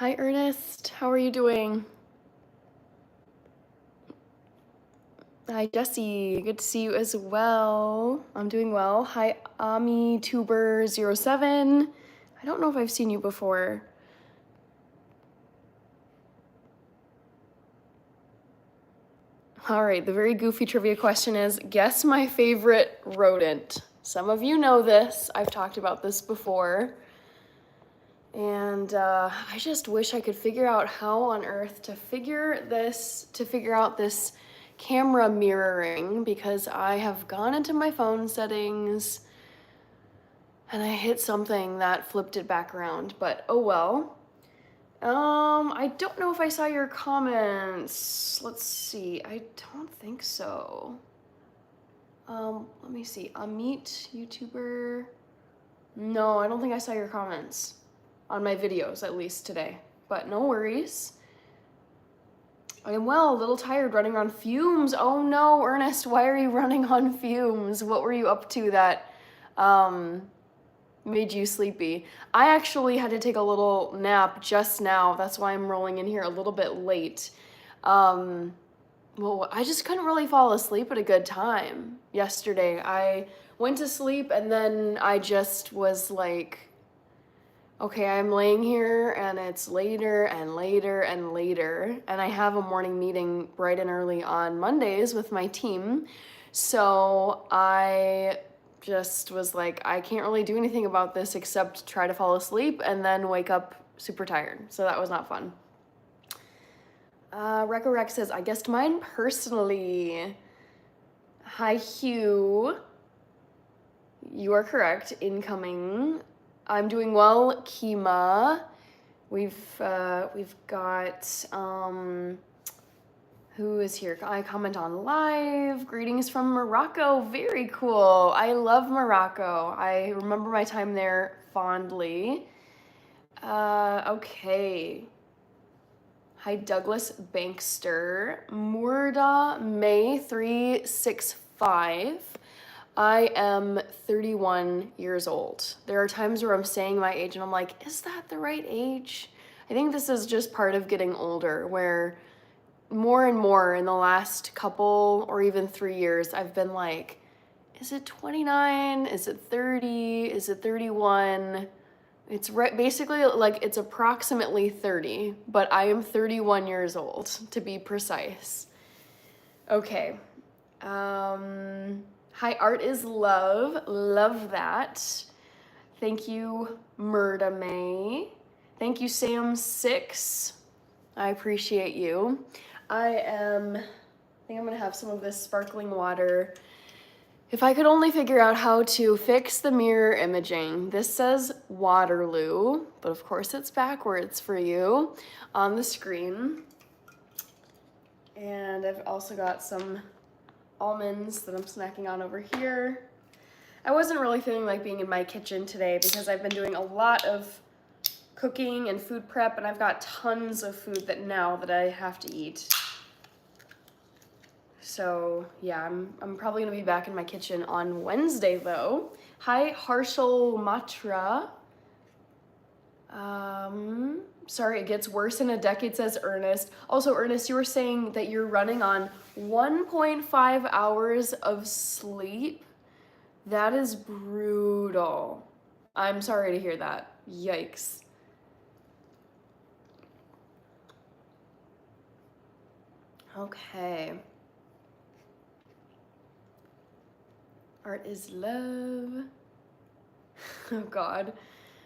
Hi, Ernest. How are you doing? Hi, Jesse. Good to see you as well. I'm doing well. Hi, AmiTuber07. I don't know if I've seen you before. All right, the very goofy trivia question is, guess my favorite rodent. Some of you know this. I've talked about this before. And I just wish I could figure out how on earth to figure out this camera mirroring, because I have gone into my phone settings and I hit something that flipped it back around, but oh well. I don't know if I saw your comments. Let's see. I don't think so. Let me see. Amit, YouTuber. No, I don't think I saw your comments on my videos, at least today, but no worries. I am well, a little tired, running on fumes. Oh no, Ernest, why are you running on fumes? What were you up to that made you sleepy? I actually had to take a little nap just now. That's why I'm rolling in here a little bit late. Well, I just couldn't really fall asleep at a good time yesterday. I went to sleep and then I just was like, okay, I'm laying here and it's later and later and later, and I have a morning meeting bright and early on Mondays with my team. So I just was like, I can't really do anything about this except try to fall asleep and then wake up super tired. So that was not fun. Rex says, I guessed mine personally. Hi, Hugh. You are correct. Incoming. I'm doing well, Kima. We've got who is here? I comment on live. Greetings from Morocco. Very cool. I love Morocco. I remember my time there fondly. Okay. Hi, Douglas Bankster. Murda May 365. I am 31 years old. There are times where I'm saying my age and I'm like, is that the right age? I think this is just part of getting older, where more and more in the last couple or even 3 years, I've been like, is it 29? Is it 30? Is it 31? It's basically like it's approximately 30, but I am 31 years old to be precise. Okay. Hi, art is love. Love that. Thank you, Murda May. Thank you, Sam6. I appreciate you. I think I'm gonna have some of this sparkling water. If I could only figure out how to fix the mirror imaging. This says Waterloo, but of course it's backwards for you on the screen. And I've also got some almonds that I'm snacking on over here. I wasn't really feeling like being in my kitchen today because I've been doing a lot of cooking and food prep, and I've got tons of food that I have to eat. So yeah, I'm probably gonna be back in my kitchen on Wednesday though. Hi, Harshal Matra. Sorry, it gets worse in a decade, says Ernest. Also, Ernest, you were saying that you're running on 1.5 hours of sleep. That is brutal. I'm sorry to hear that. Yikes. Okay. Art is love. Oh God.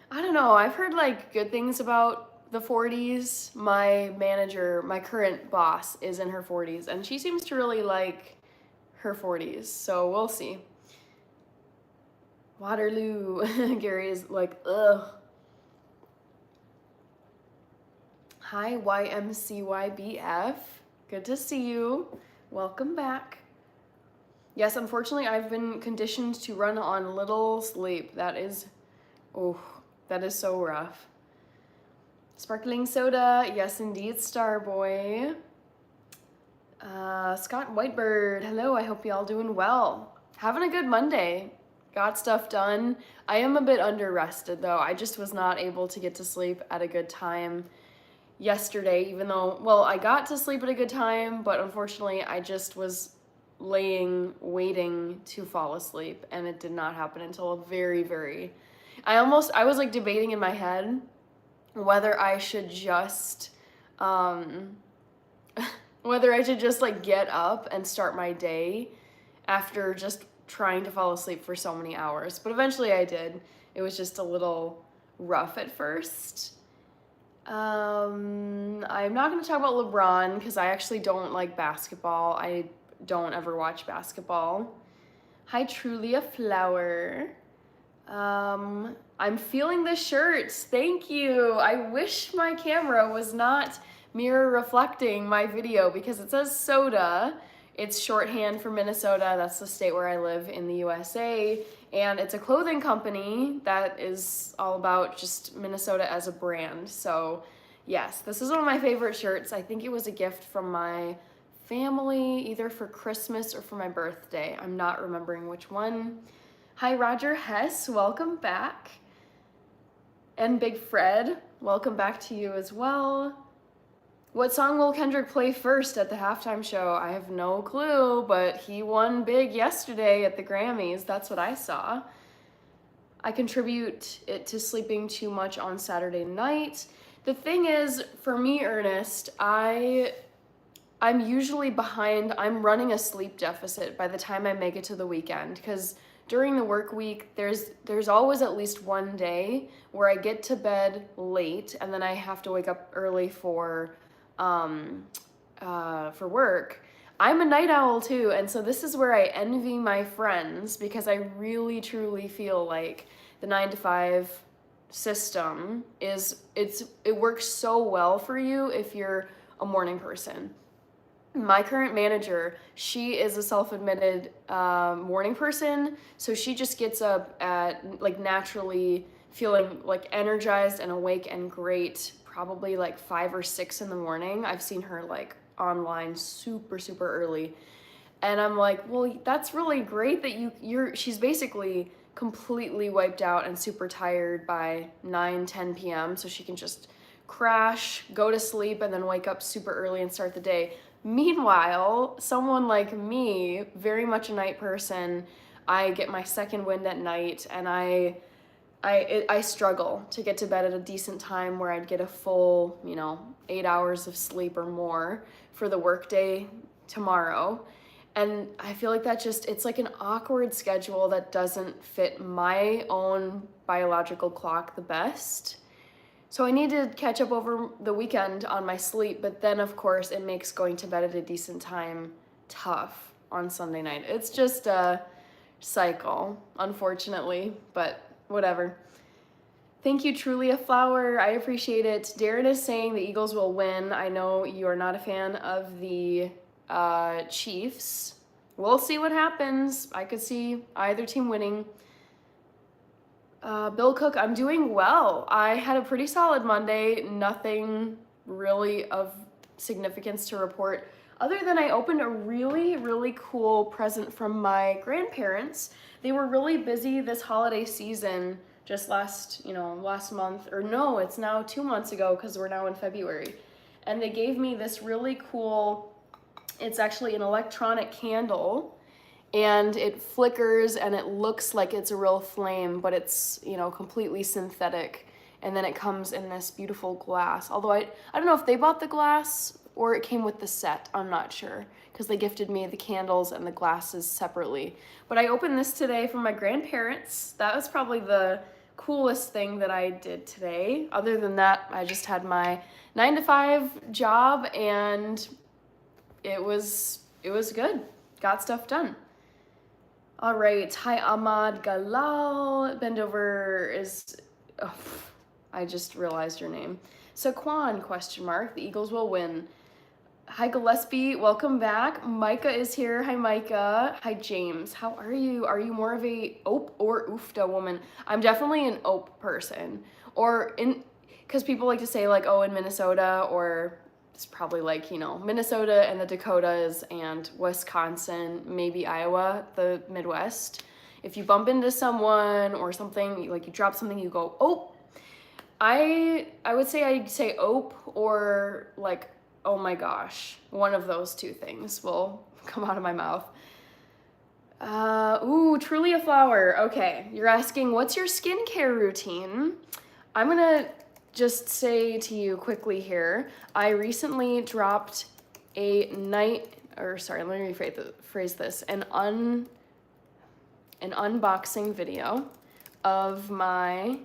I don't know. I've heard like good things about the 40s. My manager, my current boss, is in her 40s and she seems to really like her 40s. So we'll see. Waterloo. Gary is like, ugh. Hi, YMCYBF. Good to see you. Welcome back. Yes, unfortunately, I've been conditioned to run on little sleep. That is so rough. Sparkling soda. Yes, indeed, Starboy. Scott Whitebird. Hello, I hope y'all doing well. Having a good Monday. Got stuff done. I am a bit under rested though. I just was not able to get to sleep at a good time. yesterday, even though, well, I got to sleep at a good time, but unfortunately I just was waiting to fall asleep, and it did not happen until a very, I was like debating in my head whether I should just, whether I should just like get up and start my day after just trying to fall asleep for so many hours. But eventually I did. It was just a little rough at first. I'm not going to talk about LeBron because I actually don't like basketball. I don't ever watch basketball. Hi, Truly a Flower. I'm feeling the shirts. Thank you. I wish my camera was not mirror reflecting my video because it says soda. It's shorthand for Minnesota. That's the state where I live in the USA. And it's a clothing company that is all about just Minnesota as a brand. So yes, this is one of my favorite shirts. I think it was a gift from my family, either for Christmas or for my birthday. I'm not remembering which one. Hi, Roger Hess. Welcome back. And Big Fred, welcome back to you as well. What song will Kendrick play first at the halftime show? I have no clue, but he won big yesterday at the Grammys. That's what I saw. I contribute it to sleeping too much on Saturday night. The thing is, for me, Ernest, I'm usually behind. I'm running a sleep deficit by the time I make it to the weekend, because during the work week, there's always at least one day where I get to bed late and then I have to wake up early for work. I'm a night owl too, and so this is where I envy my friends because I really truly feel like the 9 to 5 system it works so well for you if you're a morning person. My current manager, she is a self-admitted morning person, so she just gets up at like naturally feeling like energized and awake and great probably like 5 or 6 in the morning. I've seen her like online super early, and I'm like, well, that's really great that she's basically completely wiped out and super tired by 9-10 p.m. so she can just crash, go to sleep, and then wake up super early and start the day. Meanwhile, someone like me, very much a night person, I get my second wind at night, and I struggle to get to bed at a decent time where I'd get a full, 8 hours of sleep or more for the workday tomorrow. And I feel like it's like an awkward schedule that doesn't fit my own biological clock the best. So I need to catch up over the weekend on my sleep, but then of course it makes going to bed at a decent time tough on Sunday night. It's just a cycle, unfortunately, but whatever. Thank you, Truly a Flower. I appreciate it. Darren is saying the Eagles will win. I know you are not a fan of the Chiefs. We'll see what happens. I could see either team winning. Bill Cook, I'm doing well. I had a pretty solid Monday. Nothing really of significance to report, other than I opened a really cool present from my grandparents. They were really busy this holiday season just last month, or no, it's now 2 months ago because we're now in February. And they gave me this really cool, it's actually an electronic candle, and it flickers and it looks like it's a real flame, but it's, completely synthetic. And then it comes in this beautiful glass. Although I don't know if they bought the glass or it came with the set, I'm not sure, because they gifted me the candles and the glasses separately. But I opened this today from my grandparents. That was probably the coolest thing that I did today. Other than that, I just had my 9 to 5 job, and it was good. Got stuff done. All right. Hi, Ahmad Galal. Bend over is... Oh, I just realized your name. Saquon, ? The Eagles will win. Hi, Gillespie. Welcome back. Micah is here. Hi, Micah. Hi, James. How are you? Are you more of a OPE or UFTA woman? I'm definitely an OPE person. Because people like to say, like, oh, in Minnesota, or it's probably like, Minnesota and the Dakotas and Wisconsin, maybe Iowa, the Midwest. If you bump into someone or something, like you drop something, you go, oh. I would say I'd say ope or like, oh my gosh. One of those two things will come out of my mouth. Ooh, truly a flower. Okay, you're asking, what's your skincare routine? I'm gonna just say to you quickly here, I recently dropped a let me rephrase this, an unboxing video of my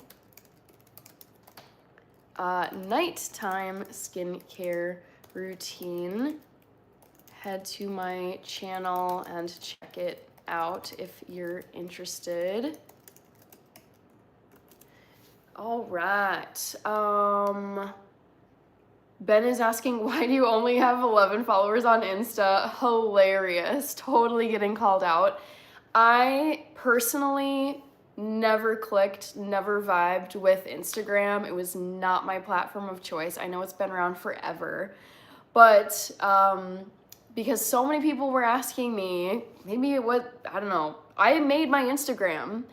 nighttime skincare routine. Head to my channel and check it out if you're interested. All right. Ben is asking, why do you only have 11 followers on Insta? Hilarious. Totally getting called out. I personally never clicked, never vibed with Instagram. It was not my platform of choice. I know it's been around forever, but because so many people were asking me, I don't know. I made my Instagram.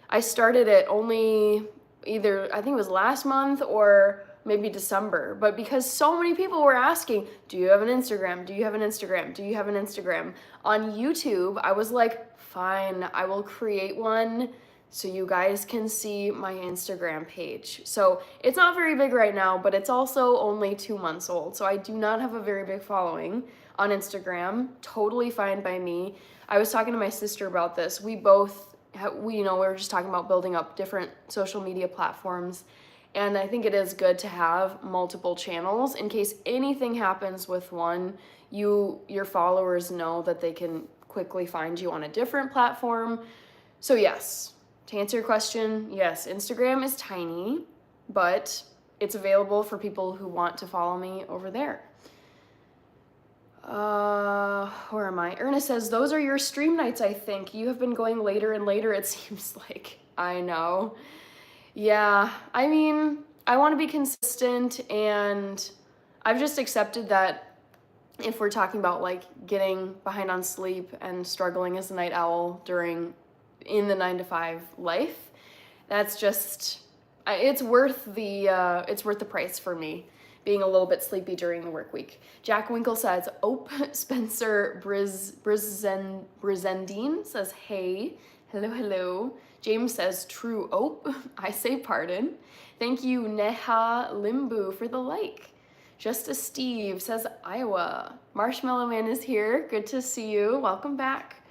I started it only either, I think it was last month or maybe December, but because so many people were asking, do you have an Instagram? Do you have an Instagram? Do you have an Instagram? On YouTube, I was like, fine, I will create one so you guys can see my Instagram page. So it's not very big right now, but it's also only 2 months old. So I do not have a very big following on Instagram. Totally fine by me. I was talking to my sister about this. We were just talking about building up different social media platforms. And I think it is good to have multiple channels in case anything happens with one, your followers know that they can quickly find you on a different platform. So yes, to answer your question, yes, Instagram is tiny, but it's available for people who want to follow me over there. Where am I? Ernest says, those are your stream nights, I think. You have been going later and later, it seems like. I know. Yeah, I mean, I want to be consistent, and I've just accepted that if we're talking about like getting behind on sleep and struggling as a night owl in the 9-to-5 life, that's just, it's worth the price for me being a little bit sleepy during the work week. Jack Winkle says, Spencer Brizendine says, hey, hello. James says, true I say pardon. Thank you, Neha Limbu, for the like. Justice Steve says, Iowa. Marshmallow Man is here. Good to see you. Welcome back.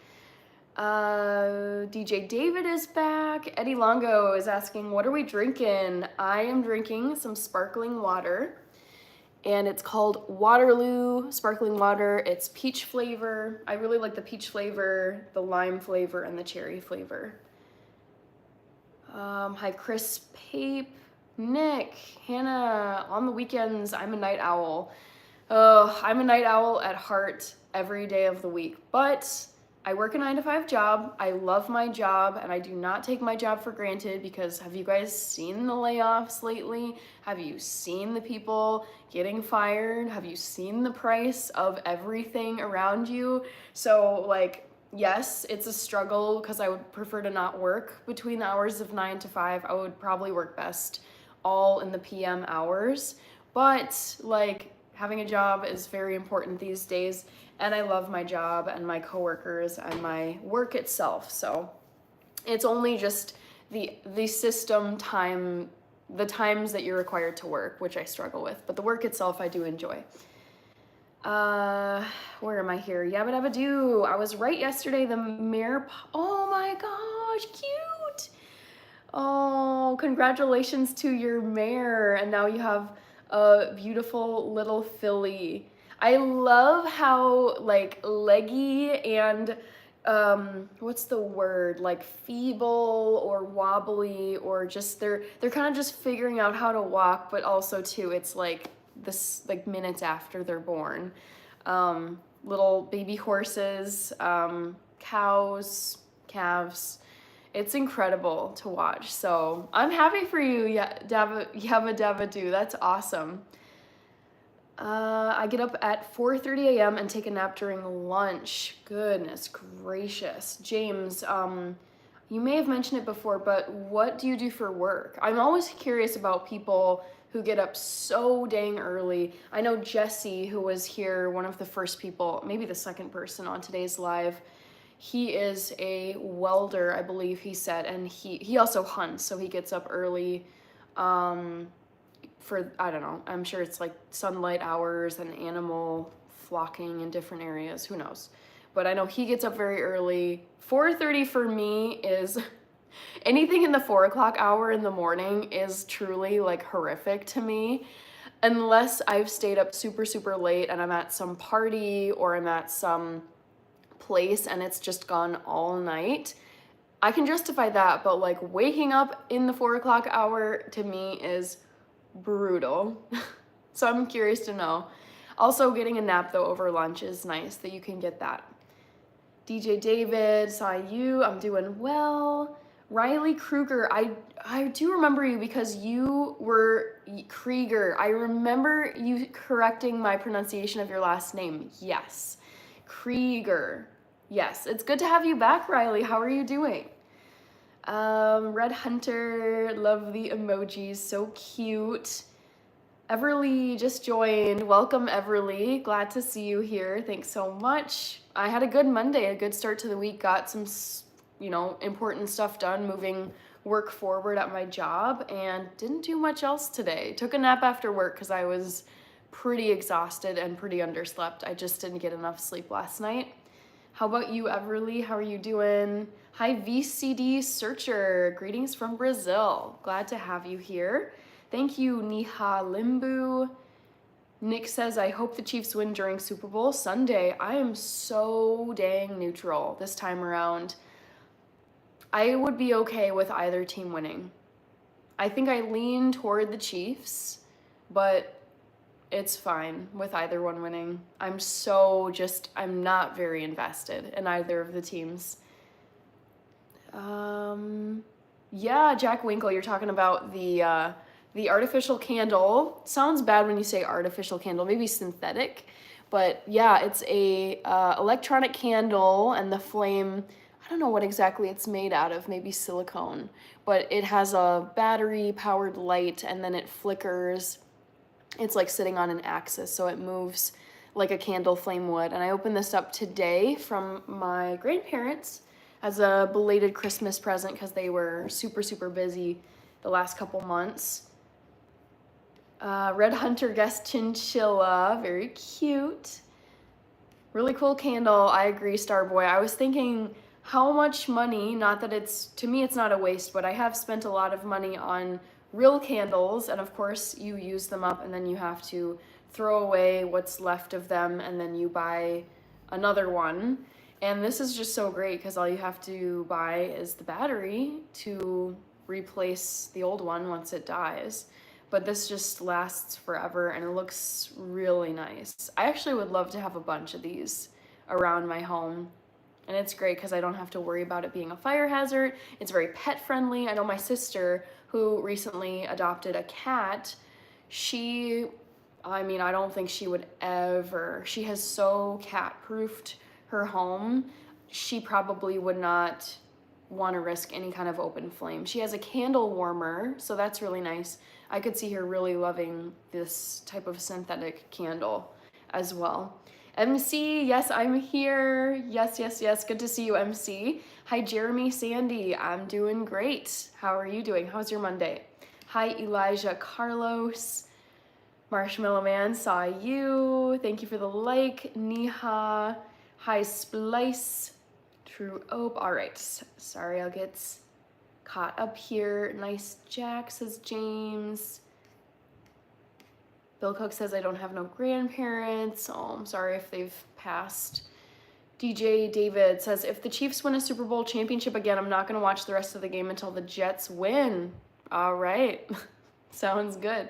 DJ David is back. Eddie Longo is asking, what are we drinking? I am drinking some sparkling water, and it's called Waterloo sparkling water. It's peach flavor. I really like the peach flavor, the lime flavor, and the cherry flavor. Hi, Chris Pape, Nick, Hannah. On the weekends, I'm a night owl. I'm a night owl at heart every day of the week, but I work a 9-to-5 job. I love my job, and I do not take my job for granted, because have you guys seen the layoffs lately? Have you seen the people getting fired? Have you seen the price of everything around you? So like, yes, it's a struggle because I would prefer to not work between the hours of 9 to 5. I would probably work best all in the PM hours, but like having a job is very important these days, and I love my job and my coworkers and my work itself. So it's only just the system time, the times that you're required to work, which I struggle with, but the work itself I do enjoy. Where am I here? Yabba dabba doo. I was right yesterday. The mare. Oh my gosh, cute. Oh, congratulations to your mare. And now you have a beautiful little filly. I love how like leggy and what's the word, like feeble or wobbly, or just they're kind of just figuring out how to walk, but also too it's like this like minutes after they're born. Little baby horses, cows, calves. It's incredible to watch. So I'm happy for you, Yabba Dabba Doo. That's awesome. I get up at 4:30 a.m. and take a nap during lunch. Goodness gracious. James, You may have mentioned it before, but what do you do for work? I'm always curious about people who get up so dang early. I know Jesse, who was here, one of the first people, maybe the second person on today's live. He is a welder, I believe he said, and he also hunts, so he gets up early for, I don't know, I'm sure it's like sunlight hours and animal flocking in different areas, who knows. But I know he gets up very early. 4:30 for me is anything in the 4 o'clock hour in the morning is truly like horrific to me. Unless I've stayed up super, super late and I'm at some party or I'm at some place and it's just gone all night, I can justify that. But like waking up in the 4 o'clock hour to me is brutal. So I'm curious to know. Also, getting a nap though over lunch is nice that you can get that. DJ David, saw you. I'm doing well. Riley Kruger, I do remember you because you were Krieger. I remember you correcting my pronunciation of your last name. Yes, Krieger. Yes, it's good to have you back, Riley. How are you doing? Red Hunter, love the emojis, so cute. Everly just joined. Welcome, Everly. Glad to see you here. Thanks so much. I had a good Monday, a good start to the week. Got some, important stuff done, moving work forward at my job, and didn't do much else today. Took a nap after work because I was pretty exhausted and pretty underslept. I just didn't get enough sleep last night. How about you, Everly? How are you doing? Hi, VCD Searcher. Greetings from Brazil. Glad to have you here. Thank you, Niha Limbu. Nick says, I hope the Chiefs win during Super Bowl Sunday. I am so dang neutral this time around. I would be okay with either team winning. I think I lean toward the Chiefs, but it's fine with either one winning. I'm not very invested in either of the teams. Yeah, Jack Winkle, you're talking about the artificial candle. Sounds bad when you say artificial candle, maybe synthetic, but yeah, it's a electronic candle, and the flame, I don't know what exactly it's made out of, maybe silicone, but it has a battery powered light and then it flickers. It's like sitting on an axis, so it moves like a candle flame would. And I opened this up today from my grandparents as a belated Christmas present because they were super, super busy the last couple months. Red Hunter guest chinchilla, very cute. Really cool candle. I agree, Starboy. I was thinking how much money, not that to me it's not a waste, but I have spent a lot of money on real candles, and of course you use them up and then you have to throw away what's left of them and then you buy another one. And this is just so great because all you have to buy is the battery to replace the old one once it dies. But this just lasts forever and it looks really nice. I actually would love to have a bunch of these around my home. And it's great because I don't have to worry about it being a fire hazard. It's very pet friendly. I know my sister, who recently adopted a cat, I don't think she would ever, she has so cat-proofed her home, she probably would not want to risk any kind of open flame. She has a candle warmer, so that's really nice. I could see her really loving this type of synthetic candle as well. MC, yes, I'm here. Yes, yes, yes. Good to see you, MC. Hi, Jeremy Sandy. I'm doing great. How are you doing? How's your Monday? Hi, Elijah Carlos. Marshmallow Man, saw you. Thank you for the like. Niha. Hi, Splice. True Ope. All right. Sorry, I'll get caught up here. Nice Jack, says James. Bill Cook says, I don't have no grandparents. Oh, I'm sorry if they've passed. DJ David says, if the Chiefs win a Super Bowl championship again, I'm not going to watch the rest of the game until the Jets win. All right. Sounds good.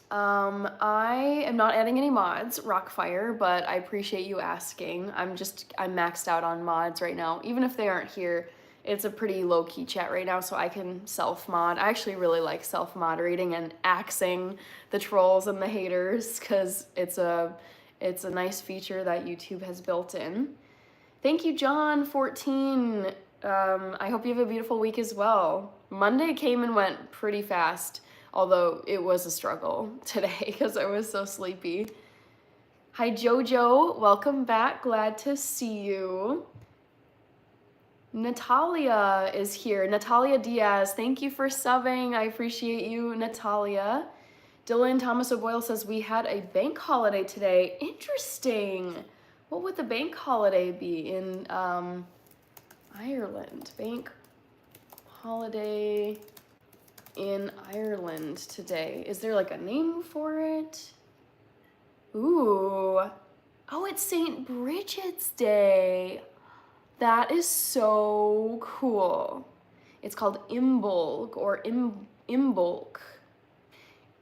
I am not adding any mods, Rockfire, but I appreciate you asking. I'm maxed out on mods right now. Even if they aren't here, it's a pretty low-key chat right now, so I can self-mod. I actually really like self-moderating and axing the trolls and the haters because it's a nice feature that YouTube has built in. Thank you, John14. I hope you have a beautiful week as well. Monday came and went pretty fast, although it was a struggle today because I was so sleepy. Hi, Jojo. Welcome back. Glad to see you. Natalia is here. Natalia Diaz, thank you for subbing. I appreciate you, Natalia. Dylan Thomas O'Boyle says, we had a bank holiday today. Interesting. What would the bank holiday be in Ireland? Bank holiday in Ireland today. Is there like a name for it? Ooh. Oh, it's St. Bridget's Day. That is so cool. It's called Imbolc or Imbolc.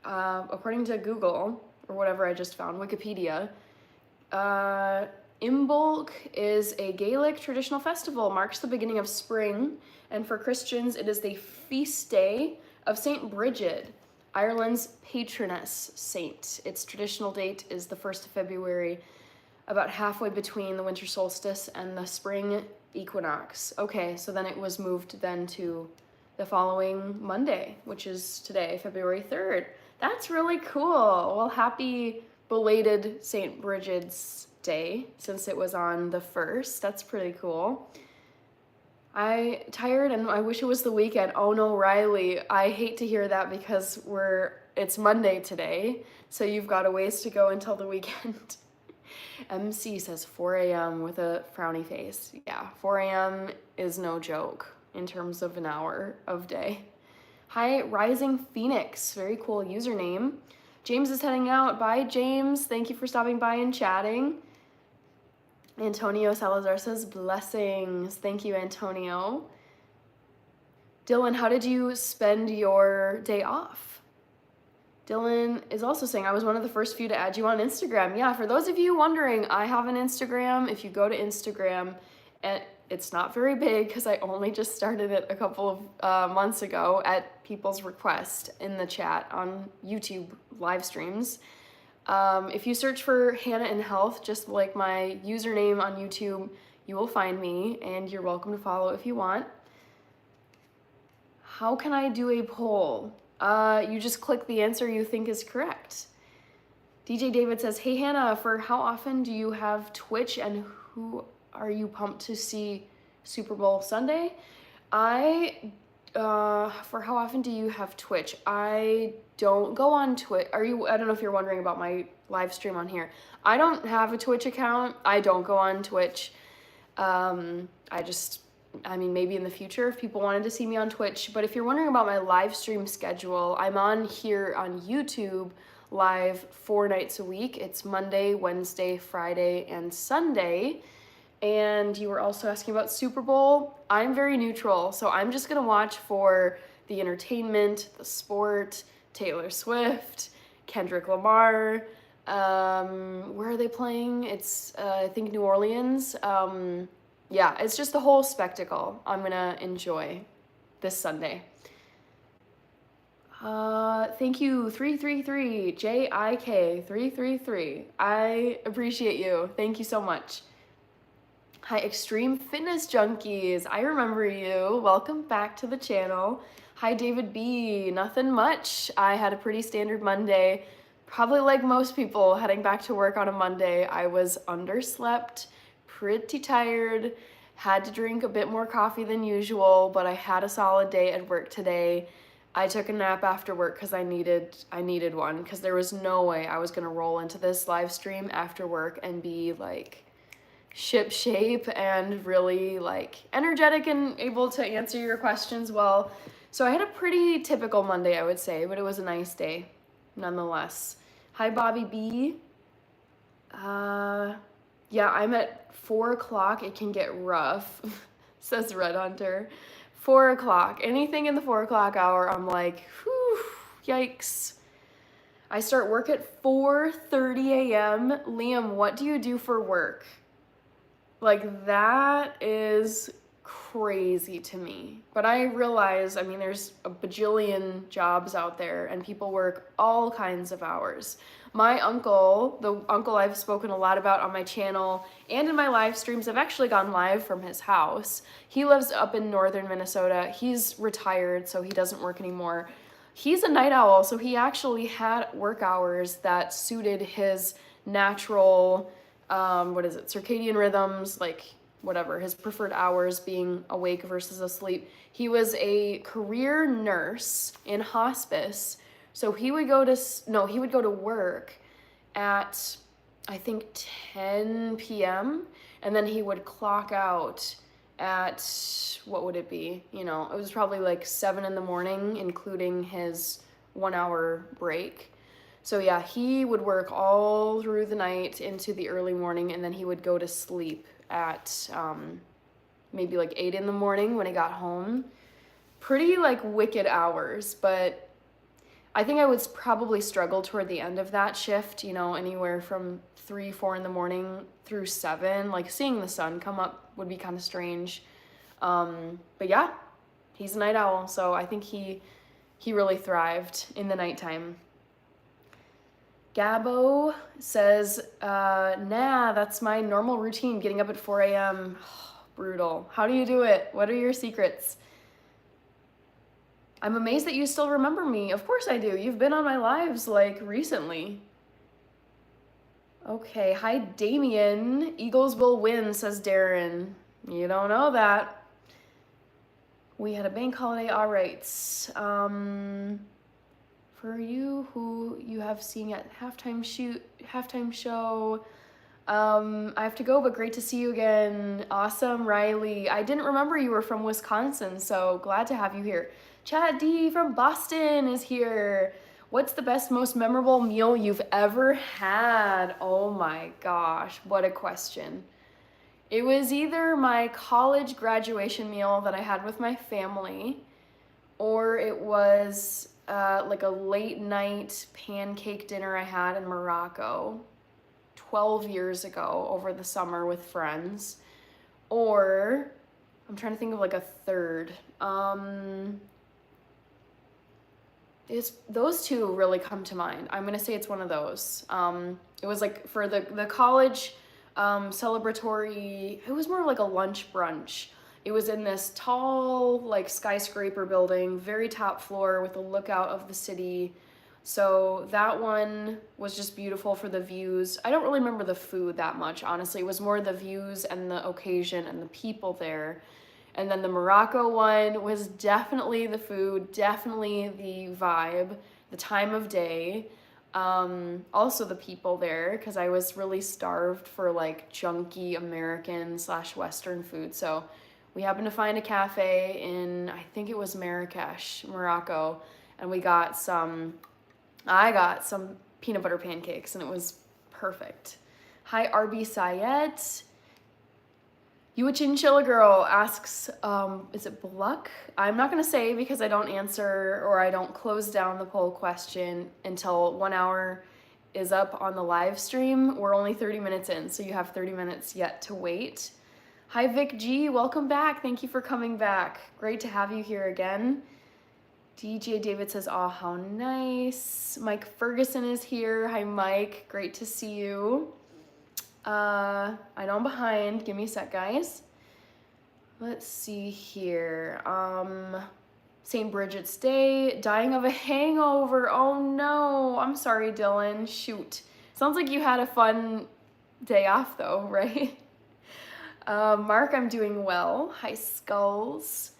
According to Google, or whatever I just found, Wikipedia, Imbolc is a Gaelic traditional festival, marks the beginning of spring, and for Christians it is the feast day of St. Bridget, Ireland's patroness saint. Its traditional date is the 1st of February, about halfway between the winter solstice and the spring equinox. Okay, so then it was moved then to the following Monday, which is today, February 3rd. That's really cool. Well, happy belated St. Bridget's Day, since it was on the 1st. That's pretty cool. I'm tired and I wish it was the weekend. Oh no, Riley, I hate to hear that because it's Monday today, so you've got a ways to go until the weekend. MC says 4 a.m. with a frowny face. Yeah, 4 a.m. is no joke in terms of an hour of day. Hi, Rising Phoenix. Very cool username. James is heading out. Bye, James. Thank you for stopping by and chatting. Antonio Salazar says blessings. Thank you, Antonio. Dylan, how did you spend your day off? Dylan is also saying, I was one of the first few to add you on Instagram. Yeah, for those of you wondering, I have an Instagram. If you go to Instagram, and it's not very big because I only just started it a couple of months ago at people's request in the chat on YouTube live streams. If you search for Hannah in Health, just like my username on YouTube, you will find me, and you're welcome to follow if you want. How can I do a poll? You just click the answer you think is correct. DJ David says, hey Hannah, for how often do you have Twitch and who are you pumped to see Super Bowl Sunday? For how often do you have Twitch? I don't go on Twitch. I don't know if you're wondering about my live stream on here. I don't have a Twitch account. I don't go on Twitch. Maybe in the future if people wanted to see me on Twitch. But if you're wondering about my live stream schedule, I'm on here on YouTube live 4 nights a week. It's Monday, Wednesday, Friday, and Sunday. And you were also asking about Super Bowl. I'm very neutral, so I'm just gonna watch for the entertainment, the sport, Taylor Swift, Kendrick Lamar. Where are they playing? It's I think New Orleans. Yeah, it's just the whole spectacle I'm gonna enjoy this Sunday. Thank you, 333, JIK 333. I appreciate you. Thank you so much. Hi, Extreme Fitness Junkies. I remember you. Welcome back to the channel. Hi, David B. Nothing much. I had a pretty standard Monday. Probably like most people heading back to work on a Monday. I was underslept, pretty tired, had to drink a bit more coffee than usual, but I had a solid day at work today. I took a nap after work because I needed one, because there was no way I was gonna roll into this live stream after work and be like ship shape and really like energetic and able to answer your questions well. So I had a pretty typical Monday, I would say, but it was a nice day nonetheless. Hi, Bobby B. Yeah, I'm at 4 o'clock. It can get rough, says Red Hunter. 4 o'clock. Anything in the 4 o'clock hour, I'm like, whew, yikes. I start work at 4:30 a.m. Liam, what do you do for work? Like, that is crazy to me. But I realize, I mean, there's a bajillion jobs out there and people work all kinds of hours. My uncle, the uncle I've spoken a lot about on my channel and in my live streams, I've actually gone live from his house. He lives up in northern Minnesota. He's retired, so he doesn't work anymore. He's a night owl, so he actually had work hours that suited his natural, circadian rhythms, like whatever, his preferred hours being awake versus asleep. He was a career nurse in hospice. So he would go to work at, I think, 10 p.m. and then he would clock out at, what would it be? You know, it was probably like 7 in the morning, including his 1 hour break. So yeah, he would work all through the night into the early morning, and then he would go to sleep at maybe like 8 in the morning when he got home. Pretty like wicked hours, but I think I would probably struggle toward the end of that shift, you know, anywhere from 3, 4 in the morning through 7. Like seeing the sun come up would be kind of strange. But yeah, he's a night owl, so I think he really thrived in the nighttime. Gabo says, nah, that's my normal routine, getting up at 4 a.m. Brutal. How do you do it? What are your secrets? I'm amazed that you still remember me. Of course I do. You've been on my lives like recently. Okay, hi Damien. Eagles will win, says Darren. You don't know that. We had a bank holiday, all right. For you who you have seen at halftime show, I have to go, but great to see you again. Awesome, Riley. I didn't remember you were from Wisconsin, so glad to have you here. Chad D from Boston is here. What's the best, most memorable meal you've ever had? Oh my gosh, what a question. It was either my college graduation meal that I had with my family, or it was like a late night pancake dinner I had in Morocco 12 years ago over the summer with friends. Or I'm trying to think of like a third. Those two really come to mind. I'm gonna say it's one of those. It was like for the college celebratory, it was more of like a lunch brunch. It was in this tall like skyscraper building, very top floor with a lookout of the city. So that one was just beautiful for the views. I don't really remember the food that much, honestly. It was more the views and the occasion and the people there. And then the Morocco one was definitely the food, definitely the vibe, the time of day. Also the people there, because I was really starved for like junky American/Western food. So we happened to find a cafe in, I think it was Marrakesh, Morocco, and I got some peanut butter pancakes, and it was perfect. Hi, RB Sayed. You a chinchilla girl asks, is it Bluck? I'm not gonna say because I don't answer or I don't close down the poll question until 1 hour is up on the live stream. We're only 30 minutes in, so you have 30 minutes yet to wait. Hi Vic G, welcome back. Thank you for coming back. Great to have you here again. DJ David says, oh, how nice. Mike Ferguson is here. Hi Mike, great to see you. I know I'm behind. Give me a sec, guys. Let's see here. St. Bridget's Day. Dying of a hangover. Oh no. I'm sorry, Dylan. Shoot. Sounds like you had a fun day off though, right? Mark, I'm doing well. Hi, Skulls.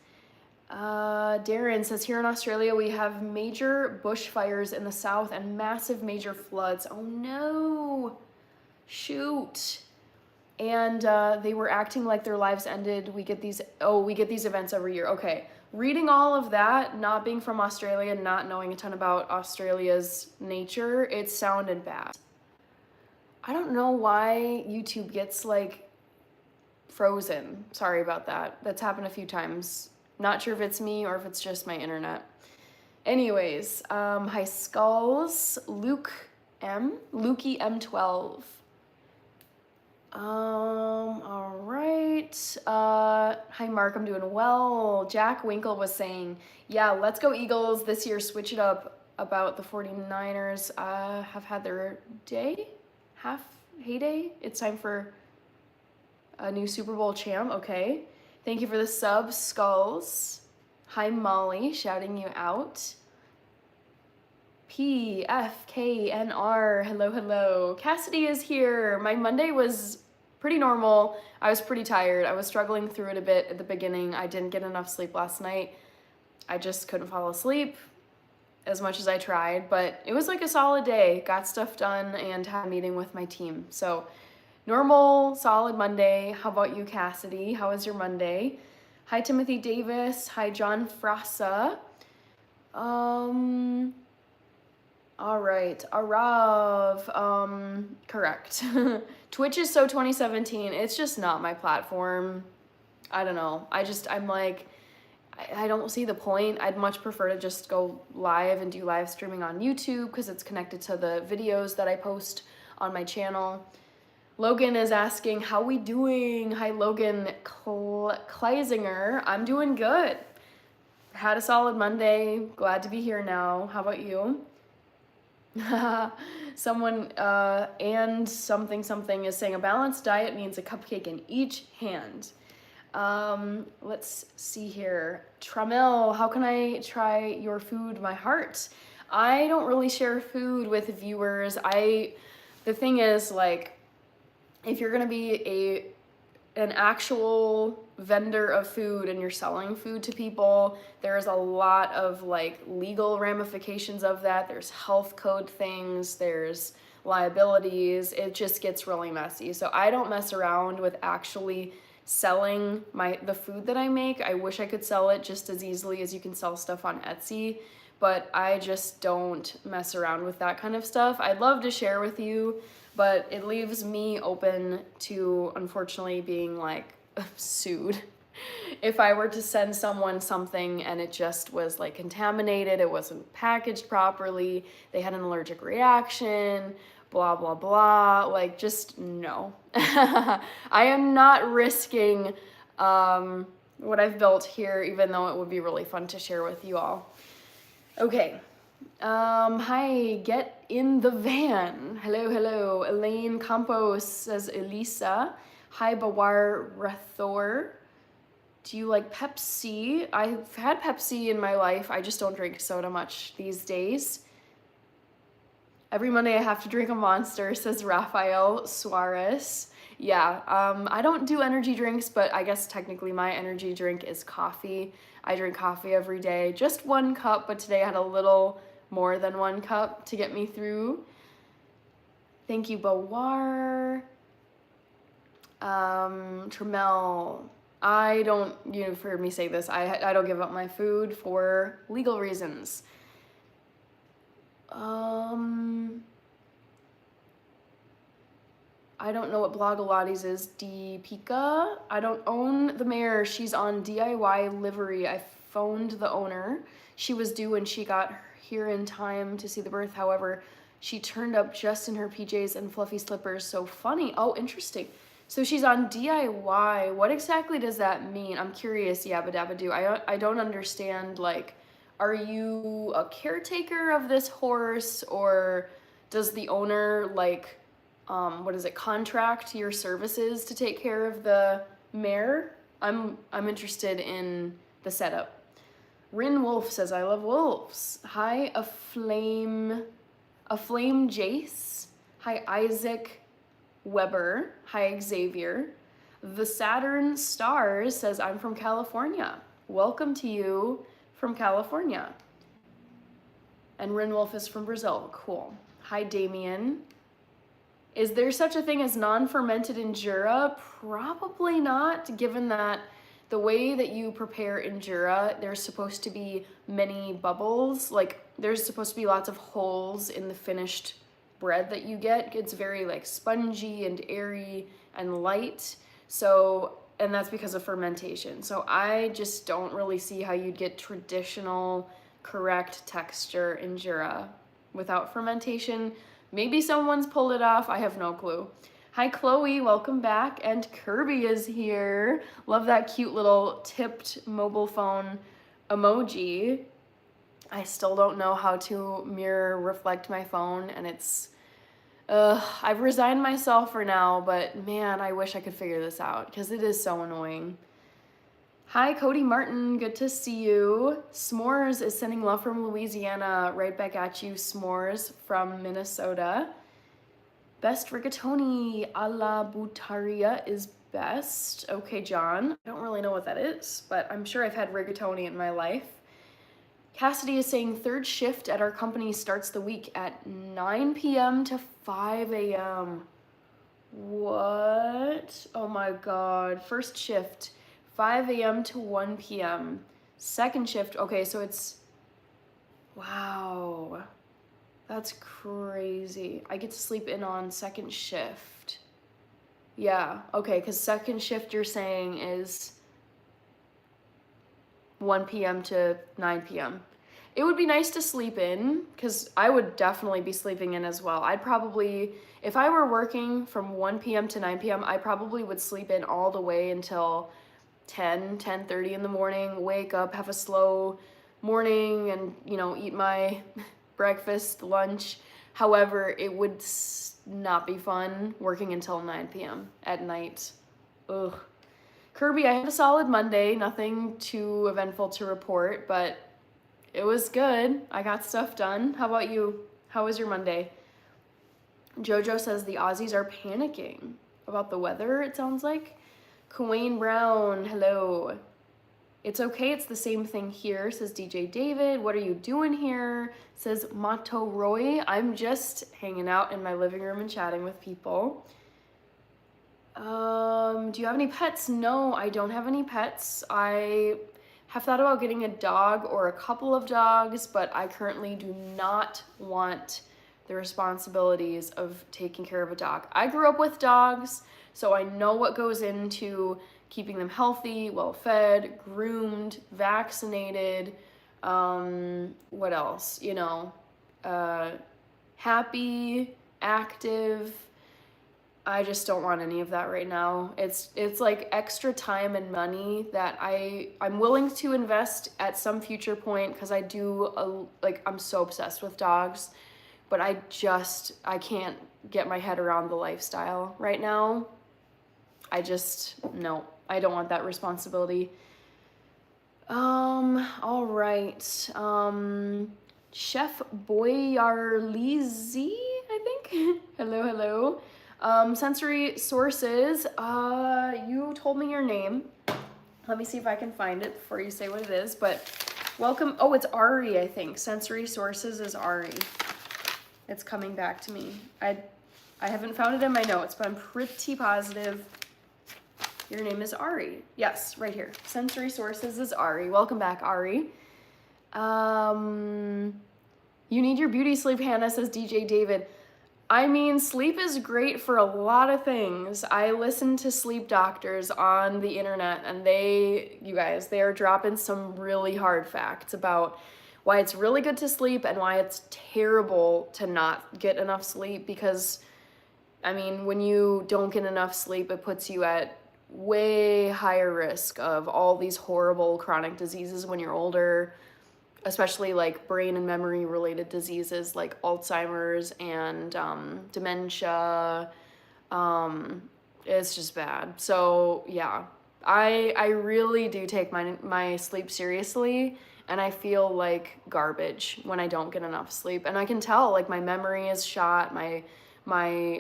Darren says, here in Australia, we have major bushfires in the south and massive major floods. Oh no. Shoot. And they were acting like their lives ended. We get these events every year. Okay. Reading all of that, not being from Australia, not knowing a ton about Australia's nature, it sounded bad. I don't know why YouTube gets like frozen. Sorry about that. That's happened a few times. Not sure if it's me or if it's just my internet. Anyways, hi Skulls, Lukey M12. All right. Hi Mark, I'm doing well. Jack Winkle was saying, yeah, let's go Eagles this year. Switch it up about the 49ers. Have had their heyday. It's time for a new Super Bowl champ. Okay. Thank you for the sub, Skulls. Hi Molly, shouting you out. PFKNR, hello, hello. Cassidy is here. My Monday was pretty normal. I was pretty tired. I was struggling through it a bit at the beginning. I didn't get enough sleep last night. I just couldn't fall asleep as much as I tried, but it was like a solid day. Got stuff done and had a meeting with my team. So normal, solid Monday. How about you, Cassidy? How was your Monday? Hi, Timothy Davis. Hi, John Frassa. All right, Arav, correct. Twitch is so 2017, it's just not my platform. I don't know, I'm like, I don't see the point. I'd much prefer to just go live and do live streaming on YouTube because it's connected to the videos that I post on my channel. Logan is asking, how we doing? Hi, Logan Kleisinger. I'm doing good. Had a solid Monday, glad to be here now. How about you? Someone and something is saying a balanced diet means a cupcake in each hand. Let's see here. Tramel, how can I try your food, my heart? I don't really share food with viewers. The thing is, like, if you're gonna be an actual vendor of food and you're selling food to people, there's a lot of like legal ramifications of that. There's health code things, there's liabilities. It just gets really messy. So I don't mess around with actually selling the food that I make. I wish I could sell it just as easily as you can sell stuff on Etsy, but I just don't mess around with that kind of stuff. I'd love to share with you, but it leaves me open to, unfortunately, being like sued. If I were to send someone something and it just was like contaminated, it wasn't packaged properly, they had an allergic reaction, blah, blah, blah, like just no. I am not risking what I've built here, even though it would be really fun to share with you all. Okay. Hi, get in the van. Hello, hello. Elaine Campos says Elisa. Hi, Bawar Rathor. Do you like Pepsi? I've had Pepsi in my life. I just don't drink soda much these days. Every Monday I have to drink a Monster, says Rafael Suarez. Yeah, I don't do energy drinks, but I guess technically my energy drink is coffee. I drink coffee every day, just 1 cup, but today I had a little more than 1 cup to get me through. Thank you, Bawar. Tramel. You've heard me say this, I don't give up my food for legal reasons. I don't know what Blogilates is. Deepika. I don't own the mare. She's on DIY livery. I phoned the owner. She was due and she got here in time to see the birth. However, she turned up just in her PJs and fluffy slippers. So funny. Oh, interesting. So she's on DIY. What exactly does that mean? I'm curious, Yabba Dabba Doo. I don't understand, like, are you a caretaker of this horse, or does the owner, like, contract your services to take care of the mare? I'm interested in the setup. Rin Wolf says, I love wolves. Hi, a flame Jace. Hi, Isaac Weber. Hi, Xavier. The Saturn Stars says, I'm from California. Welcome to you from California. And Rin Wolf is from Brazil. Cool. Hi, Damien. Is there such a thing as non-fermented injera? Probably not, given that the way that you prepare injera, there's supposed to be many bubbles. Like, there's supposed to be lots of holes in the finished bread that you get. It's very, like, spongy and airy and light. So, and that's because of fermentation. So I just don't really see how you'd get traditional, correct texture injera without fermentation. Maybe someone's pulled it off, I have no clue. Hi, Chloe, welcome back. And Kirby is here. Love that cute little tipped mobile phone emoji. I still don't know how to mirror reflect my phone, and I've resigned myself for now, but man, I wish I could figure this out because it is so annoying. Hi, Cody Martin. Good to see you. S'mores is sending love from Louisiana. Right back at you, S'mores from Minnesota. Best rigatoni a la buttaria is best. Okay, John. I don't really know what that is, but I'm sure I've had rigatoni in my life. Cassidy is saying third shift at our company starts the week at 9 p.m. to 5 a.m. What? Oh my god. First shift, 5 a.m. to 1 p.m. Second shift, okay, so it's... Wow. That's crazy. I get to sleep in on second shift. Yeah, okay, because second shift you're saying is 1 p.m. to 9 p.m. It would be nice to sleep in, because I would definitely be sleeping in as well. I'd probably, if I were working from 1 p.m. to 9 p.m., I probably would sleep in all the way until 10:30 in the morning, wake up, have a slow morning, and, eat my breakfast, lunch. However, it would not be fun working until 9 p.m. at night. Ugh. Kirby, I had a solid Monday, nothing too eventful to report, but it was good. I got stuff done. How about you? How was your Monday? Jojo says the Aussies are panicking about the weather, it sounds like. Kuwayne Brown, hello. It's okay, it's the same thing here, says DJ David. What are you doing here? Says Mato Roy. I'm just hanging out in my living room and chatting with people. Do you have any pets? No, I don't have any pets. I have thought about getting a dog or a couple of dogs, but I currently do not want the responsibilities of taking care of a dog. I grew up with dogs, so I know what goes into keeping them healthy, well-fed, groomed, vaccinated, what else, happy, active. I just don't want any of that right now. It's like extra time and money that I'm willing to invest at some future point, because I'm so obsessed with dogs, but I can't get my head around the lifestyle right now. No, I don't want that responsibility. All right. Chef Boyarlizi, I think. Hello. Sensory sources. You told me your name. Let me see if I can find it before you say what it is, but welcome. Oh, it's Ari, I think. Sensory sources is Ari. It's coming back to me. I haven't found it in my notes, but I'm pretty positive your name is Ari. Yes, right here. Sensory sources is Ari. Welcome back, Ari. You need your beauty sleep, Hannah, says DJ David. I mean, sleep is great for a lot of things. I listen to sleep doctors on the internet, and they are dropping some really hard facts about why it's really good to sleep and why it's terrible to not get enough sleep, because, I mean, when you don't get enough sleep, it puts you at way higher risk of all these horrible chronic diseases when you're older, especially like brain and memory related diseases like Alzheimer's and dementia. It's just bad. So yeah, I really do take my sleep seriously, and I feel like garbage when I don't get enough sleep. And I can tell, like, my memory is shot, my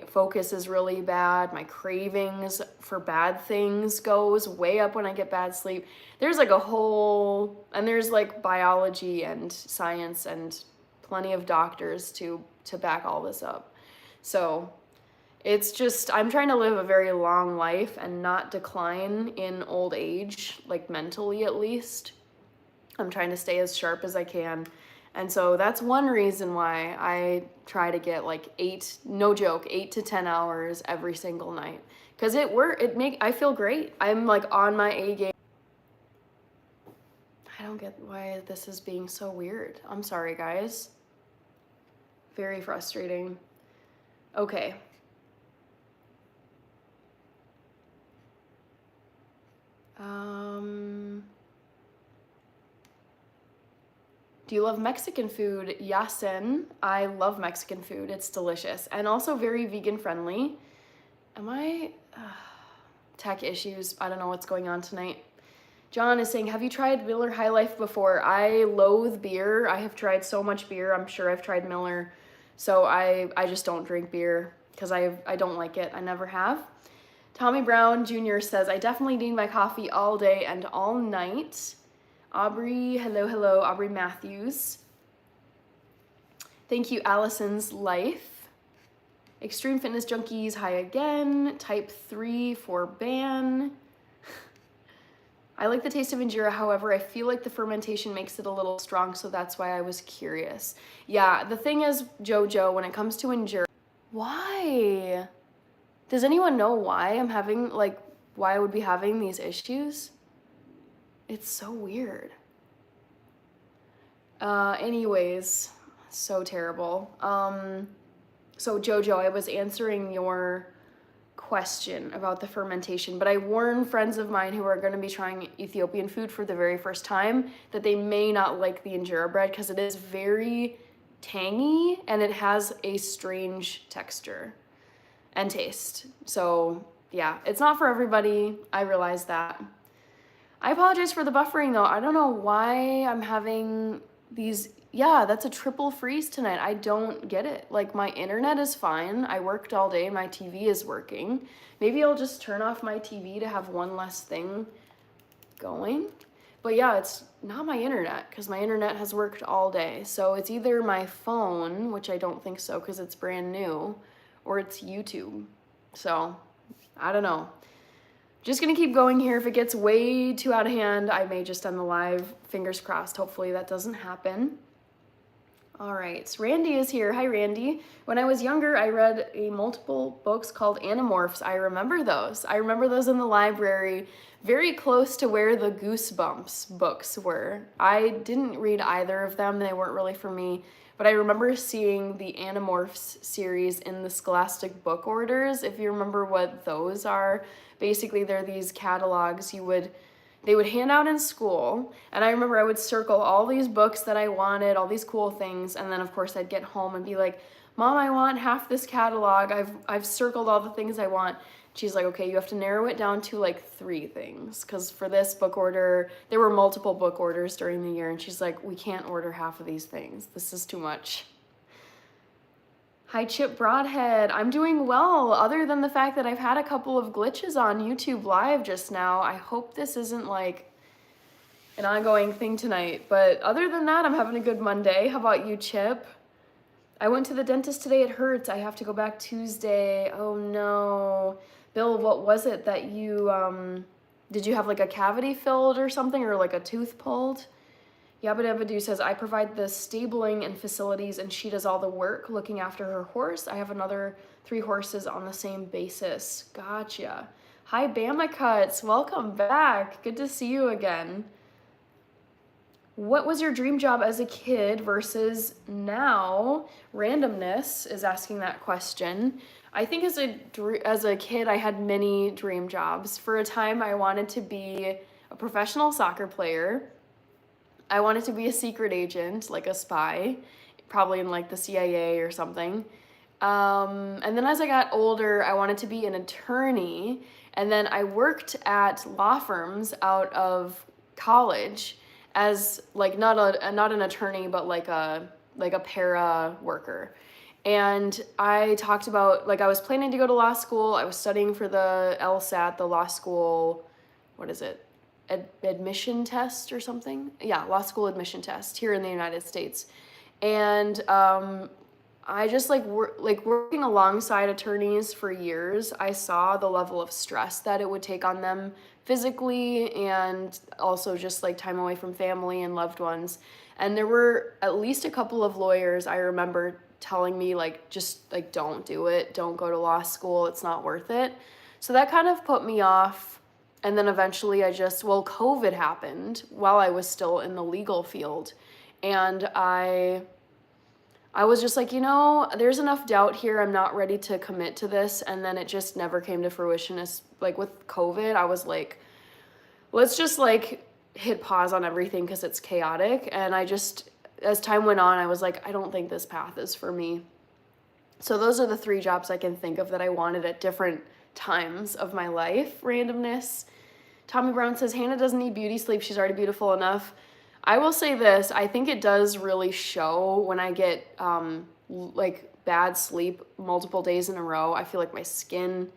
focus is really bad, my cravings for bad things goes way up when I get bad sleep. There's like there's like biology and science and plenty of doctors to back all this up. So it's just, I'm trying to live a very long life and not decline in old age, like mentally at least. I'm trying to stay as sharp as I can. And so that's one reason why I try to get like 8 to 10 hours every single night. Cause I feel great. I'm like on my A game. I don't get why this is being so weird. I'm sorry, guys. Very frustrating. Okay. Do you love Mexican food? Yasin, I love Mexican food. It's delicious and also very vegan friendly. Am I... tech issues. I don't know what's going on tonight. John is saying, have you tried Miller High Life before? I loathe beer. I have tried so much beer. I'm sure I've tried Miller. So I just don't drink beer because I don't like it. I never have. Tommy Brown Jr. says, I definitely need my coffee all day and all night. Aubrey, hello, Aubrey Matthews. Thank you, Allison's Life. Extreme Fitness Junkies, hi again. Type 3 for ban. I like the taste of injera, however, I feel like the fermentation makes it a little strong, so that's why I was curious. Yeah, the thing is, Jojo, when it comes to injera, why? Does anyone know why I'm having, like, why I would be having these issues? It's so weird. Anyways, so terrible. So Jojo, I was answering your question about the fermentation, but I warn friends of mine who are going to be trying Ethiopian food for the very first time that they may not like the injera bread because it is very tangy and it has a strange texture and taste. So yeah, it's not for everybody. I realize that. I apologize for the buffering though. I don't know why I'm having these. Yeah, that's a triple freeze tonight. I don't get it. Like, my internet is fine. I worked all day. My TV is working. Maybe I'll just turn off my TV to have one less thing going. But yeah, it's not my internet because my internet has worked all day. So it's either my phone, which I don't think so because it's brand new, or it's YouTube. So I don't know. Just gonna keep going here. If it gets way too out of hand, I may just end the live. Fingers crossed. Hopefully that doesn't happen. All right, Randy is here. Hi, Randy. When I was younger, I read multiple books called Animorphs. I remember those. I remember those in the library, very close to where the Goosebumps books were. I didn't read either of them. They weren't really for me. But I remember seeing the Animorphs series in the Scholastic book orders, if you remember what those are. Basically, they're these catalogs they would hand out in school, and I remember I would circle all these books that I wanted, all these cool things, and then of course I'd get home and be like, Mom, I want half this catalog. I've circled all the things I want. She's like, okay, you have to narrow it down to like 3 things, because for this book order, there were multiple book orders during the year, and she's like, we can't order half of these things. This is too much. Hi, Chip Broadhead. I'm doing well, other than the fact that I've had a couple of glitches on YouTube Live just now. I hope this isn't like an ongoing thing tonight, but other than that, I'm having a good Monday. How about you, Chip? I went to the dentist today. It hurts. I have to go back Tuesday. Oh no. Bill, what was it that you, did you have like a cavity filled or something, or like a tooth pulled? Yabba Dabba Doo says, I provide the stabling and facilities and she does all the work looking after her horse. I have another 3 horses on the same basis. Gotcha. Hi, Bama Cuts. Welcome back. Good to see you again. What was your dream job as a kid versus now? Randomness is asking that question. I think as a kid, I had many dream jobs. For a time, I wanted to be a professional soccer player. I wanted to be a secret agent, like a spy, probably in like the CIA or something. And then as I got older, I wanted to be an attorney. And then I worked at law firms out of college as like not an attorney, but like a para worker. And I talked about, like, I was planning to go to law school. I was studying for the LSAT, the law school, what is it? Admission test or something. Yeah, law school admission test here in the United States. And I just working alongside attorneys for years, I saw the level of stress that it would take on them physically and also just like time away from family and loved ones. And there were at least a couple of lawyers I remember telling me like, just like, don't do it. Don't go to law school. It's not worth it. So that kind of put me off. And then eventually COVID happened while I was still in the legal field. And I was just like, there's enough doubt here. I'm not ready to commit to this. And then it just never came to fruition. As like with COVID, I was like, let's just like hit pause on everything because it's chaotic. And as time went on, I was like, I don't think this path is for me. So those are the 3 jobs I can think of that I wanted at different times of my life. Randomness. Tommy Brown says, Hannah doesn't need beauty sleep. She's already beautiful enough. I will say this. I think it does really show when I get like bad sleep multiple days in a row. I feel like my skin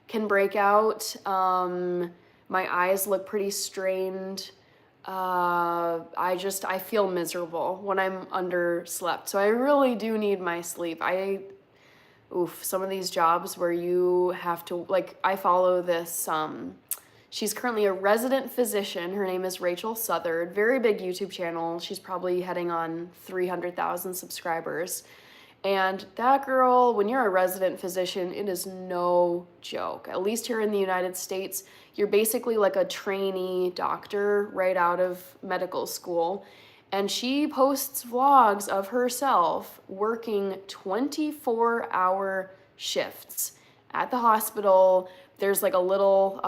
can break out. My eyes look pretty strained. I feel miserable when I'm underslept. So I really do need my sleep. Some of these jobs where you have to, like, I follow this, she's currently a resident physician. Her name is Rachel Southard. Very big YouTube channel. She's probably heading on 300,000 subscribers. And that girl, when you're a resident physician, it is no joke. At least here in the United States, you're basically like a trainee doctor right out of medical school. And she posts vlogs of herself working 24-hour shifts at the hospital. There's like a little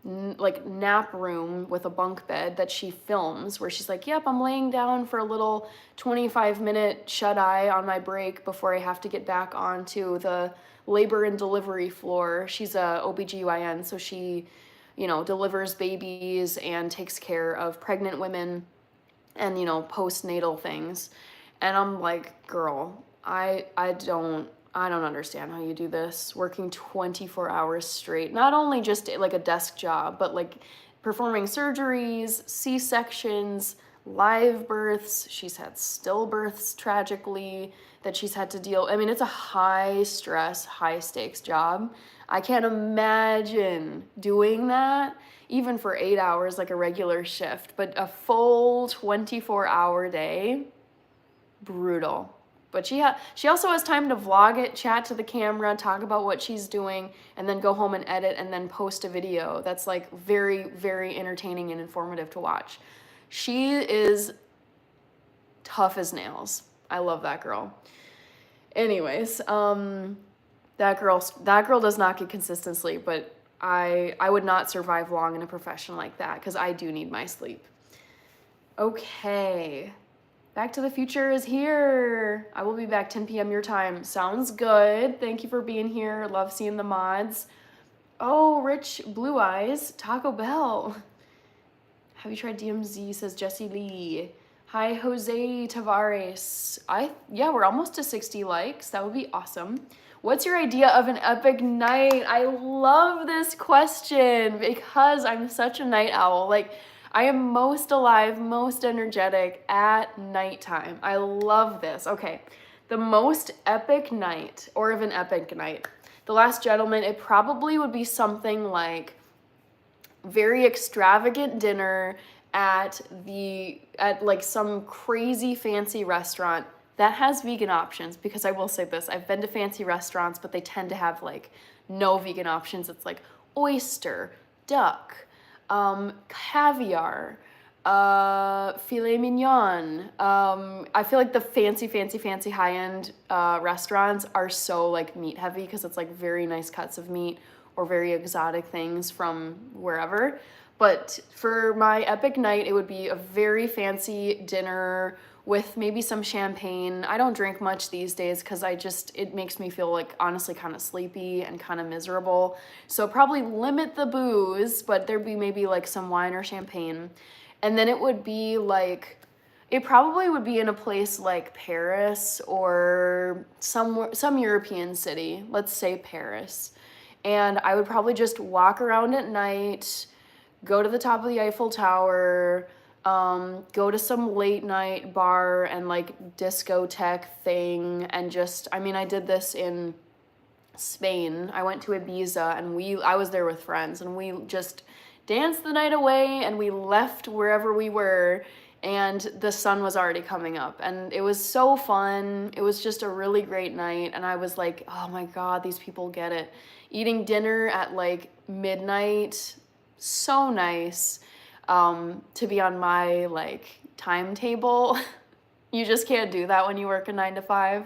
like nap room with a bunk bed that she films where she's like, yep, I'm laying down for a little 25-minute shut-eye on my break before I have to get back onto the labor and delivery floor. She's a OBGYN, so she, delivers babies and takes care of pregnant women and, postnatal things. And I'm like, girl, I don't understand how you do this, working 24 hours straight. Not only just like a desk job, but like performing surgeries, C-sections, live births. She's had stillbirths, tragically, that she's had to deal. I mean, it's a high stress, high stakes job. I can't imagine doing that even for 8 hours, like a regular shift, but a full 24-hour day, brutal. But she also has time to vlog it, chat to the camera, talk about what she's doing, and then go home and edit and then post a video that's like very, very entertaining and informative to watch. She is tough as nails. I love that girl. Anyways, that girl does not get consistent sleep, but I would not survive long in a profession like that because I do need my sleep. Okay. Back to the Future is here. I will be back 10 p.m. your time. Sounds good. Thank you for being here. Love seeing the mods. Oh, Rich Blue Eyes, Taco Bell. Have you tried DMZ, says Jesse Lee. Hi, Jose Tavares. We're almost to 60 likes. That would be awesome. What's your idea of an epic night? I love this question because I'm such a night owl. Like, I am most alive, most energetic at nighttime. I love this. Okay, the most epic night, or of an epic night. The Last Gentleman, it probably would be something like very extravagant dinner at like some crazy fancy restaurant that has vegan options, because I will say this, I've been to fancy restaurants, but they tend to have like no vegan options. It's like oyster, duck, caviar, filet mignon. I feel like the fancy high-end restaurants are so like meat heavy because it's like very nice cuts of meat or very exotic things from wherever. But for my epic night, it would be a very fancy dinner with maybe some champagne. I don't drink much these days because it makes me feel like honestly kind of sleepy and kind of miserable. So probably limit the booze, but there'd be maybe like some wine or champagne. And then it would be like, it probably would be in a place like Paris or some European city, let's say Paris. And I would probably just walk around at night, go to the top of the Eiffel Tower, go to some late night bar and like discotheque thing, and I did this in Spain. I went to Ibiza and I was there with friends and we just danced the night away and we left wherever we were and the sun was already coming up and it was so fun. It was just a really great night and I was like, oh my God, these people get it. Eating dinner at like midnight, so nice. To be on my like timetable. You just can't do that when you work a 9 to 5.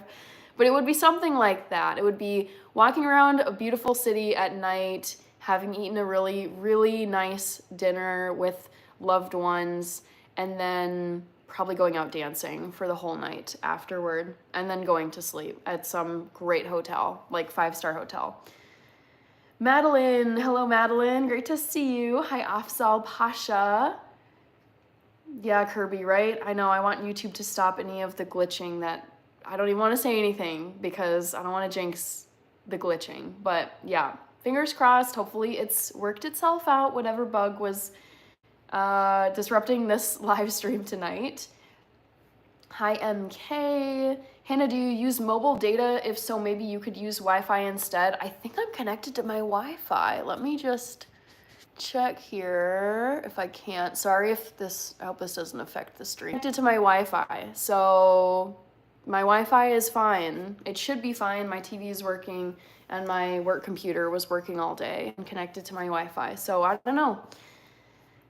But it would be something like that. It would be walking around a beautiful city at night, having eaten a really, really nice dinner with loved ones, and then probably going out dancing for the whole night afterward, and then going to sleep at some great hotel, like 5-star hotel. Madeline, hello Madeline, great to see you. Hi Afzal Pasha. Yeah, Kirby, right? I know, I want YouTube to stop any of the glitching that, I don't even want to say anything because I don't want to jinx the glitching. But yeah, fingers crossed, hopefully it's worked itself out, whatever bug was disrupting this live stream tonight. Hi MK. Hannah, do you use mobile data? If so, maybe you could use Wi-Fi instead. I think I'm connected to my Wi-Fi. Let me just check here if I can't. Sorry if this, I hope this doesn't affect the stream. Connected to my Wi-Fi, so my Wi-Fi is fine. It should be fine. My TV is working and my work computer was working all day and connected to my Wi-Fi. So I don't know.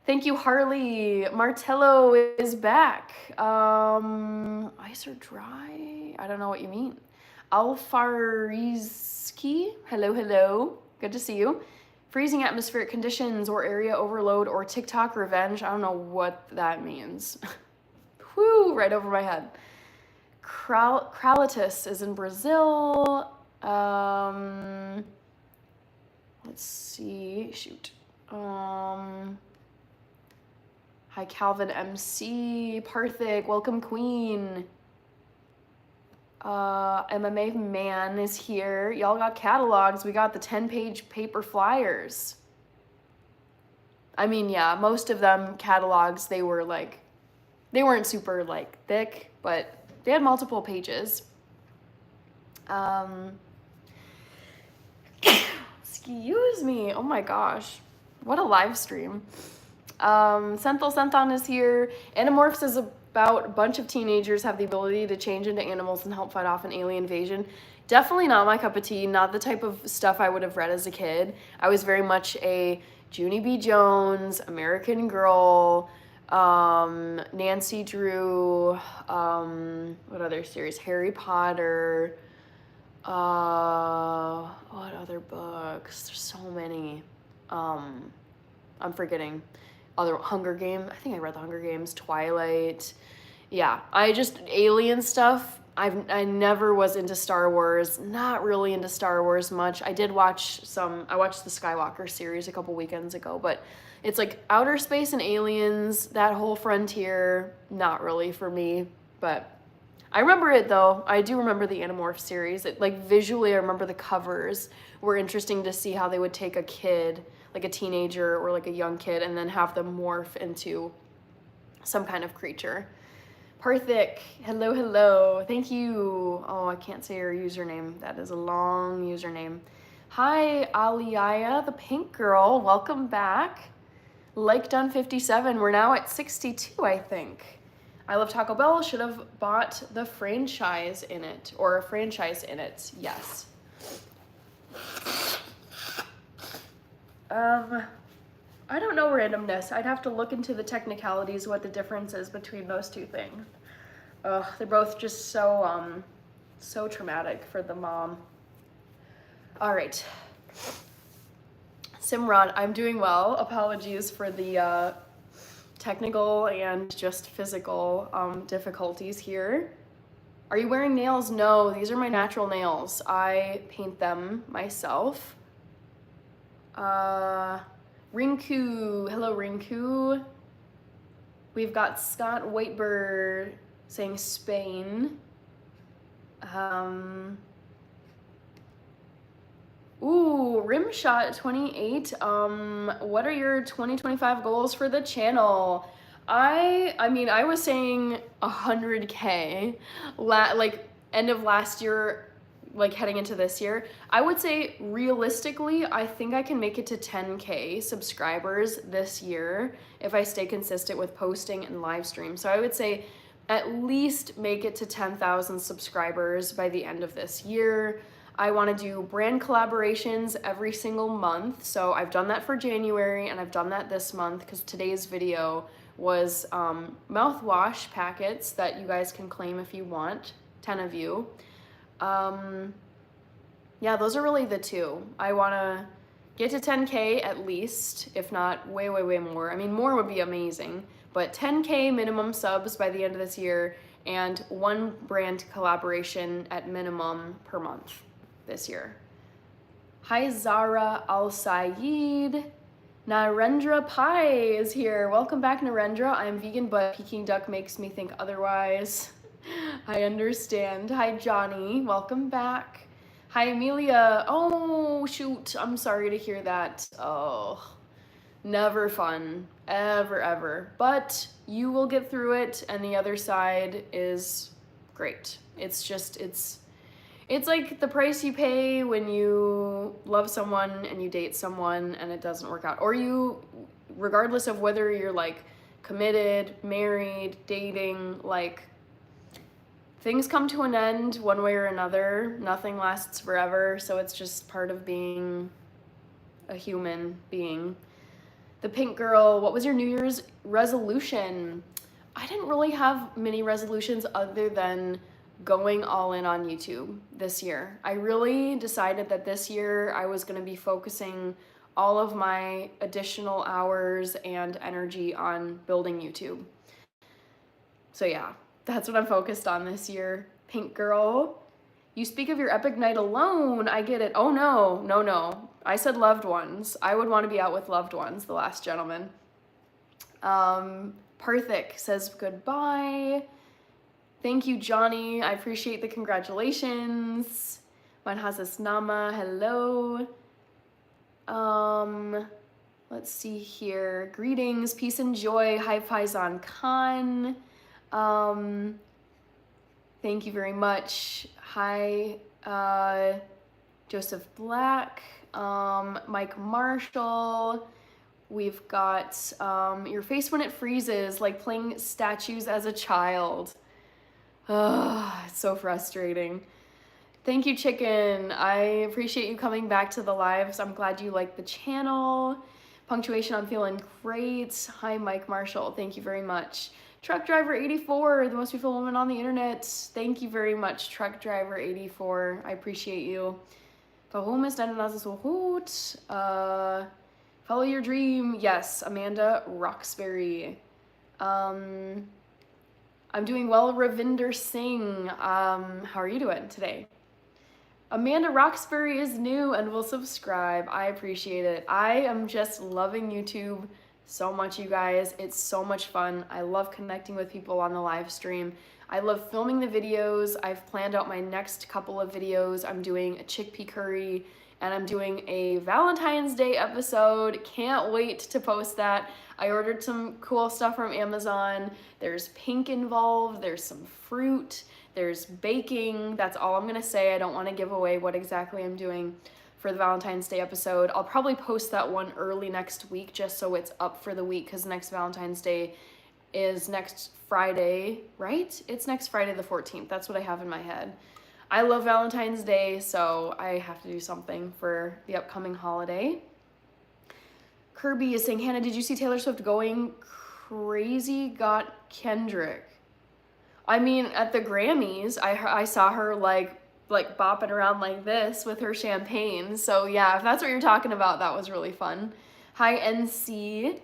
Thank you, Harley. Martello is back. Ice or dry? I don't know what you mean. Alfarizki, hello, hello. Good to see you. Freezing atmospheric conditions or area overload or TikTok revenge. I don't know what that means. Whew, right over my head. Kralitus is in Brazil. Let's see, shoot. Hi, Calvin MC, Parthic, welcome Queen. MMA Man is here. Y'all got catalogs. We got the 10-page paper flyers. I mean, yeah, most of them catalogs, they were like, they weren't super like thick, but they had multiple pages. Excuse me. Oh my gosh. What a live stream. Senthil Senthan is here. Animorphs is about a bunch of teenagers have the ability to change into animals and help fight off an alien invasion. Definitely not my cup of tea, not the type of stuff I would have read as a kid. I was very much a Junie B. Jones, American Girl, Nancy Drew, what other series? Harry Potter, what other books? There's so many. I'm forgetting. Other Hunger Games. I think I read the Hunger Games, Twilight. Yeah, I just alien stuff. I never was into Star Wars. Not really into Star Wars much. I did watch some. I watched the Skywalker series a couple weekends ago, but it's like outer space and aliens. That whole frontier, not really for me. But I remember it though. I do remember the Animorph series. It, like visually, I remember the covers were interesting to see how they would take a kid, like a teenager or like a young kid, and then have them morph into some kind of creature. Parthic, hello, hello. Thank you. Oh, I can't say your username. That is a long username. Hi, Aliyah, the pink girl. Welcome back. Like done 57. We're now at 62, I think. I love Taco Bell. Should have bought the franchise in it, or a franchise in it. Yes. I don't know randomness. I'd have to look into the technicalities, what the difference is between those two things. Ugh, they're both just so, so traumatic for the mom. All right. Simran, I'm doing well. Apologies for the technical and just physical difficulties here. Are you wearing nails? No, these are my natural nails. I paint them myself. Rinku, hello Rinku. We've got Scott Whitebird saying Spain. Ooh, Rimshot 28. What are your 2025 goals for the channel? I mean, I was saying 100K, like end of last year, like heading into this year. I would say realistically, I think I can make it to 10K subscribers this year if I stay consistent with posting and live stream. So I would say at least make it to 10,000 subscribers by the end of this year. I want to do brand collaborations every single month. So I've done that for January and I've done that this month because today's video was mouthwash packets that you guys can claim if you want, 10 of you. Yeah, those are really the two. I want to Get to 10K at least, if not way, way, way more. I mean, more would be amazing, but 10K minimum subs by the end of this year and one brand collaboration at minimum per month this year. Hi, Zara Al-Sayed. Narendra Pai is here. Welcome back, Narendra. I'm vegan, but Peking duck makes me think otherwise. I understand. Hi, Johnny. Welcome back. Hi, Amelia. Oh, shoot. I'm sorry to hear that. Oh, never fun. Ever, ever. But you will get through it, and the other side is great. It's like the price you pay when you love someone and you date someone and it doesn't work out. Or you, regardless of whether you're like committed, married, dating, like things come to an end one way or another. Nothing lasts forever. So it's just part of being a human being. The Pink Girl, what was your New Year's resolution? I didn't really have many resolutions other than going all in on YouTube this year. I really decided that this year I was going to be focusing all of my additional hours and energy on building YouTube. So yeah, that's what I'm focused on this year. Pink Girl, you speak of your epic night alone. I get it. Oh no. I said loved ones. I would want to be out with loved ones, the last gentleman. Parthik says goodbye. Thank you, Johnny. I appreciate the congratulations. Manhasas Nama, hello. Let's see here. Greetings, peace and joy. Hi, Faizan Khan. Thank you very much. Hi, Joseph Black, Mike Marshall. We've got your face when it freezes, like playing statues as a child. It's so frustrating. Thank you, Chicken. I appreciate you coming back to the lives. I'm glad you like the channel. Punctuation, I'm feeling great. Hi, Mike Marshall. Thank you very much. Truck Driver 84, the most beautiful woman on the internet. Thank you very much, Truck Driver 84. I appreciate you. Warum ist deine Nase so rot? Follow your dream. Yes, Amanda Roxbury. I'm doing well, Ravinder Singh. How are you doing today? Amanda Roxbury is new and will subscribe. I appreciate it. I am just loving YouTube so much, you guys. It's so much fun. I love connecting with people on the live stream. I love filming the videos. I've planned out my next couple of videos. I'm doing a chickpea curry and I'm doing a Valentine's Day episode. Can't wait to post that. I ordered some cool stuff from Amazon. There's pink involved, there's some fruit, there's baking. That's all I'm gonna say. I don't wanna give away what exactly I'm doing for the Valentine's Day episode. I'll probably post that one early next week just so it's up for the week, because next Valentine's Day is next Friday, right? It's next Friday the 14th. That's what I have in my head. I love Valentine's Day, so I have to do something for the upcoming holiday. Kirby is saying, Hannah, did you see Taylor Swift going crazy? Got Kendrick. I mean, at the Grammys, I saw her like bopping around like this with her champagne. So yeah, if that's what you're talking about, that was really fun. Hi, NC.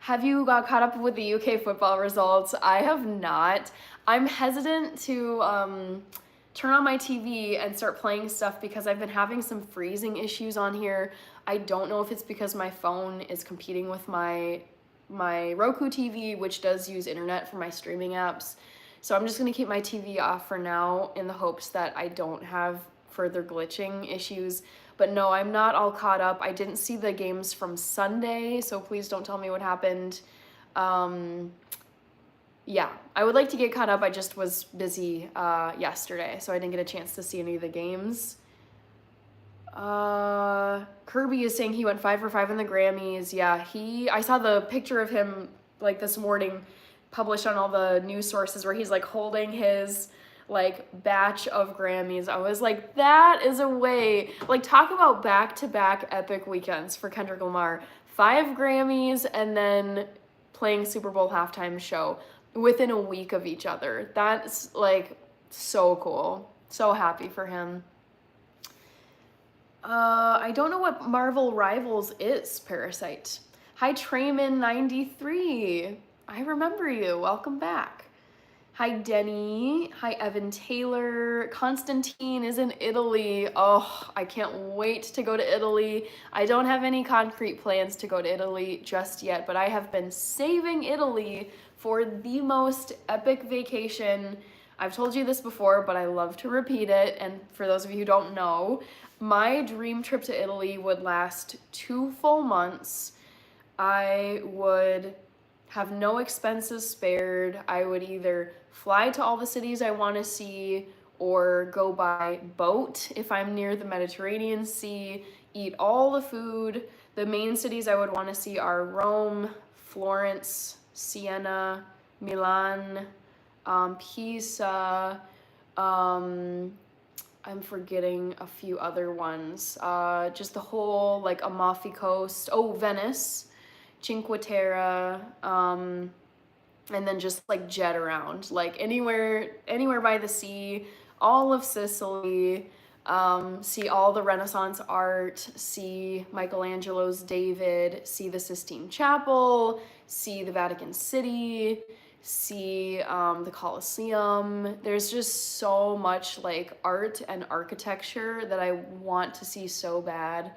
Have you got caught up with the UK football results? I have not. I'm hesitant to turn on my TV and start playing stuff because I've been having some freezing issues on here. I don't know if it's because my phone is competing with my Roku TV, which does use internet for my streaming apps. So I'm just gonna keep my TV off for now in the hopes that I don't have further glitching issues. But no, I'm not all caught up. I didn't see the games from Sunday, so please don't tell me what happened. Yeah, I would like to get caught up. I just was busy yesterday, so I didn't get a chance to see any of the games. Kirby is saying he went 5 for 5 in the Grammys. Yeah, I saw the picture of him like this morning published on all the news sources where he's like holding his like batch of Grammys. I was like, that is a way, like talk about back-to-back epic weekends for Kendrick Lamar. 5 Grammys and then playing Super Bowl halftime show within a week of each other. That's like so cool. So happy for him. I don't know what Marvel Rivals is, Parasite. Hi, Trayman93. I remember you. Welcome back. Hi, Denny. Hi, Evan Taylor. Constantine is in Italy. Oh, I can't wait to go to Italy. I don't have any concrete plans to go to Italy just yet, but I have been saving Italy for the most epic vacation. I've told you this before, but I love to repeat it. And for those of you who don't know, my dream trip to Italy would last 2 full months. I would have no expenses spared. I would either fly to all the cities I want to see or go by boat if I'm near the Mediterranean Sea, eat all the food. The main cities I would want to see are Rome, Florence, Siena, Milan, Pisa, I'm forgetting a few other ones. Just the whole like Amalfi Coast. Oh, Venice, Cinque Terre, and then just like jet around, like anywhere by the sea, all of Sicily. See all the Renaissance art, see Michelangelo's David, see the Sistine Chapel, see the Vatican City, see the Colosseum. There's just so much like art and architecture that I want to see so bad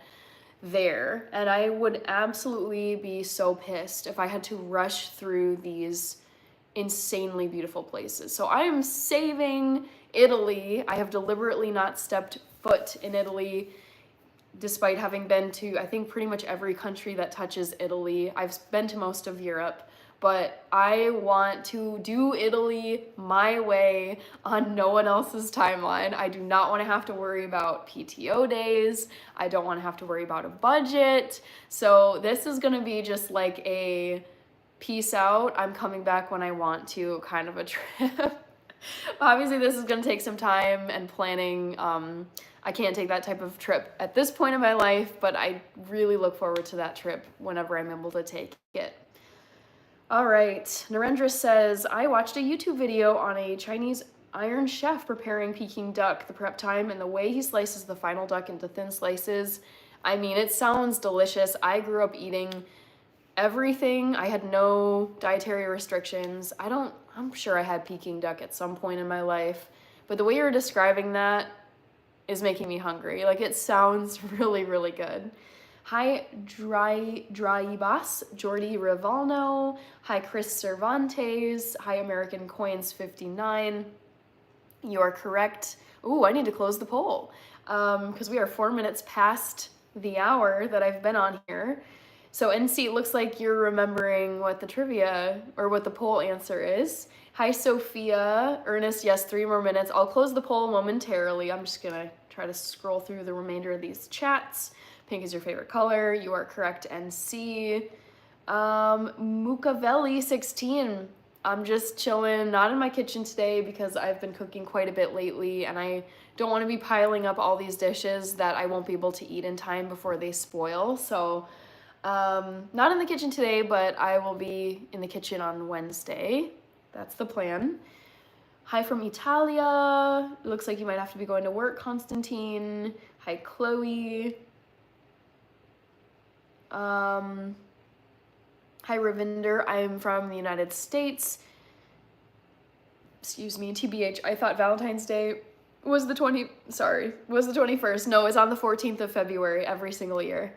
there. And I would absolutely be so pissed if I had to rush through these insanely beautiful places. So I am saving Italy. I have deliberately not stepped foot in Italy despite having been to, I think, pretty much every country that touches Italy. I've been to most of Europe, but I want to do Italy my way on no one else's timeline. I do not want to have to worry about PTO days. I don't want to have to worry about a budget. So this is going to be just like a peace out, I'm coming back when I want to kind of a trip. Obviously, this is going to take some time and planning. I can't take that type of trip at this point in my life, but I really look forward to that trip whenever I'm able to take it. All right, Narendra says, I watched a YouTube video on a Chinese Iron Chef preparing Peking duck, the prep time, and the way he slices the final duck into thin slices. I mean, it sounds delicious. I grew up eating everything. I had no dietary restrictions. I'm sure I had Peking duck at some point in my life, but the way you're describing that is making me hungry. Like, it sounds really, really good. Hi, Draibas, Jordi Rivalno. Hi, Chris Cervantes. Hi, American Coins 59. You are correct. Ooh, I need to close the poll because we are 4 minutes past the hour that I've been on here. So NC, it looks like you're remembering what the trivia or what the poll answer is. Hi, Sophia. Ernest, yes, 3 more minutes. I'll close the poll momentarily. I'm just gonna try to scroll through the remainder of these chats. Pink is your favorite color. You are correct, NC. Mukavelli16. I'm just chilling, not in my kitchen today because I've been cooking quite a bit lately and I don't want to be piling up all these dishes that I won't be able to eat in time before they spoil. So not in the kitchen today, but I will be in the kitchen on Wednesday. That's the plan. Hi from Italia. It looks like you might have to be going to work, Constantine. Hi, Chloe. Hi, Ravinder. I'm from the United States. Excuse me, TBH. I thought Valentine's Day was the 21st. No, it's on the 14th of February every single year.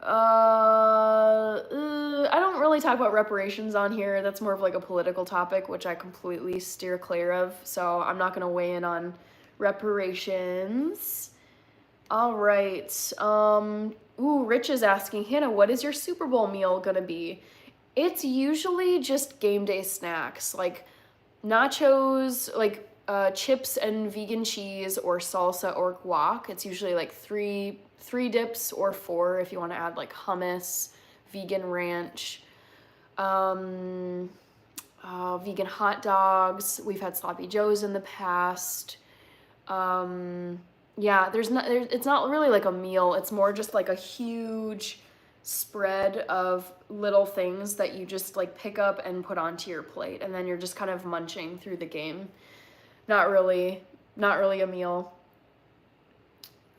I don't really talk about reparations on here. That's more of like a political topic, which I completely steer clear of. So I'm not gonna weigh in on reparations. All right. Rich is asking, Hannah, what is your Super Bowl meal gonna be? It's usually just game day snacks, like nachos, like chips and vegan cheese or salsa or guac. It's usually like three dips or 4 if you want to add like hummus, vegan ranch, vegan hot dogs. We've had sloppy joes in the past. Yeah, it's not really like a meal. It's more just like a huge spread of little things that you just like pick up and put onto your plate, and then you're just kind of munching through the game. Not really a meal.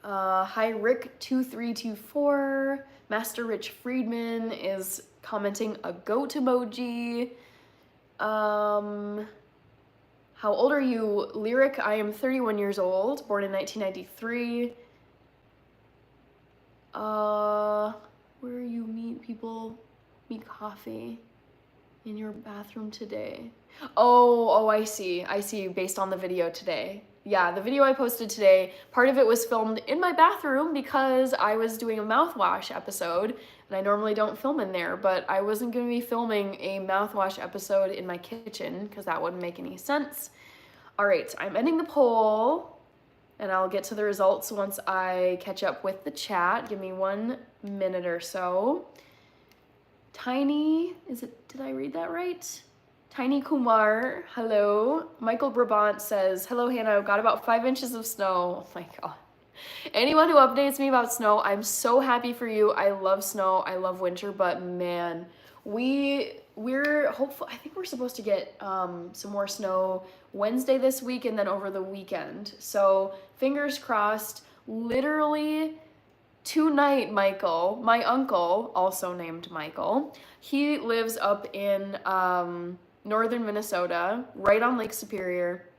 Hi Rick2324. Master Rich Friedman is commenting a goat emoji. How old are you? Lyric, I am 31 years old, born in 1993. Where you meet people, meet coffee in your bathroom today. Oh, I see, based on the video today. Yeah, the video I posted today, part of it was filmed in my bathroom because I was doing a mouthwash episode, and I normally don't film in there, but I wasn't gonna be filming a mouthwash episode in my kitchen because that wouldn't make any sense. All right, I'm ending the poll, and I'll get to the results once I catch up with the chat. Give me 1 minute or so. Tiny, did I read that right? Tiny Kumar, hello. Michael Brabant says, hello Hannah, got about 5 inches of snow. Oh my God. Anyone who updates me about snow, I'm so happy for you. I love snow, I love winter, but man, we're hopeful. I think we're supposed to get some more snow Wednesday this week and then over the weekend. So fingers crossed. Literally tonight, Michael, my uncle, also named Michael, he lives up in northern Minnesota, right on Lake Superior,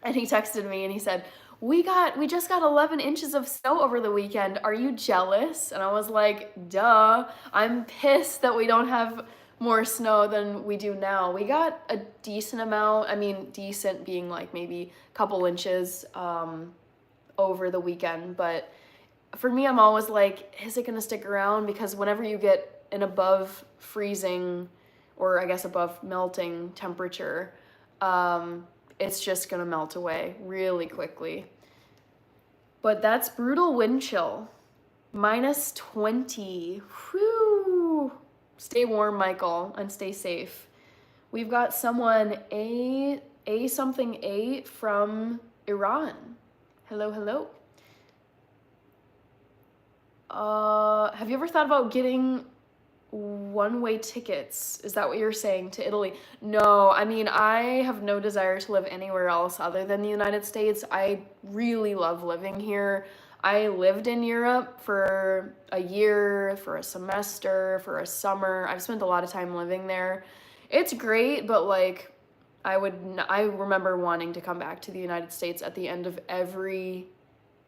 and he texted me and he said, we just got 11 inches of snow over the weekend. Are you jealous? And I was like, duh. I'm pissed that we don't have more snow than we do now. We got a decent amount. I mean, decent being like maybe a couple inches over the weekend. But for me, I'm always like, is it gonna stick around? Because whenever you get an above freezing, or I guess above melting temperature, it's just gonna melt away really quickly. But that's brutal wind chill. -20. Whew. Stay warm, Michael, and stay safe. We've got someone, A something A from Iran. Hello, hello. Have you ever thought about getting one-way tickets? Is that what you're saying, to Italy? No, I mean, I have no desire to live anywhere else other than the United States. I really love living here. I lived in Europe for a year, for a semester, for a summer. I've spent a lot of time living there. It's great, but like, I remember wanting to come back to the United States at the end of every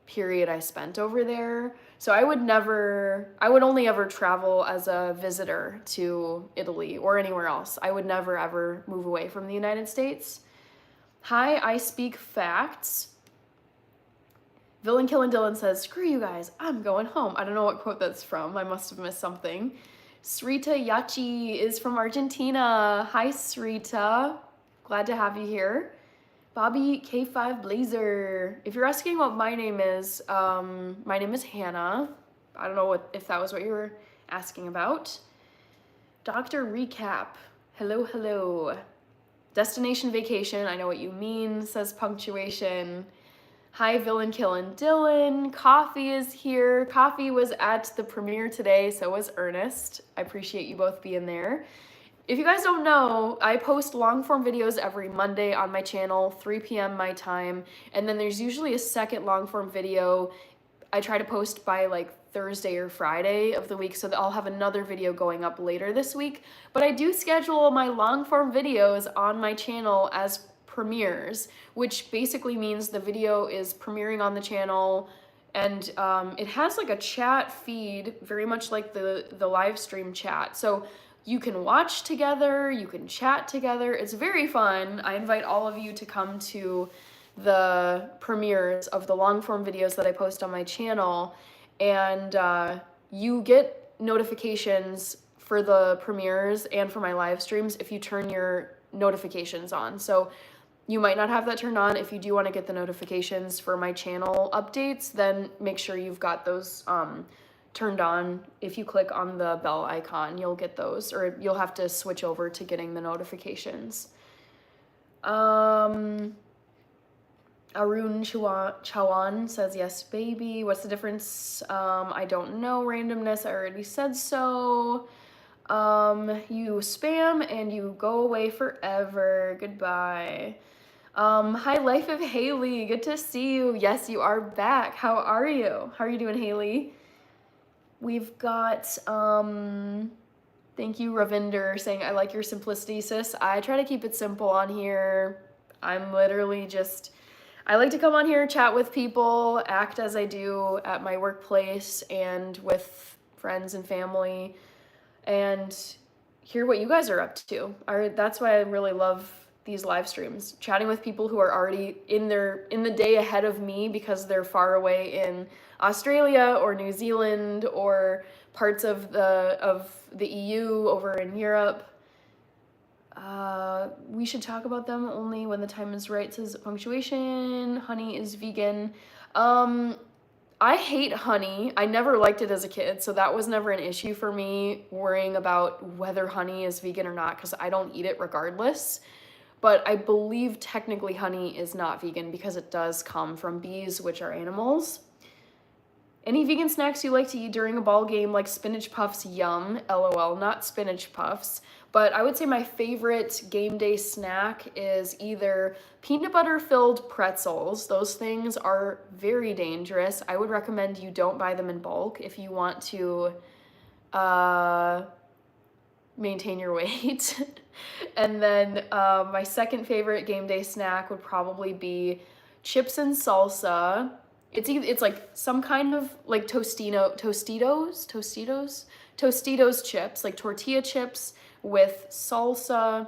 period I spent over there. So I would only ever travel as a visitor to Italy or anywhere else. I would never ever move away from the United States. Hi, I speak facts. Villain Killin' Dylan says, screw you guys, I'm going home. I don't know what quote that's from. I must have missed something. Srita Yachi is from Argentina. Hi, Srita. Glad to have you here. Bobby K5 Blazer. If you're asking what my name is Hannah. I don't know if that was what you were asking about. Dr. Recap. Hello, hello. Destination vacation. I know what you mean, says punctuation. Hi, Villain Killin' Dylan. Coffee is here. Coffee was at the premiere today, so was Ernest. I appreciate you both being there. If you guys don't know, I post long form videos every Monday on my channel, 3 p.m. my time, and then there's usually a second long form video I try to post by like Thursday or Friday of the week, so that I'll have another video going up later this week. But I do schedule my long form videos on my channel as premieres, which basically means the video is premiering on the channel, and it has like a chat feed, very much like the live stream chat. So you can watch together, you can chat together. It's very fun. I invite all of you to come to the premieres of the long form videos that I post on my channel, and you get notifications for the premieres and for my live streams if you turn your notifications on. So you might not have that turned on. If you do want to get the notifications for my channel updates, then make sure you've got those turned on. If you click on the bell icon, you'll get those, or you'll have to switch over to getting the notifications. Arun Chawan says, yes, baby. What's the difference? I don't know. Randomness, I already said so. You spam and you go away forever. Goodbye. Hi, Life of Haley. Good to see you. Yes, you are back. How are you? How are you doing, Haley? We've got, thank you, Ravinder, saying, I like your simplicity, sis. I try to keep it simple on here. I'm literally just, I like to come on here, chat with people, act as I do at my workplace and with friends and family, and hear what you guys are up to. That's why I really love these live streams, chatting with people who are already in the day ahead of me because they're far away in Australia or New Zealand or parts of the EU over in Europe. We should talk about them only when the time is right, says punctuation. Honey is vegan. I hate honey. I never liked it as a kid, so that was never an issue for me, worrying about whether honey is vegan or not, because I don't eat it regardless. But I believe technically honey is not vegan because it does come from bees, which are animals. Any vegan snacks you like to eat during a ball game, like spinach puffs? Yum, lol, not spinach puffs. But I would say my favorite game day snack is either peanut butter filled pretzels. Those things are very dangerous. I would recommend you don't buy them in bulk if you want to maintain your weight. And then my second favorite game day snack would probably be chips and salsa. It's like some kind of like Tostitos chips, like tortilla chips with salsa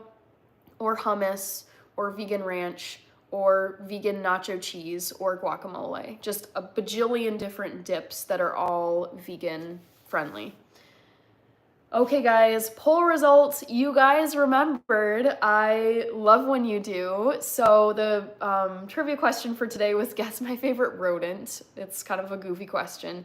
or hummus or vegan ranch or vegan nacho cheese or guacamole. Just a bajillion different dips that are all vegan friendly. Okay, guys, poll results. You guys remembered. I love when you do. So the trivia question for today was guess my favorite rodent. It's kind of a goofy question.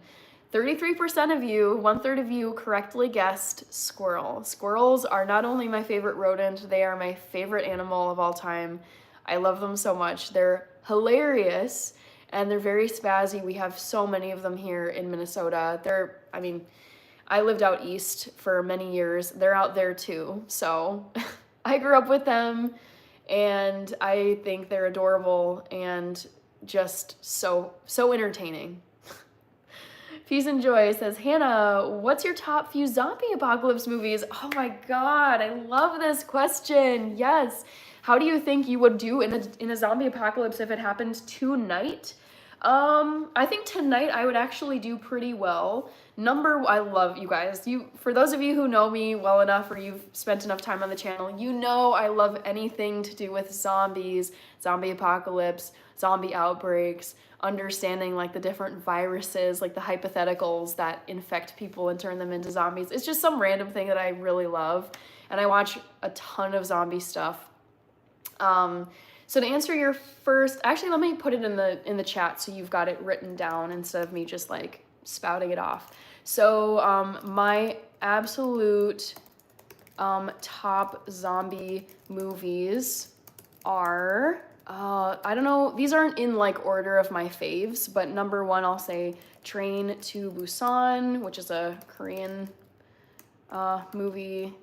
33% of you, 1/3 of you correctly guessed squirrel. Squirrels are not only my favorite rodent, they are my favorite animal of all time. I love them so much. They're hilarious and they're very spazzy. We have so many of them here in Minnesota. I lived out east for many years. They're out there too. So I grew up with them and I think they're adorable and just so entertaining. Peace and Joy says, Hannah, what's your top few zombie apocalypse movies? Oh my God, I love this question. Yes. How do you think you would do in a zombie apocalypse if it happened tonight? I think tonight I would actually do pretty well. I love you guys. For those of you who know me well enough or you've spent enough time on the channel, you know I love anything to do with zombies, zombie apocalypse, zombie outbreaks, understanding like the different viruses, like the hypotheticals that infect people and turn them into zombies. It's just some random thing that I really love. And I watch a ton of zombie stuff. So to answer your first, actually, let me put it in the chat so you've got it written down instead of me just like spouting it off. So my absolute top zombie movies are, I don't know, these aren't in like order of my faves, but number one, I'll say Train to Busan, which is a Korean movie.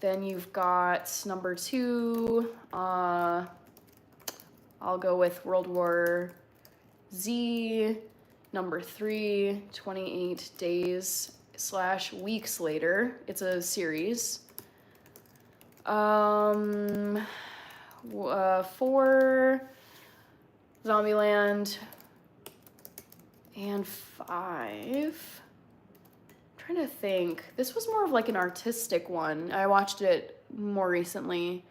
Then you've got number two, I'll go with World War Z. Number three, 28 Days / Weeks Later. It's a series. 4, Zombieland. And 5, trying to think. This was more of like an artistic one. I watched it more recently.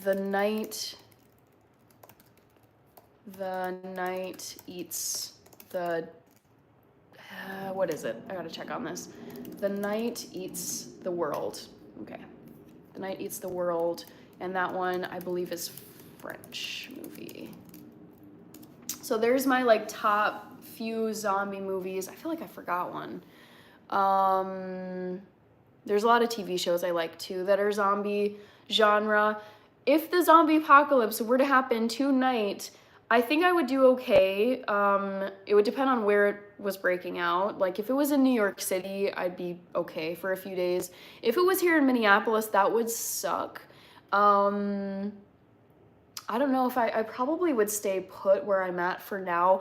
The Night Eats the... what is it? I gotta check on this. The Night Eats the World. Okay. The Night Eats the World. And that one, I believe, is French movie. So there's my like top few zombie movies. I feel like I forgot one. There's a lot of TV shows I like too that are zombie genre. If the zombie apocalypse were to happen tonight, I think I would do okay. It would depend on where it was breaking out. Like if it was in New York City, I'd be okay for a few days. If it was here in Minneapolis, that would suck. I I don't know if I probably would stay put where I'm at for now.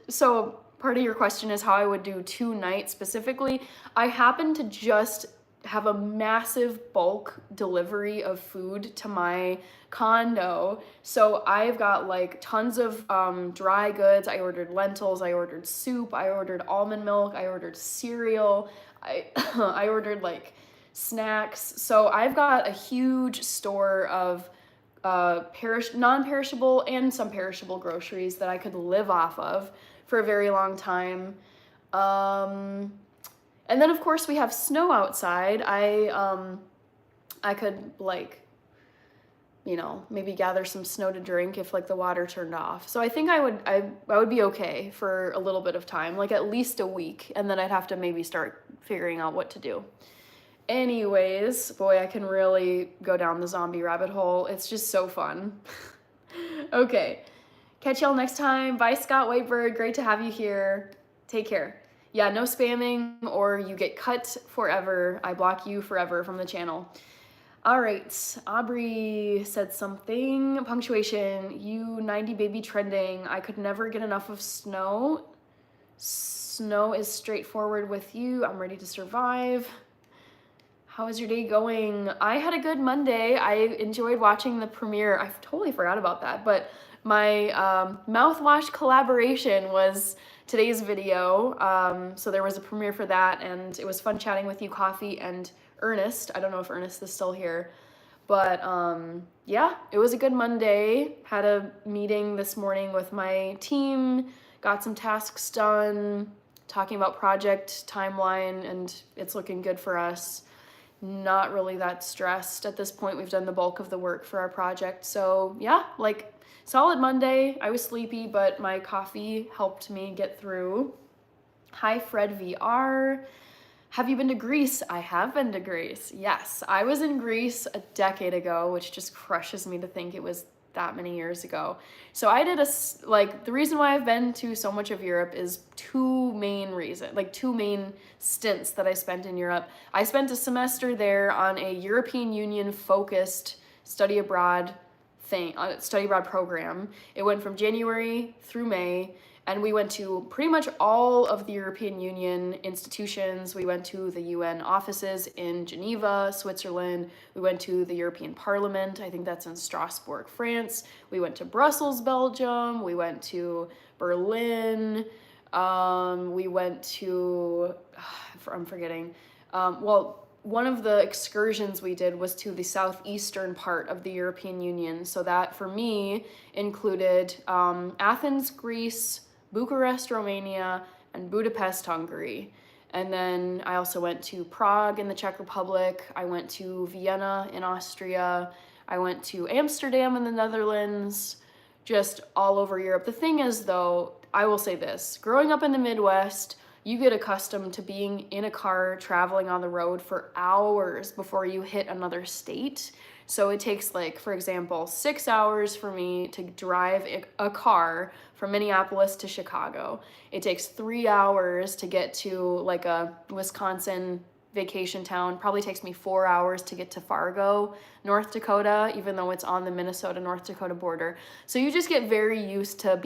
So part of your question is how I would do 2 nights specifically. I happened to just have a massive bulk delivery of food to my condo. So I've got like tons of dry goods. I ordered lentils, I ordered soup, I ordered almond milk, I ordered cereal, I I ordered like snacks. So I've got a huge store of non-perishable and some perishable groceries that I could live off of for a very long time. And then of course we have snow outside. I could like, maybe gather some snow to drink if like the water turned off. So I think I would be okay for a little bit of time, like at least a week, and then I'd have to maybe start figuring out what to do. Anyways, boy, I can really go down the zombie rabbit hole. It's just so fun. Okay, catch y'all next time. Bye, Scott Whitebird. Great to have you here. Take care. Yeah, no spamming or you get cut forever. I block you forever from the channel. All right, Aubrey said something. Punctuation, you 90 baby trending. I could never get enough of snow. Snow is straightforward with you. I'm ready to survive. How is your day going? I had a good Monday. I enjoyed watching the premiere. I totally forgot about that, but my mouthwash collaboration was today's video. So there was a premiere for that, and it was fun chatting with you, Coffee, and Ernest. I don't know if Ernest is still here, but yeah, it was a good Monday. Had a meeting this morning with my team, got some tasks done, talking about project timeline, and it's looking good for us. Not really that stressed at this point. We've done the bulk of the work for our project. So yeah, like solid Monday. I was sleepy, but my coffee helped me get through. Hi, Fred VR. Have you been to Greece? I have been to Greece. Yes, I was in Greece a decade ago, which just crushes me to think it was that many years ago. So I did the reason why I've been to so much of Europe is two main stints that I spent in Europe. I spent a semester there on a European Union focused study abroad program. It went from January through May, and we went to pretty much all of the European Union institutions. We went to the UN offices in Geneva, Switzerland. We went to the European Parliament. I think that's in Strasbourg, France. We went to Brussels, Belgium. We went to Berlin. We went to, I'm forgetting. One of the excursions we did was to the southeastern part of the European Union. So that, for me, included Athens, Greece, Bucharest, Romania, and Budapest, Hungary. And then I also went to Prague in the Czech Republic. I went to Vienna in Austria. I went to Amsterdam in the Netherlands, just all over Europe. The thing is, though, I will say this, growing up in the Midwest, you get accustomed to being in a car traveling on the road for hours before you hit another state. So it takes, like, for example, 6 hours for me to drive a car from Minneapolis to Chicago. It takes 3 hours to get to like a Wisconsin vacation town. Probably takes me 4 hours to get to Fargo, North Dakota, even though it's on the Minnesota-North Dakota border. So you just get very used to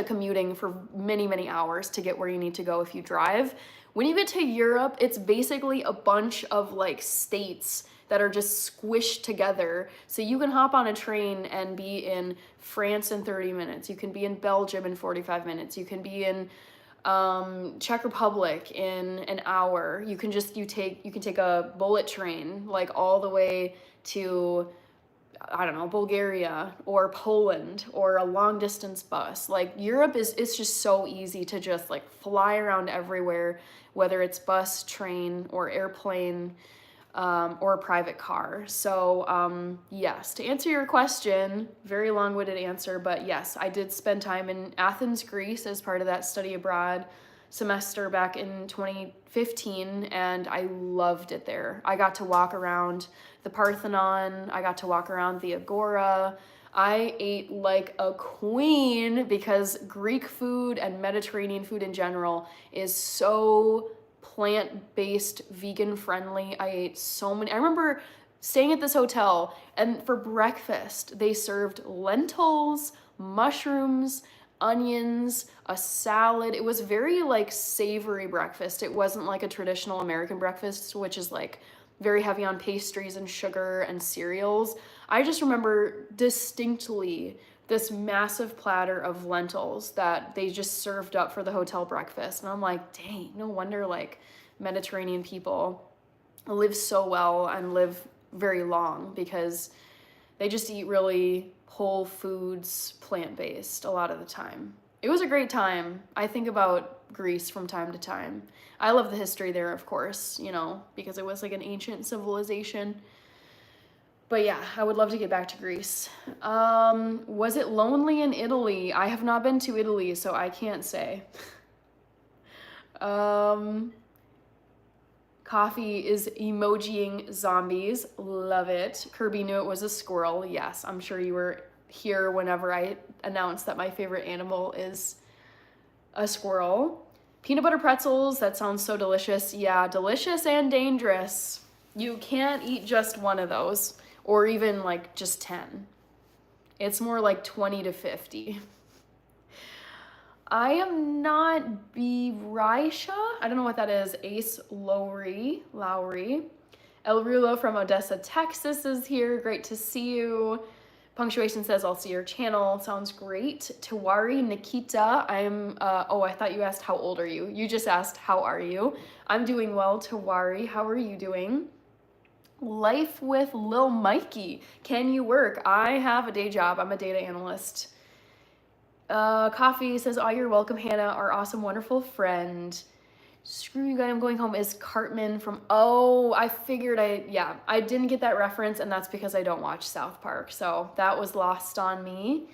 commuting for many, many hours to get where you need to go if you drive. When you get to Europe, it's basically a bunch of like states that are just squished together. So you can hop on a train and be in France in 30 minutes. You can be in Belgium in 45 minutes. You can be in Czech Republic in an hour. You can take a bullet train like all the way to, I don't know, Bulgaria or Poland, or a long distance bus. Like Europe it's just so easy to just like fly around everywhere, whether it's bus, train, or airplane, or a private car. So yes, to answer your question, very long-winded answer, but yes, I did spend time in Athens, Greece as part of that study abroad semester back in 2015, and I loved it there. I got to walk around the Parthenon. I got to walk around the Agora. I ate like a queen because Greek food and Mediterranean food in general is so plant-based, vegan-friendly. I ate so many. I remember staying at this hotel, and for breakfast, they served lentils, mushrooms, onions, a salad. It was very like savory breakfast. It wasn't like a traditional American breakfast, which is like very heavy on pastries and sugar and cereals. I just remember distinctly this massive platter of lentils that they just served up for the hotel breakfast. And I'm like, dang, no wonder like Mediterranean people live so well and live very long, because they just eat really whole foods, plant-based a lot of the time. It was a great time. I think about Greece from time to time. I love the history there, of course, you know, because it was like an ancient civilization. But yeah, I would love to get back to Greece. Was it lonely in Italy? I have not been to Italy, so I can't say. Coffee is emojiing zombies. Love it. Kirby knew it was a squirrel. Yes, I'm sure you were here whenever I announced that my favorite animal is a squirrel. Peanut butter pretzels, that sounds so delicious. Yeah, delicious and dangerous. You can't eat just one of those, or even like just 10. It's more like 20 to 50. I am not Biraisha. I don't know what that is. Ace Lowry. El Rulo from Odessa, Texas is here. Great to see you. Punctuation says, I'll see your channel. Sounds great. Tawari Nikita, I thought you asked how old are you? You just asked, how are you? I'm doing well, Tawari. How are you doing? Life with Lil Mikey. Can you work? I have a day job. I'm a data analyst. Coffee says, oh, you're welcome, Hannah, our awesome, wonderful friend. Screw you guys, I'm going home is Cartman from, oh, I figured I didn't get that reference, and that's because I don't watch South Park, so that was lost on me.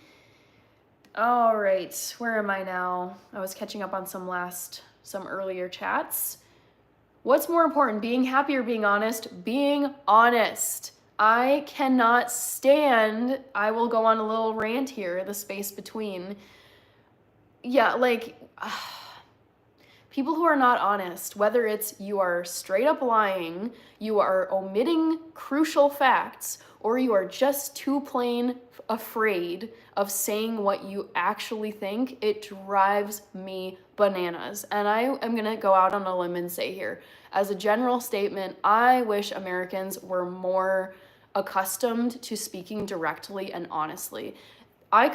All right, where am I now? I was catching up on some earlier chats. What's more important, being happy or being honest? Being honest. I cannot stand, I will go on a little rant here, the space between. Yeah, like, people who are not honest, whether it's you are straight up lying, you are omitting crucial facts, or you are just too plain afraid of saying what you actually think, it drives me bananas. And I am gonna go out on a limb and say here, as a general statement, I wish Americans were more accustomed to speaking directly and honestly. I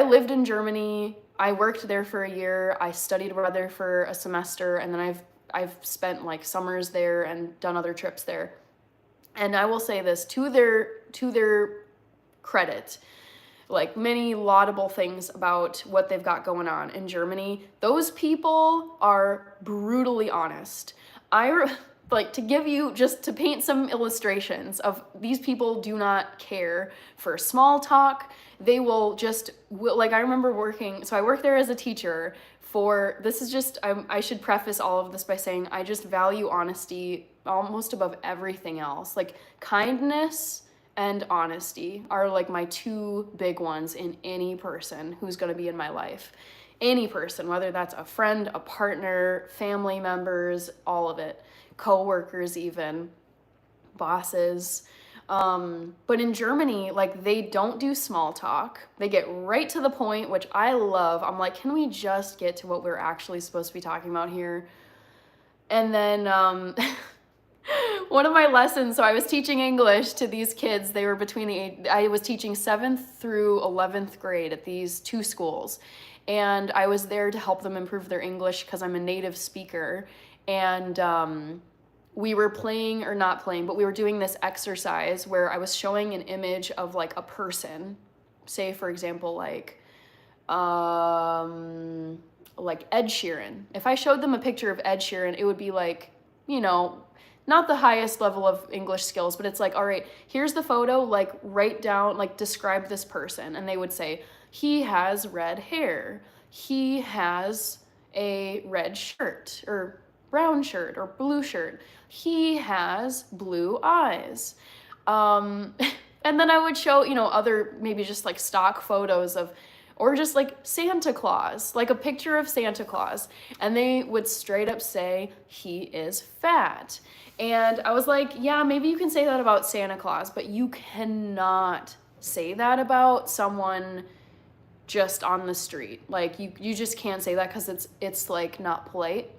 lived in Germany, I worked there for a year, I studied abroad there for a semester, and then I've spent like summers there and done other trips there. And I will say this, to their credit, like many laudable things about what they've got going on in Germany, those people are brutally honest. Like, to paint some illustrations of these people do not care for small talk. They will just, like, I remember I worked there as a teacher I should preface all of this by saying I just value honesty almost above everything else. Like, kindness and honesty are like my two big ones in any person who's gonna be in my life. Any person, whether that's a friend, a partner, family members, all of it. Co-workers even, bosses. But in Germany, like, they don't do small talk. They get right to the point, which I love. I'm like, can we just get to what we're actually supposed to be talking about here? And then one of my lessons, so I was teaching English to these kids. They were I was teaching 7th through 11th grade at these two schools. And I was there to help them improve their English because I'm a native speaker. And we were we were doing this exercise where I was showing an image of like a person, say for example, like Ed Sheeran. If I showed them a picture of Ed Sheeran, it would be like, you know, not the highest level of English skills, but it's like, all right, here's the photo, like write down, like describe this person. And they would say, he has red hair. He has a red shirt or brown shirt or blue shirt. He has blue eyes. And then I would show, other maybe just like stock photos of, or just like Santa Claus, like a picture of Santa Claus, and they would straight up say he is fat. And I was like, yeah, maybe you can say that about Santa Claus, but you cannot say that about someone just on the street. Like you just can't say that because it's like not polite.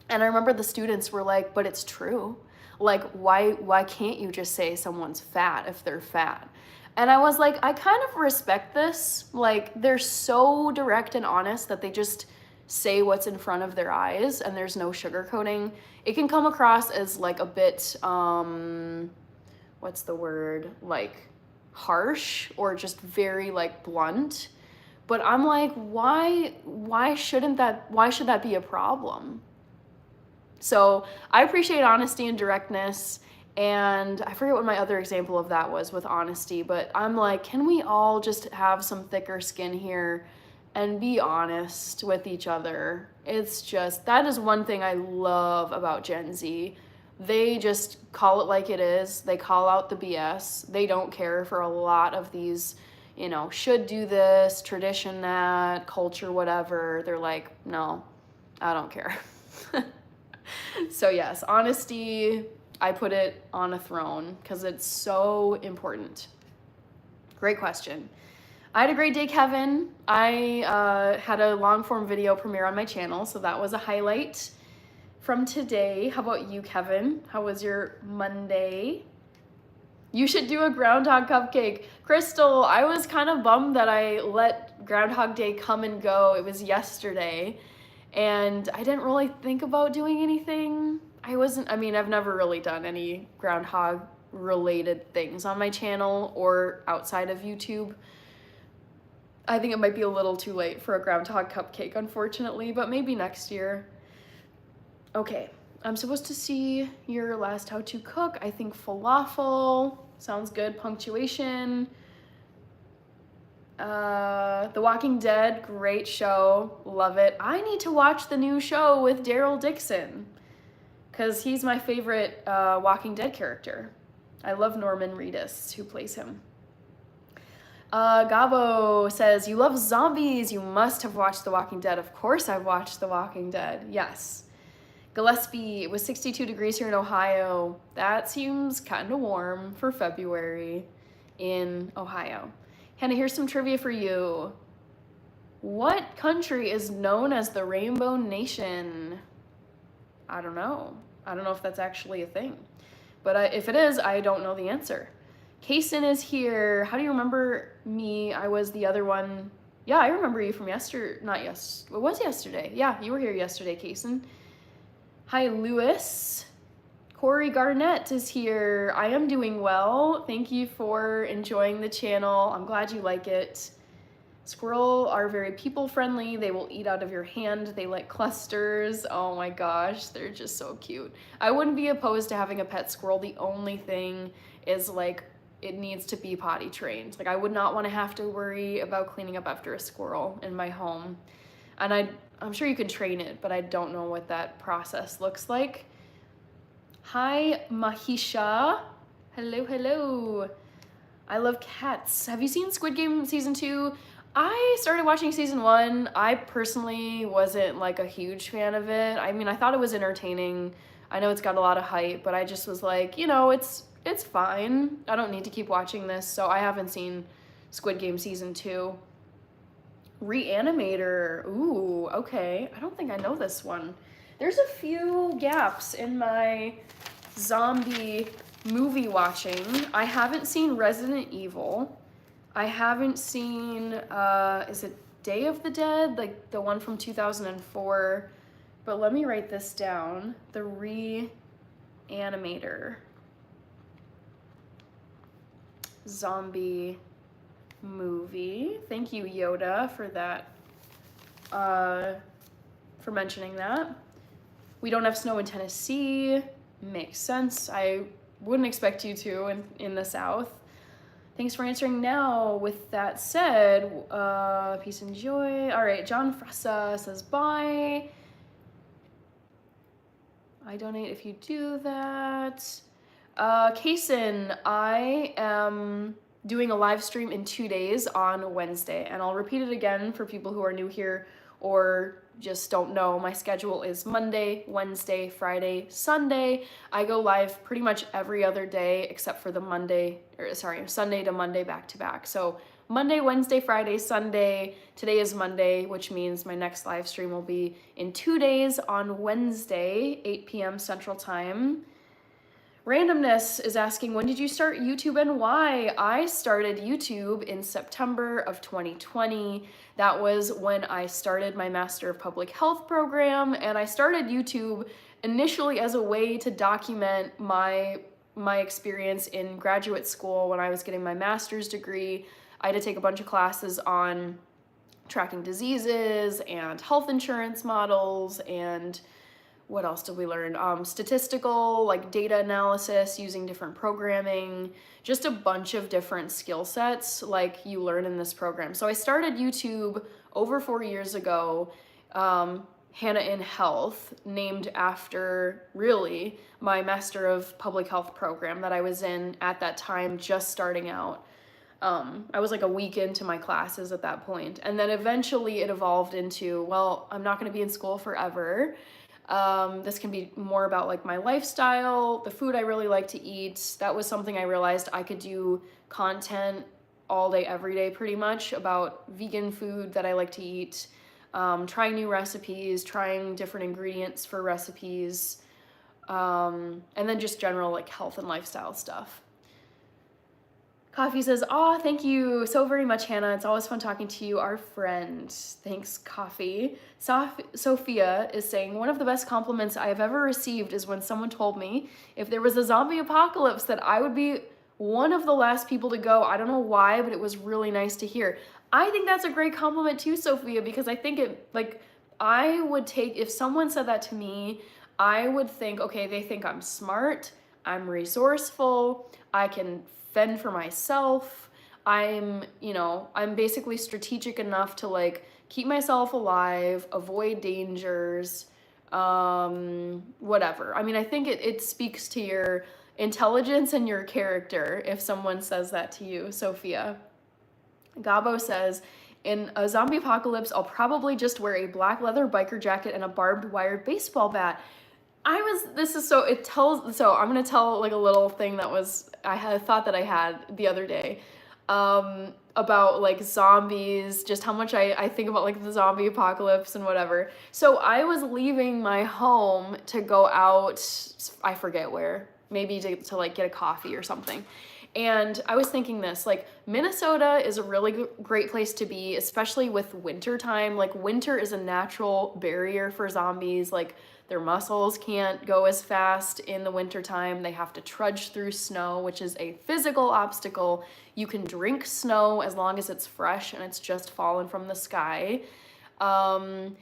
And I remember the students were like, but it's true. Like, why can't you just say someone's fat if they're fat? And I was like, I kind of respect this. Like, they're so direct and honest that they just say what's in front of their eyes and there's no sugarcoating. It can come across as like a bit, what's the word? Like harsh or just very like blunt. But I'm like, why should that be a problem? So I appreciate honesty and directness, and I forget what my other example of that was with honesty, but I'm like, can we all just have some thicker skin here and be honest with each other? It's just, that is one thing I love about Gen Z. They just call it like it is. They call out the BS. They don't care for a lot of these, should do this, tradition that, culture, whatever. They're like, no, I don't care. So yes, honesty, I put it on a throne because it's so important. Great question. I had a great day, Kevin. I had a long form video premiere on my channel, so that was a highlight from today. How about you, Kevin? How was your Monday? You should do a Groundhog cupcake. Crystal, I was kind of bummed that I let Groundhog Day come and go. It was yesterday. And I didn't really think about doing anything. I've never really done any groundhog related things on my channel or outside of YouTube. I think it might be a little too late for a groundhog cupcake, unfortunately, but maybe next year. Okay, I'm supposed to see your last how to cook. I think falafel sounds good. Punctuation. The Walking Dead, great show, love it. I need to watch the new show with Daryl Dixon because he's my favorite Walking Dead character. I love Norman Reedus, who plays him. Gabo says, you love zombies, you must have watched The Walking Dead. Of course I've watched The Walking Dead, yes. Gillespie, it was 62 degrees here in Ohio. That seems kind of warm for February in Ohio. Hannah, here's some trivia for you. What country is known as the Rainbow Nation? I don't know. I don't know if that's actually a thing. But if it is, I don't know the answer. Kaysen is here. How do you remember me? I was the other one. Yeah, I remember you from yesterday. It was yesterday. Yeah, you were here yesterday, Kaysen. Hi, Lewis. Corey Garnett is here. I am doing well. Thank you for enjoying the channel. I'm glad you like it. Squirrel are very people friendly. They will eat out of your hand. They like clusters. Oh my gosh, they're just so cute. I wouldn't be opposed to having a pet squirrel. The only thing is like it needs to be potty trained. Like I would not want to have to worry about cleaning up after a squirrel in my home. And I'm sure you can train it, but I don't know what that process looks like. Hi, Mahisha. Hello, hello. I love cats. Have you seen Squid Game Season 2? I started watching Season 1. I personally wasn't like a huge fan of it. I mean, I thought it was entertaining. I know it's got a lot of hype, but I just was like, it's fine. I don't need to keep watching this, so I haven't seen Squid Game Season 2. Reanimator. Ooh, okay. I don't think I know this one. There's a few gaps in my zombie movie watching. I haven't seen Resident Evil. I haven't seen, is it Day of the Dead? Like the one from 2004. But let me write this down. The Reanimator. Zombie movie. Thank you, Yoda, for that, for mentioning that. We don't have snow in Tennessee. Makes sense. I wouldn't expect you to in the South. Thanks for answering now. With that said, peace and joy. All right, John Fressa says bye. I donate if you do that. Kaysen, I am doing a live stream in 2 days on Wednesday. And I'll repeat it again for people who are new here or just don't know. My schedule is Monday, Wednesday, Friday, Sunday. I go live pretty much every other day except for the Sunday to Monday back to back. So Monday, Wednesday, Friday, Sunday. Today is Monday, which means my next live stream will be in 2 days on Wednesday, 8 p.m. Central Time. Randomness is asking, when did you start YouTube and why? I started YouTube in September of 2020. That was when I started my Master of Public Health program, and I started YouTube initially as a way to document my experience in graduate school when I was getting my master's degree. I had to take a bunch of classes on tracking diseases and health insurance models and what else did we learn? Statistical, like data analysis using different programming, just a bunch of different skill sets like you learn in this program. So I started YouTube over 4 years ago, Hannah in Health, named after really my Master of Public Health program that I was in at that time, just starting out. I was like a week into my classes at that point. And then eventually it evolved into, well, I'm not gonna be in school forever. This can be more about like my lifestyle, the food I really like to eat. That was something I realized I could do content all day, every day, pretty much about vegan food that I like to eat, trying new recipes, trying different ingredients for recipes, and then just general like health and lifestyle stuff. Coffee says, "Aw, thank you so very much, Hannah. It's always fun talking to you, our friend." Thanks, Coffee. Sophia is saying, "One of the best compliments I have ever received is when someone told me if there was a zombie apocalypse that I would be one of the last people to go. I don't know why, but it was really nice to hear." I think that's a great compliment too, Sophia, because I think I would take, if someone said that to me, I would think, okay, they think I'm smart, I'm resourceful, I can fend for myself, I'm basically strategic enough to like keep myself alive, avoid dangers, whatever. I mean, I think it speaks to your intelligence and your character if someone says that to you, Sophia. Gabo says, "In a zombie apocalypse, I'll probably just wear a black leather biker jacket and a barbed wire baseball bat." I'm gonna tell like a little thing that I had thought that I had the other day, about like zombies, just how much I think about like the zombie apocalypse and whatever. So I was leaving my home to go out, I forget where, maybe to like get a coffee or something. And I was thinking this, like Minnesota is a really great place to be, especially with winter time. Like winter is a natural barrier for zombies. Like their muscles can't go as fast in the wintertime. They have to trudge through snow, which is a physical obstacle. You can drink snow as long as it's fresh and it's just fallen from the sky. And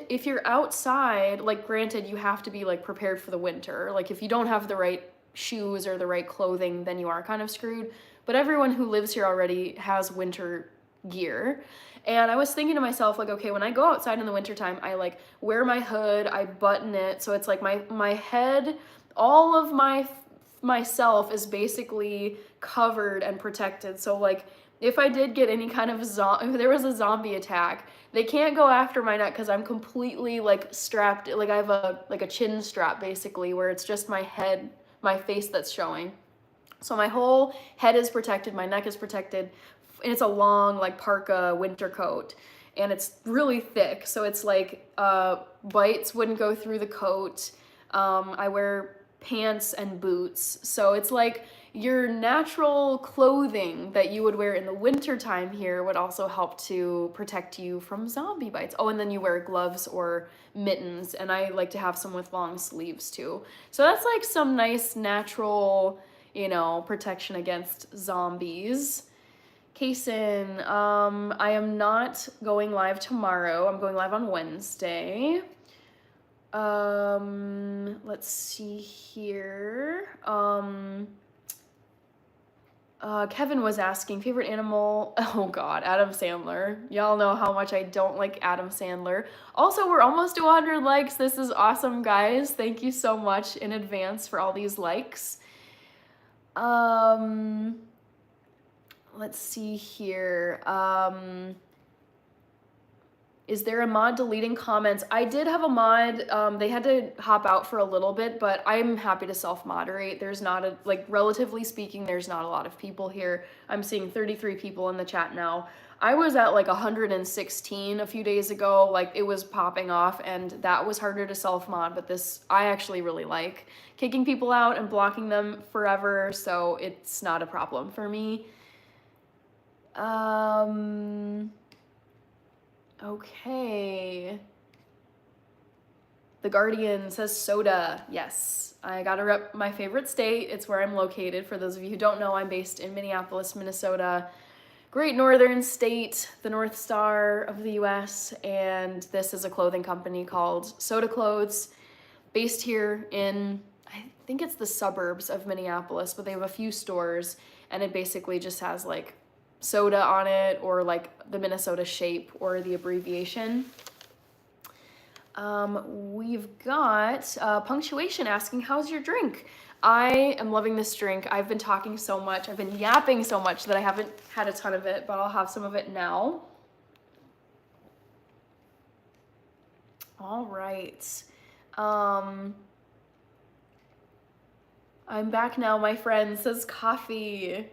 if you're outside, like granted, you have to be like prepared for the winter. Like if you don't have the right shoes or the right clothing, then you are kind of screwed. But everyone who lives here already has winter gear. And I was thinking to myself, like, okay, when I go outside in the wintertime, I like wear my hood, I button it, so it's like my head, all of myself is basically covered and protected. So like if I did get any kind of if there was a zombie attack, they can't go after my neck because I'm completely like strapped, like I have a chin strap basically where it's just my head, my face that's showing. So my whole head is protected, my neck is protected, and it's a long like parka winter coat, and it's really thick, so it's like bites wouldn't go through the coat. I wear pants and boots, so it's like your natural clothing that you would wear in the winter time here would also help to protect you from zombie bites. Oh, and then you wear gloves or mittens, and I like to have some with long sleeves too. So that's like some nice natural, protection against zombies. Kason, I am not going live tomorrow. I'm going live on Wednesday. Let's see here. Kevin was asking, favorite animal? Oh God, Adam Sandler. Y'all know how much I don't like Adam Sandler. Also, we're almost to 100 likes. This is awesome, guys. Thank you so much in advance for all these likes. let's see here. Is there a mod deleting comments? I did have a mod. They had to hop out for a little bit, but I'm happy to self-moderate. There's not a, like, relatively speaking, there's not a lot of people here. I'm seeing 33 people in the chat now. I was at like 116 a few days ago. Like, it was popping off, and that was harder to self-mod, but this I actually really like. Kicking people out and blocking them forever, so it's not a problem for me. Okay. The Guardian says soda. Yes, I gotta rep my favorite state. It's where I'm located. For those of you who don't know, I'm based in Minneapolis, Minnesota. Great northern state, the North Star of the US, and this is a clothing company called Soda Clothes, based here in, I think it's the suburbs of Minneapolis, but they have a few stores, and it basically just has like soda on it, or like the Minnesota shape or the abbreviation. We've got Punctuation asking, how's your drink? I am loving this drink. I've been talking so much, I've been yapping so much that I haven't had a ton of it, but I'll have some of it now. All right. I'm back now, my friend, says coffee.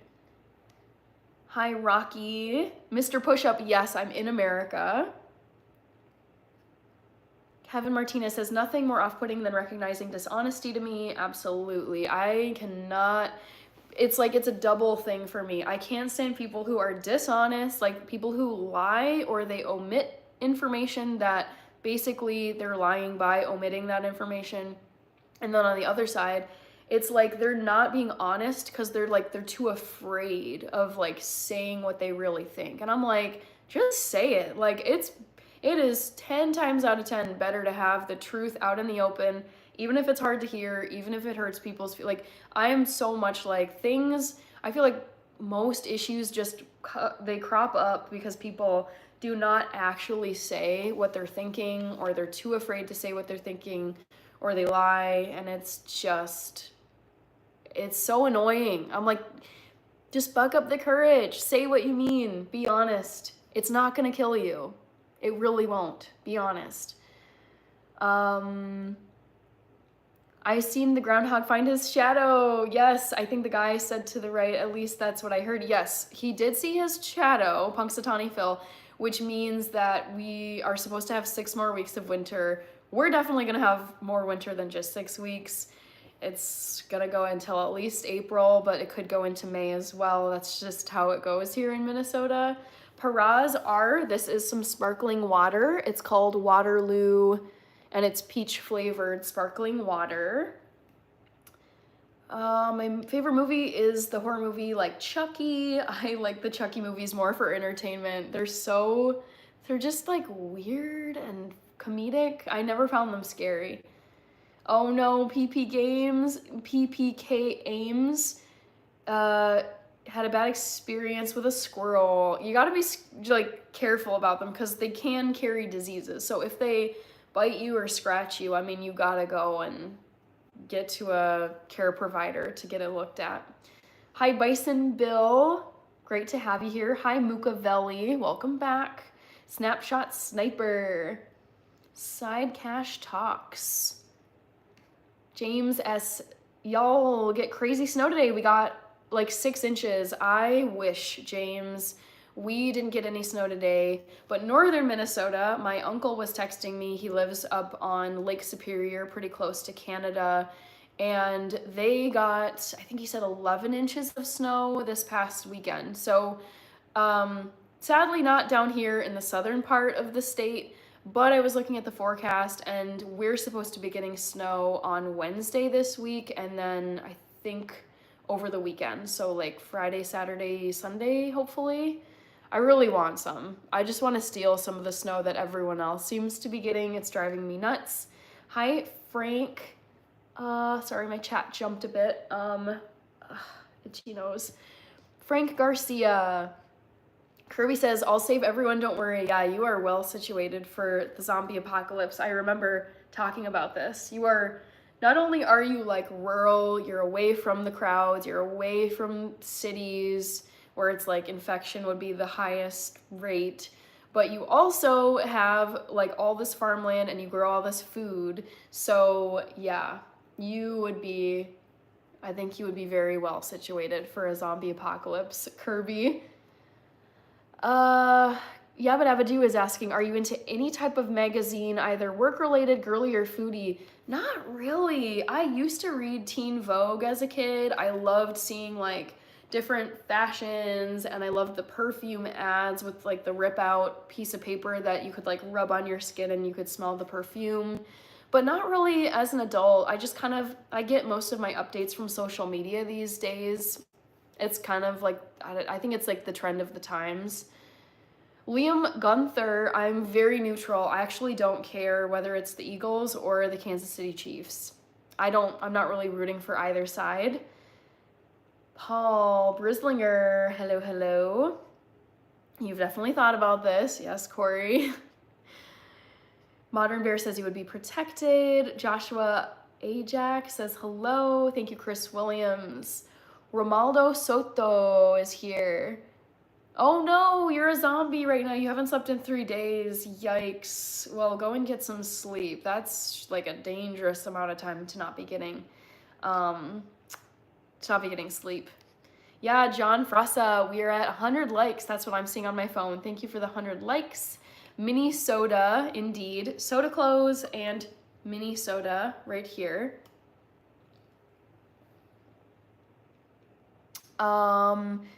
Hi, Rocky. Mr. Pushup, yes, I'm in America. Kevin Martinez says, nothing more off-putting than recognizing dishonesty to me. Absolutely. I cannot, it's like it's a double thing for me. I can't stand people who are dishonest, like people who lie or they omit information that basically they're lying by omitting that information. And then on the other side, it's like they're not being honest because they're too afraid of like saying what they really think. And I'm like, just say it. Like, it is 10 times out of 10 better to have the truth out in the open, even if it's hard to hear, even if it hurts people's feel. Like, I am so much like things, I feel like most issues just, they crop up because people do not actually say what they're thinking, or they're too afraid to say what they're thinking, or they lie, and it's just, it's so annoying. I'm like, just buck up the courage, say what you mean, be honest. It's not gonna kill you. It really won't, be honest. I seen the groundhog find his shadow. Yes, I think the guy said to the right, at least that's what I heard. Yes, he did see his shadow, Punxsutawney Phil, which means that we are supposed to have 6 more weeks of winter. We're definitely gonna have more winter than just 6 weeks. It's gonna go until at least April, but it could go into May as well. That's just how it goes here in Minnesota. Paraz R, this is some sparkling water. It's called Waterloo, and it's peach flavored sparkling water. My favorite movie is the horror movie like Chucky. I like the Chucky movies more for entertainment. They're just like weird and comedic. I never found them scary. Oh no, PPK Ames had a bad experience with a squirrel. You gotta be like careful about them because they can carry diseases. So if they bite you or scratch you, I mean, you gotta go and get to a care provider to get it looked at. Hi, Bison Bill. Great to have you here. Hi, Mukavelli. Welcome back. Snapshot Sniper. Side Cash Talks. James S. Y'all get crazy snow today. We got like 6 inches. I wish, James. We didn't get any snow today, but northern Minnesota, my uncle was texting me. He lives up on Lake Superior, pretty close to Canada, and they got, I think he said 11 inches of snow this past weekend. So sadly not down here in the southern part of the state, but I was looking at the forecast and we're supposed to be getting snow on Wednesday this week, and then I think over the weekend. So like Friday, Saturday, Sunday, hopefully. I really want some. I just want to steal some of the snow that everyone else seems to be getting. It's driving me nuts. Hi, Frank. Sorry, my chat jumped a bit. Itchy nose. Frank Garcia. Kirby says, I'll save everyone, don't worry. Yeah, you are well situated for the zombie apocalypse. I remember talking about this. Not only are you like rural, you're away from the crowds, you're away from cities, where it's like infection would be the highest rate. But you also have like all this farmland and you grow all this food. So yeah, I think you would be very well situated for a zombie apocalypse, Kirby. Yabba Dabba Doo is asking, are you into any type of magazine, either work-related, girly, or foodie? Not really. I used to read Teen Vogue as a kid. I loved seeing like different fashions, and I loved the perfume ads with like the rip-out piece of paper that you could like rub on your skin and you could smell the perfume. But not really as an adult. I get most of my updates from social media these days. It's kind of like, I think it's like the trend of the times. Liam Gunther, I'm very neutral. I actually don't care whether it's the Eagles or the Kansas City Chiefs. I'm not really rooting for either side. Paul Brislinger, hello, hello. You've definitely thought about this. Yes, Corey. Modern Bear says you would be protected. Joshua Ajax says hello. Thank you, Chris Williams. Romaldo Soto is here. Oh no, you're a zombie right now. You haven't slept in 3 days. Yikes. Well, go and get some sleep. That's like a dangerous amount of time to not be getting sleep. Yeah, John Frassa, we are at 100 likes. That's what I'm seeing on my phone. Thank you for the 100 likes. Mini soda, indeed. Soda clothes and mini soda right here.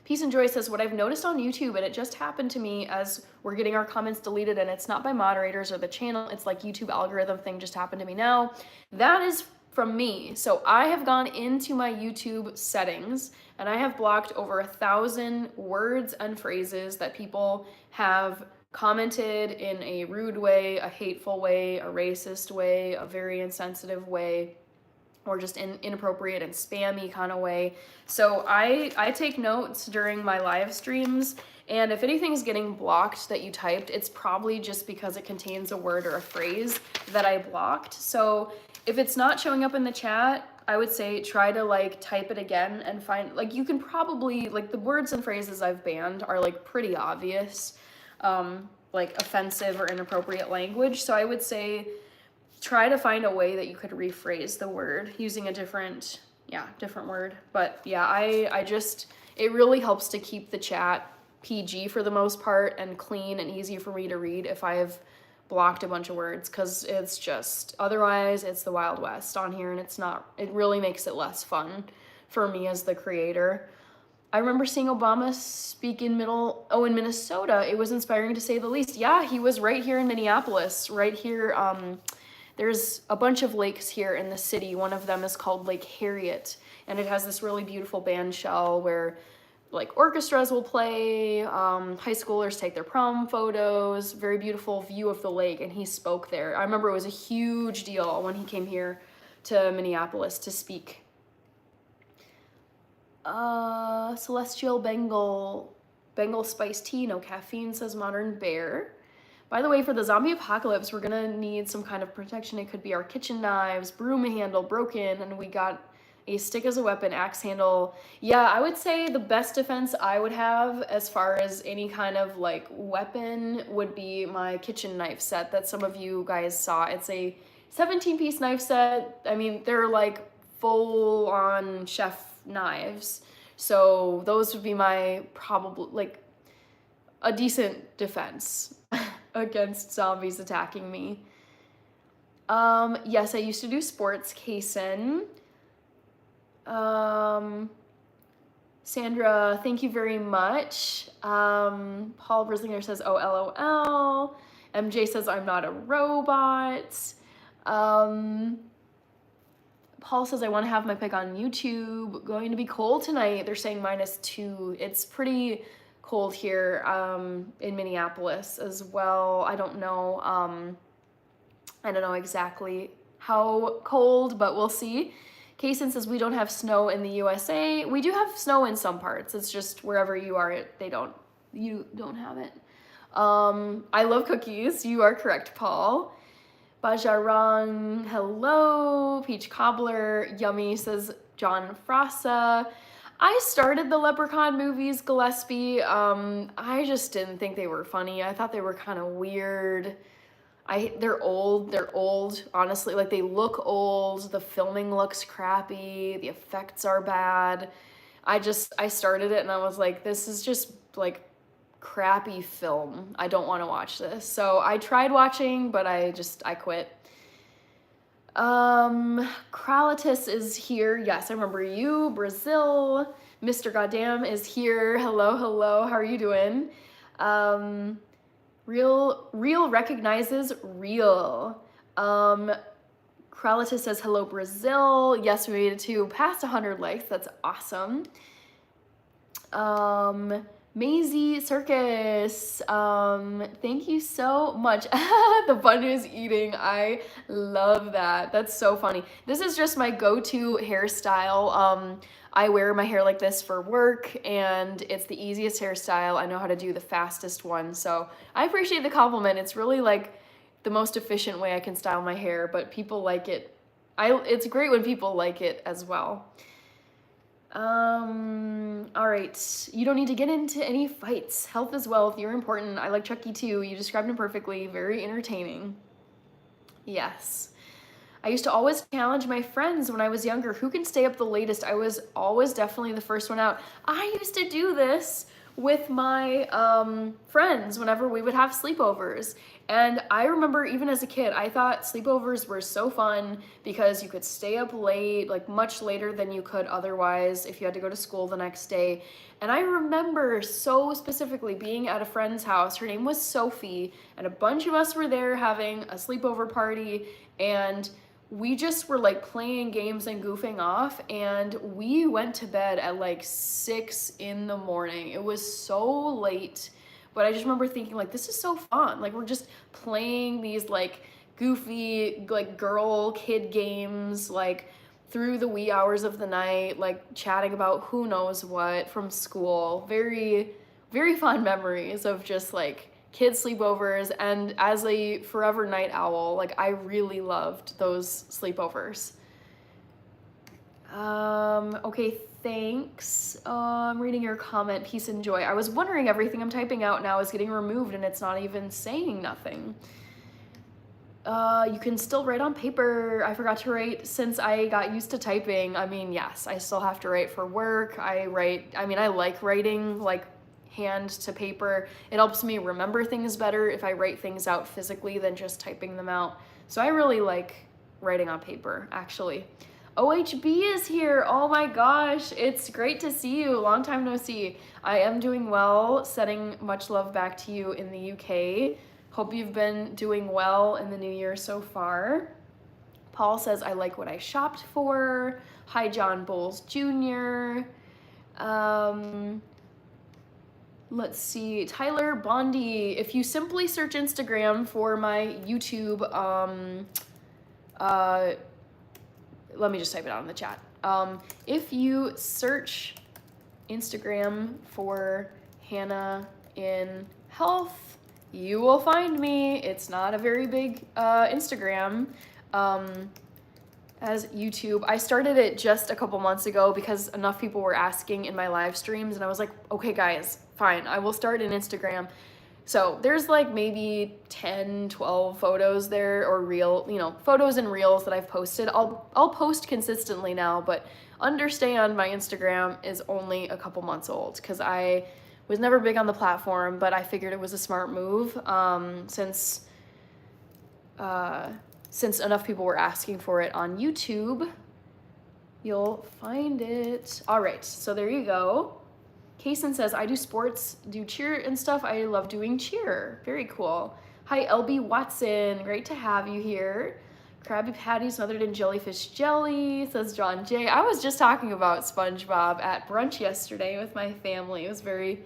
Peace and Joy says, what I've noticed on YouTube, and it just happened to me as we're getting our comments deleted, and it's not by moderators or the channel, it's like YouTube algorithm thing just happened to me now. That is from me. So I have gone into my YouTube settings and I have blocked over 1,000 words and phrases that people have commented in a rude way, a hateful way, a racist way, a very insensitive way, or just inappropriate and spammy kind of way. So I take notes during my live streams, and if anything's getting blocked that you typed, it's probably just because it contains a word or a phrase that I blocked. So if it's not showing up in the chat, I would say try to like type it again and find, like you can probably, like the words and phrases I've banned are like pretty obvious, like offensive or inappropriate language. So I would say try to find a way that you could rephrase the word using a different word. But yeah, it really helps to keep the chat PG for the most part and clean and easy for me to read if I have blocked a bunch of words, because it's just, otherwise it's the Wild West on here, and it really makes it less fun for me as the creator. I remember seeing Obama speak in Minnesota. It was inspiring to say the least. Yeah, he was right here in Minneapolis, right here. There's a bunch of lakes here in the city. One of them is called Lake Harriet, and it has this really beautiful band shell where like orchestras will play, high schoolers take their prom photos, very beautiful view of the lake, and he spoke there. I remember it was a huge deal when he came here to Minneapolis to speak. Celestial Bengal spiced tea, no caffeine, says Modern Bear. By the way, for the zombie apocalypse, we're gonna need some kind of protection. It could be our kitchen knives, broom handle broken, and we got a stick as a weapon, axe handle. Yeah, I would say the best defense I would have as far as any kind of like weapon would be my kitchen knife set that some of you guys saw. It's a 17-piece knife set. I mean, they're like full-on chef knives. So those would be my probably like a decent defense against zombies attacking me. Yes, I used to do sports, Kaysen. Sandra, thank you very much. Paul Brislinger says, oh, LOL. MJ says, I'm not a robot. Paul says, I want to have my pick on YouTube. Going to be cold tonight. They're saying -2. It's pretty cold here in Minneapolis as well. I don't know exactly how cold, but we'll see. Kaysen says, we don't have snow in the USA. We do have snow in some parts. It's just wherever you are, you don't have it. I love cookies. You are correct, Paul. Bajarang, hello. Peach Cobbler, yummy, says John Frassa. I started the Leprechaun movies, Gillespie. I just didn't think they were funny. I thought they were kind of weird. They're old, honestly. Like, they look old, the filming looks crappy, the effects are bad. I started it and I was like, this is just like crappy film. I don't want to watch this. So I tried watching, but I quit. Kralatus is here. Yes, I remember you. Brazil. Mr. Goddamn is here. Hello, hello. How are you doing? Real recognizes real. Kralatus says hello, Brazil. Yes, we made it to past 100 likes. That's awesome. Maisie Circus, thank you so much. The bun is eating. I love that. That's so funny. This is just my go-to hairstyle. I wear my hair like this for work, and it's the easiest hairstyle. I know how to do the fastest one, so I appreciate the compliment. It's really like the most efficient way I can style my hair, but people like it. It's great when people like it as well. All right. You don't need to get into any fights. Health is wealth. You're important. I like Chucky too. You described him perfectly. Very entertaining. Yes. I used to always challenge my friends when I was younger. Who can stay up the latest? I was always definitely the first one out. I used to do this with my friends whenever we would have sleepovers. And I remember even as a kid, I thought sleepovers were so fun because you could stay up late, like much later than you could otherwise if you had to go to school the next day. And I remember so specifically being at a friend's house. Her name was Sophie, and a bunch of us were there having a sleepover party, and we just were like playing games and goofing off, and we went to bed at like 6 in the morning. It was so late, but I just remember thinking like, this is so fun. Like, we're just playing these like goofy like girl kid games like through the wee hours of the night, like chatting about who knows what from school. Very, very fond memories of just like kid sleepovers, and as a forever night owl, like I really loved those sleepovers. Okay, thanks. I'm reading your comment, peace and joy. I was wondering, everything I'm typing out now is getting removed and it's not even saying nothing. You can still write on paper. I forgot to write since I got used to typing. I mean, yes, I still have to write for work. I like writing like hand to paper. It helps me remember things better if I write things out physically than just typing them out. So I really like writing on paper, actually. OHB is here. Oh my gosh, it's great to see you. Long time no see. I am doing well. Sending much love back to you in the UK. Hope you've been doing well in the new year so far. Paul says, I like what I shopped for. Hi, John Bowles Jr. Let's see, Tyler Bondi. If you simply search Instagram for my YouTube, let me just type it out in the chat. If you search Instagram for Hannah in Health, you will find me. It's not a very big Instagram. As YouTube. I started it just a couple months ago because enough people were asking in my live streams, and I was like, okay guys, fine, I will start an Instagram. So there's like maybe 10, 12 photos there, or photos and reels that I've posted. I'll post consistently now, but understand my Instagram is only a couple months old because I was never big on the platform, but I figured it was a smart move since enough people were asking for it on YouTube. You'll find it. All right, so there you go. Kaysen says, I do sports, do cheer and stuff. I love doing cheer. Very cool. Hi, LB Watson. Great to have you here. Krabby Patty smothered in jellyfish jelly, says John J. I was just talking about SpongeBob at brunch yesterday with my family. It was very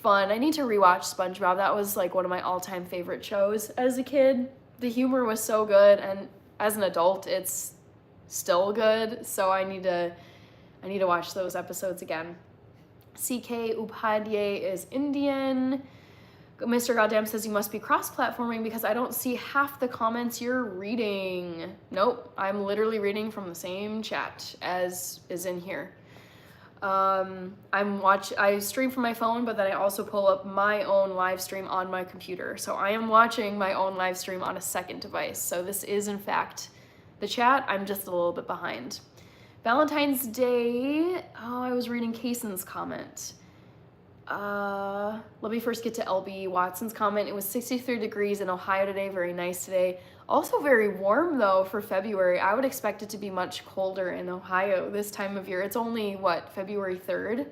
fun. I need to rewatch SpongeBob. That was like one of my all-time favorite shows as a kid. The humor was so good, and as an adult, it's still good. So I need to watch those episodes again. CK Upadhyay is Indian. Mr. Goddamn says you must be cross-platforming because I don't see half the comments you're reading. Nope, I'm literally reading from the same chat as is in here. I stream from my phone, but then I also pull up my own live stream on my computer. So I am watching my own live stream on a second device. So this is in fact the chat. I'm just a little bit behind. Valentine's Day. Oh, I was reading Kaysen's comment. Let me first get to LB Watson's comment. It was 63 degrees in Ohio today. Very nice today. Also very warm though for February. I would expect it to be much colder in Ohio this time of year. It's only what, February 3rd?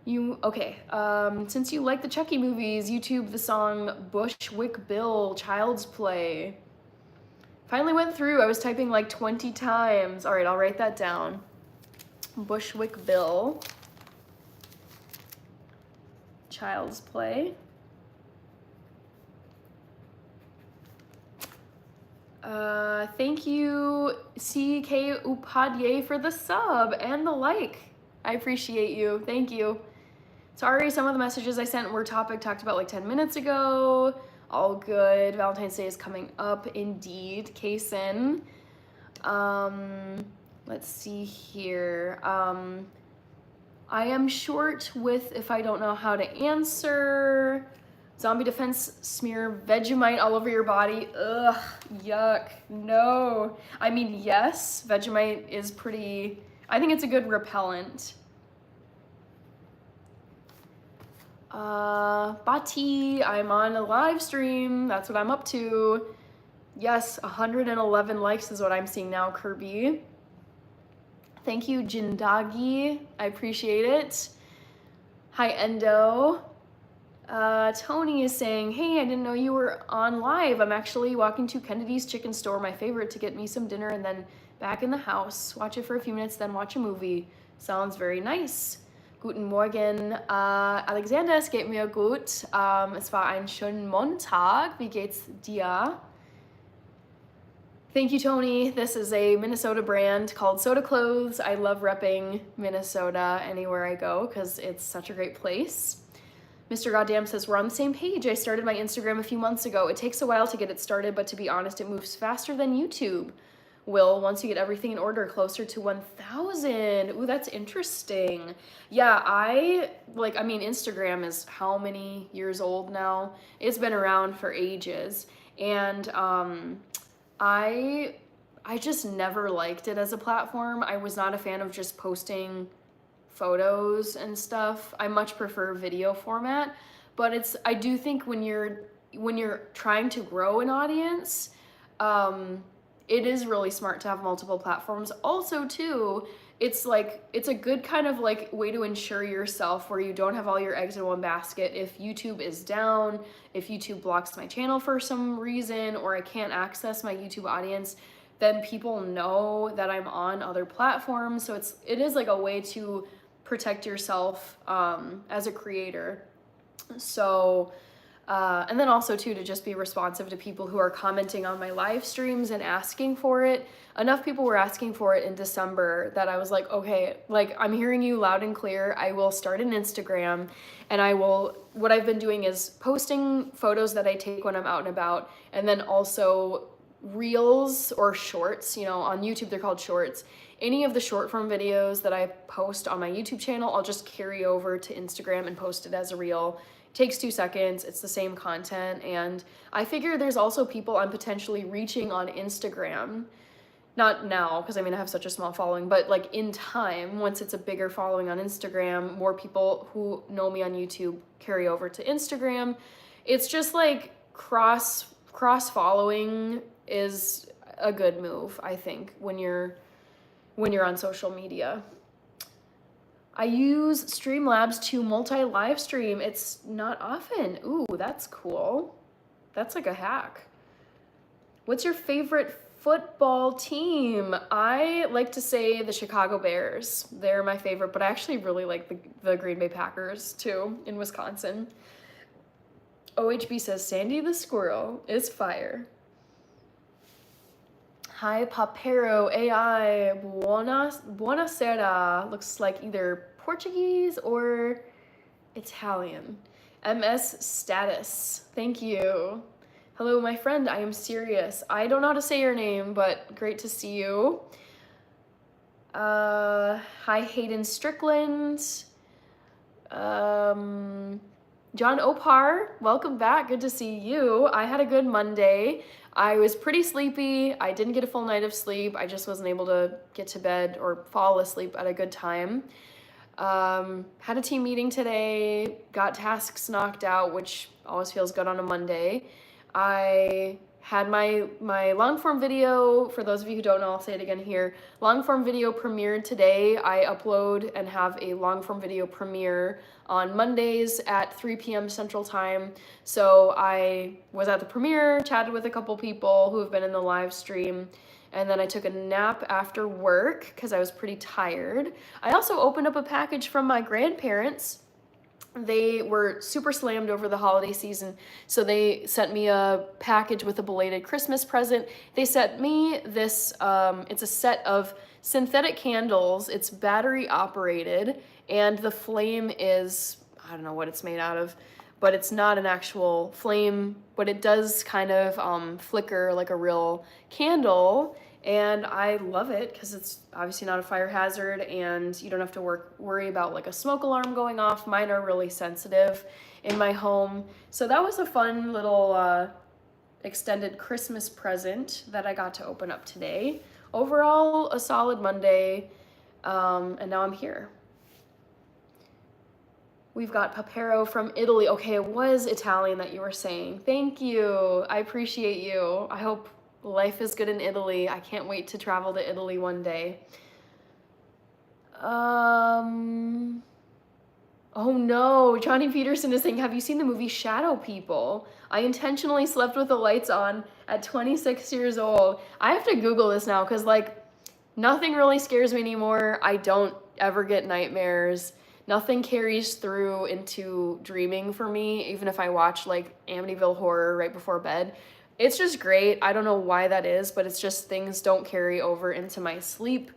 Okay, since you like the Chucky movies, YouTube the song Bushwick Bill, Child's Play. Finally went through. I was typing like 20 times. All right, I'll write that down. Bushwick Bill, Child's Play. Thank you, CK Upadhyay, for the sub and the like. I appreciate you. Thank you. Sorry, some of the messages I sent were talked about like 10 minutes ago. All good. Valentine's Day is coming up, indeed. Kaysen. Let's see here. I am short with if I don't know how to answer. Zombie defense smear Vegemite all over your body. Ugh, yuck, no. I mean, yes, Vegemite is pretty, I think it's a good repellent. Bati, I'm on a live stream. That's what I'm up to. Yes, 111 likes is what I'm seeing now, Kirby. Thank you, Jindagi. I appreciate it. Hi, Endo. Tony is saying, hey, I didn't know you were on live. I'm actually walking to Kennedy's Chicken Store, my favorite, to get me some dinner and then back in the house. Watch it for a few minutes, then watch a movie. Sounds very nice. Guten Morgen, Alexander, es geht mir gut. Es war ein schöner Montag. Wie geht's dir? Thank you, Tony. This is a Minnesota brand called Soda Clothes. I love repping Minnesota anywhere I go because it's such a great place. Mr. Goddamn says, we're on the same page. I started my Instagram a few months ago. It takes a while to get it started, but to be honest, it moves faster than YouTube will once you get everything in order, closer to 1,000. Ooh, that's interesting. Yeah, Instagram is how many years old now? It's been around for ages. And I just never liked it as a platform. I was not a fan of just posting photos and stuff. I much prefer video format, but I do think when you're trying to grow an audience, it is really smart to have multiple platforms. Also too, it's a good kind of like way to ensure yourself where you don't have all your eggs in one basket. If YouTube is down, if YouTube blocks my channel for some reason, or I can't access my YouTube audience, then people know that I'm on other platforms. So it is like a way to protect yourself as a creator. So and then also too, to just be responsive to people who are commenting on my live streams and asking for it. Enough people were asking for it in December that I was like, okay, like I'm hearing you loud and clear. I will start an Instagram, and what I've been doing is posting photos that I take when I'm out and about, and then also reels or shorts. On YouTube they're called shorts. Any of the short form videos that I post on my YouTube channel, I'll just carry over to Instagram and post it as a reel. Takes 2 seconds, it's the same content, and I figure there's also people I'm potentially reaching on Instagram. Not now, because I have such a small following, but like in time, once it's a bigger following on Instagram, more people who know me on YouTube carry over to Instagram. It's just like cross following is a good move, I think, when you're on social media. I use Streamlabs to multi-live stream. It's not often. Ooh, that's cool. That's like a hack. What's your favorite football team? I like to say the Chicago Bears. They're my favorite, but I actually really like the Green Bay Packers too in Wisconsin. OHB says Sandy the Squirrel is fire. Hi, Papero AI. Buonasera. Looks like either Portuguese or Italian. MS Status. Thank you. Hello, my friend. I am serious. I don't know how to say your name, but great to see you. Hi, Hayden Strickland. John Opar, welcome back. Good to see you. I had a good Monday. I was pretty sleepy. I didn't get a full night of sleep. I just wasn't able to get to bed or fall asleep at a good time. Had a team meeting today, got tasks knocked out, which always feels good on a Monday. I had my long form video, for those of you who don't know, I'll say it again here. Long form video premiered today. I upload and have a long form video premiere on Mondays at 3 p.m. Central Time. So I was at the premiere, chatted with a couple people who have been in the live stream, and then I took a nap after work because I was pretty tired. I also opened up a package from my grandparents. They were super slammed over the holiday season, so they sent me a package with a belated Christmas present. They sent me this, it's a set of synthetic candles. It's battery operated, and the flame is, I don't know what it's made out of, but it's not an actual flame, but it does kind of flicker like a real candle. And I love it because it's obviously not a fire hazard and you don't have to worry about like a smoke alarm going off. Mine are really sensitive in my home. So that was a fun little extended Christmas present that I got to open up today. Overall, a solid Monday, and now I'm here. We've got Papero from Italy. Okay, it was Italian that you were saying. Thank you. I appreciate you. I hope life is good in Italy. I can't wait to travel to Italy one day. Oh no, Johnny Peterson is saying, have you seen the movie Shadow People? I intentionally slept with the lights on at 26 years old. I have to Google this now because like nothing really scares me anymore. I don't ever get nightmares. Nothing carries through into dreaming for me, even if I watch like Amityville Horror right before bed. It's just great. I don't know why that is, but it's just things don't carry over into my sleep.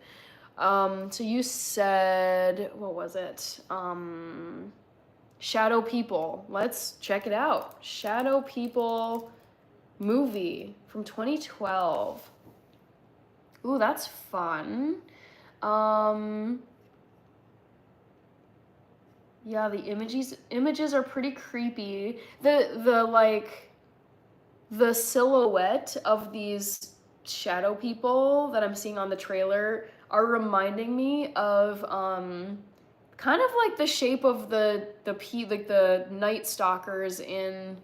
So you said, what was it? Shadow People. Let's check it out. Shadow People movie from 2012. Ooh, that's fun. Yeah, the images are pretty creepy. The silhouette of these shadow people that I'm seeing on the trailer are reminding me of kind of like the shape of the Night Stalkers in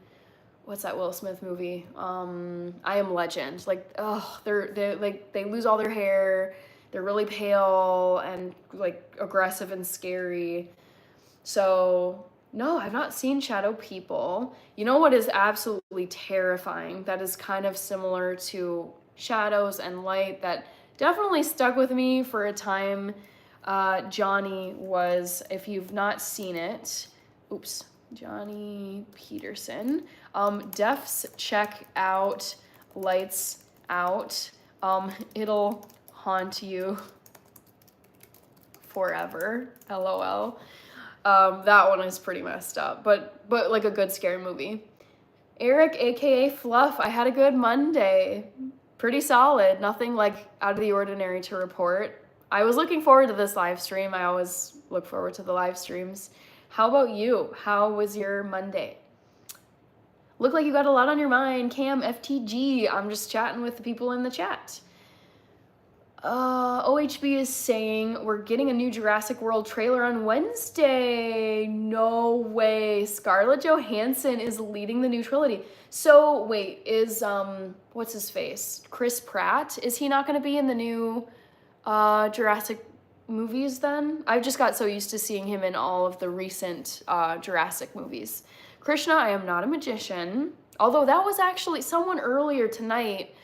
what's that Will Smith movie? I Am Legend. Like, oh, they're like they lose all their hair. They're really pale and like aggressive and scary. So, no, I've not seen Shadow People. You know what is absolutely terrifying that is kind of similar to Shadows and Light that definitely stuck with me for a time? Johnny was, if you've not seen it, Johnny Peterson. Defs, check out Lights Out. It'll haunt you forever, LOL. That one is pretty messed up, but like a good scary movie. Eric, aka Fluff, I had a good Monday. Pretty solid, nothing like out of the ordinary to report. I was looking forward to this live stream. I always look forward to the live streams. How about you? How was your Monday? Look like you got a lot on your mind. Cam, FTG, I'm just chatting with the people in the chat. OHB is saying we're getting a new Jurassic World trailer on Wednesday. No way. Scarlett Johansson is leading the new trilogy. So wait, is what's his face? Chris Pratt? Is he not going to be in the new Jurassic movies then? I've just got so used to seeing him in all of the recent Jurassic movies. Krishna, I am not a magician. Although that was actually someone earlier tonight,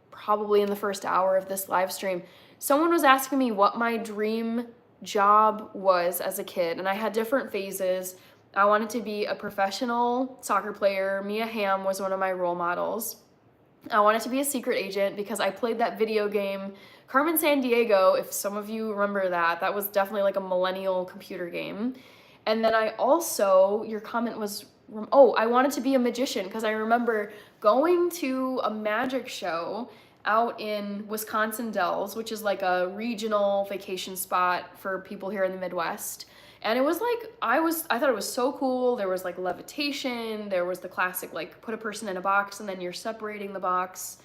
probably in the first hour of this live stream, someone was asking me what my dream job was as a kid, and I had different phases. I wanted to be a professional soccer player. Mia Hamm was one of my role models. I wanted to be a secret agent because I played that video game, Carmen Sandiego, if some of you remember that. That was definitely like a millennial computer game. And then I also, your comment was, I wanted to be a magician because I remember going to a magic show out in Wisconsin Dells, which is like a regional vacation spot for people here in the Midwest. And it was like, I thought it was so cool. There was like levitation, there was the classic like put a person in a box and then you're separating the box.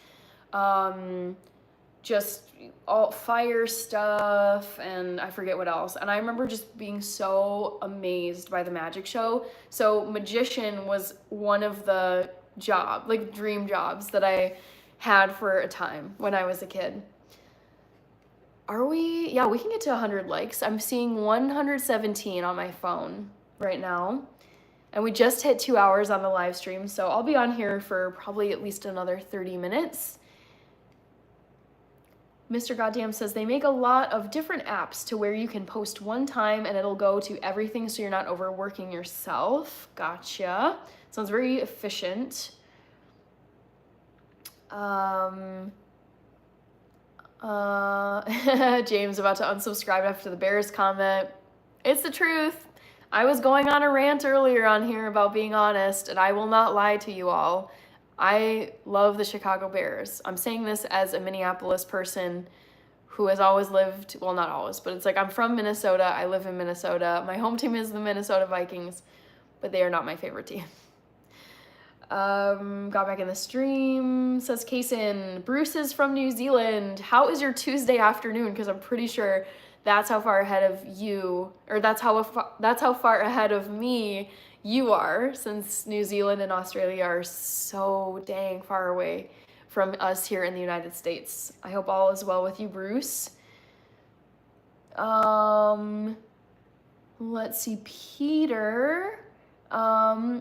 Just all fire stuff, and I forget what else. And I remember just being so amazed by the magic show. So magician was one of the dream jobs that I had for a time when I was a kid. Yeah, we can get to 100 likes. I'm seeing 117 on my phone right now. And we just hit 2 hours on the live stream, so I'll be on here for probably at least another 30 minutes. Mr. Goddamn says they make a lot of different apps to where you can post one time and it'll go to everything so you're not overworking yourself. Gotcha. Sounds very efficient. James about to unsubscribe after the Bears comment. It's the truth. I was going on a rant earlier on here about being honest, and I will not lie to you all. I love the Chicago Bears. I'm saying this as a Minneapolis person who has always lived, well, not always, but it's like I'm from Minnesota. I live in Minnesota. My home team is the Minnesota Vikings, but they are not my favorite team. Got back in the stream, says Kaysen. Bruce is from New Zealand. How is your Tuesday afternoon? Because I'm pretty sure that's how far ahead of you, or that's how far ahead of me you are, since New Zealand and Australia are so dang far away from us here in the United States. I hope all is well with you, Bruce. Let's see, Peter.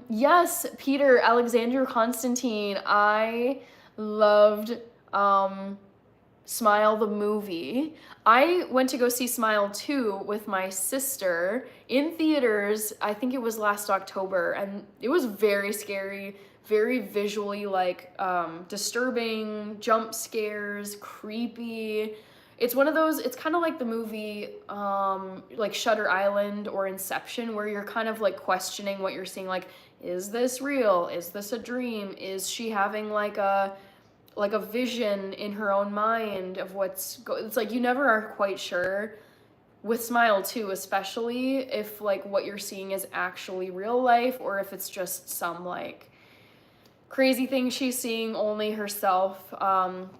Yes, Peter, Alexander Constantine. I loved Smile the movie. I went to go see Smile 2 with my sister in theaters. I think it was last October, and it was very scary, very visually like disturbing, jump scares, creepy. It's one of those, it's kind of like the movie like Shutter Island or Inception, where you're kind of like questioning what you're seeing, like, is this real? Is this a dream? Is she having like a vision in her own mind of it's like you never are quite sure with Smile 2, especially if like what you're seeing is actually real life or if it's just some like crazy thing she's seeing only herself.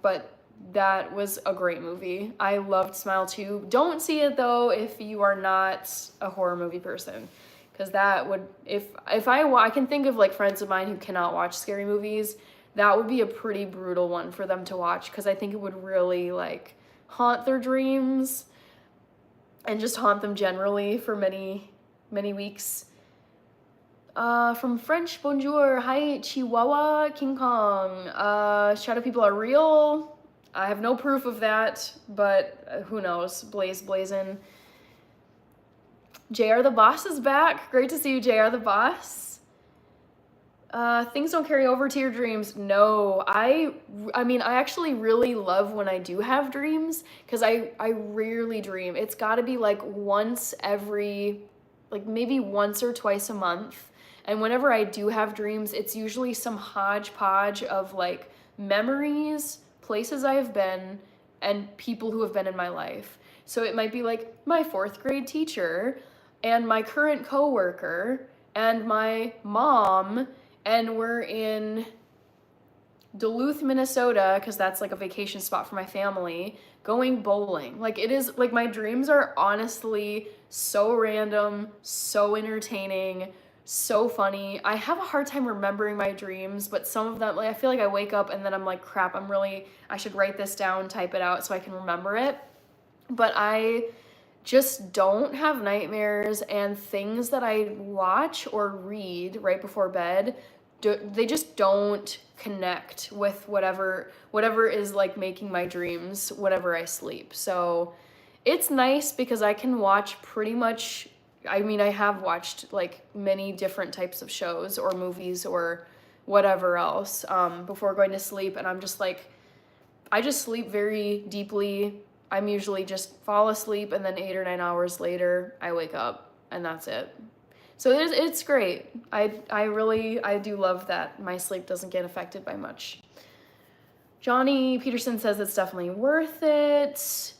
But that was a great movie. I loved Smile 2. Don't see it though if you are not a horror movie person, because that would, I can think of like friends of mine who cannot watch scary movies. That would be a pretty brutal one for them to watch, because I think it would really like haunt their dreams and just haunt them generally for many, many weeks. From French, bonjour, hi, Chihuahua, King Kong. Shadow people are real. I have no proof of that, but who knows? Blazin'. JR the Boss is back. Great to see you, JR the Boss. Things don't carry over to your dreams. No, I mean, I actually really love when I do have dreams, because I rarely dream. It's gotta be like once every, like maybe once or twice a month. And whenever I do have dreams, it's usually some hodgepodge of like memories, places I have been, and people who have been in my life. So it might be like my 4th grade teacher and my current coworker and my mom, and we're in Duluth, Minnesota, because that's like a vacation spot for my family, going bowling. Like, it is like, my dreams are honestly so random, so entertaining, so funny. I have a hard time remembering my dreams, but some of them, like, I feel like I wake up and then I'm like, crap, I should write this down, type it out so I can remember it. But I just don't have nightmares, and things that I watch or read right before bed, they just don't connect with whatever is like making my dreams whenever I sleep. So it's nice because I can watch pretty much, I mean, I have watched like many different types of shows or movies or whatever else before going to sleep, and I'm just like, I just sleep very deeply. I'm usually just fall asleep, and then 8 or 9 hours later I wake up, and that's it. So it's great. I do love that my sleep doesn't get affected by much. Johnny Peterson says it's definitely worth it.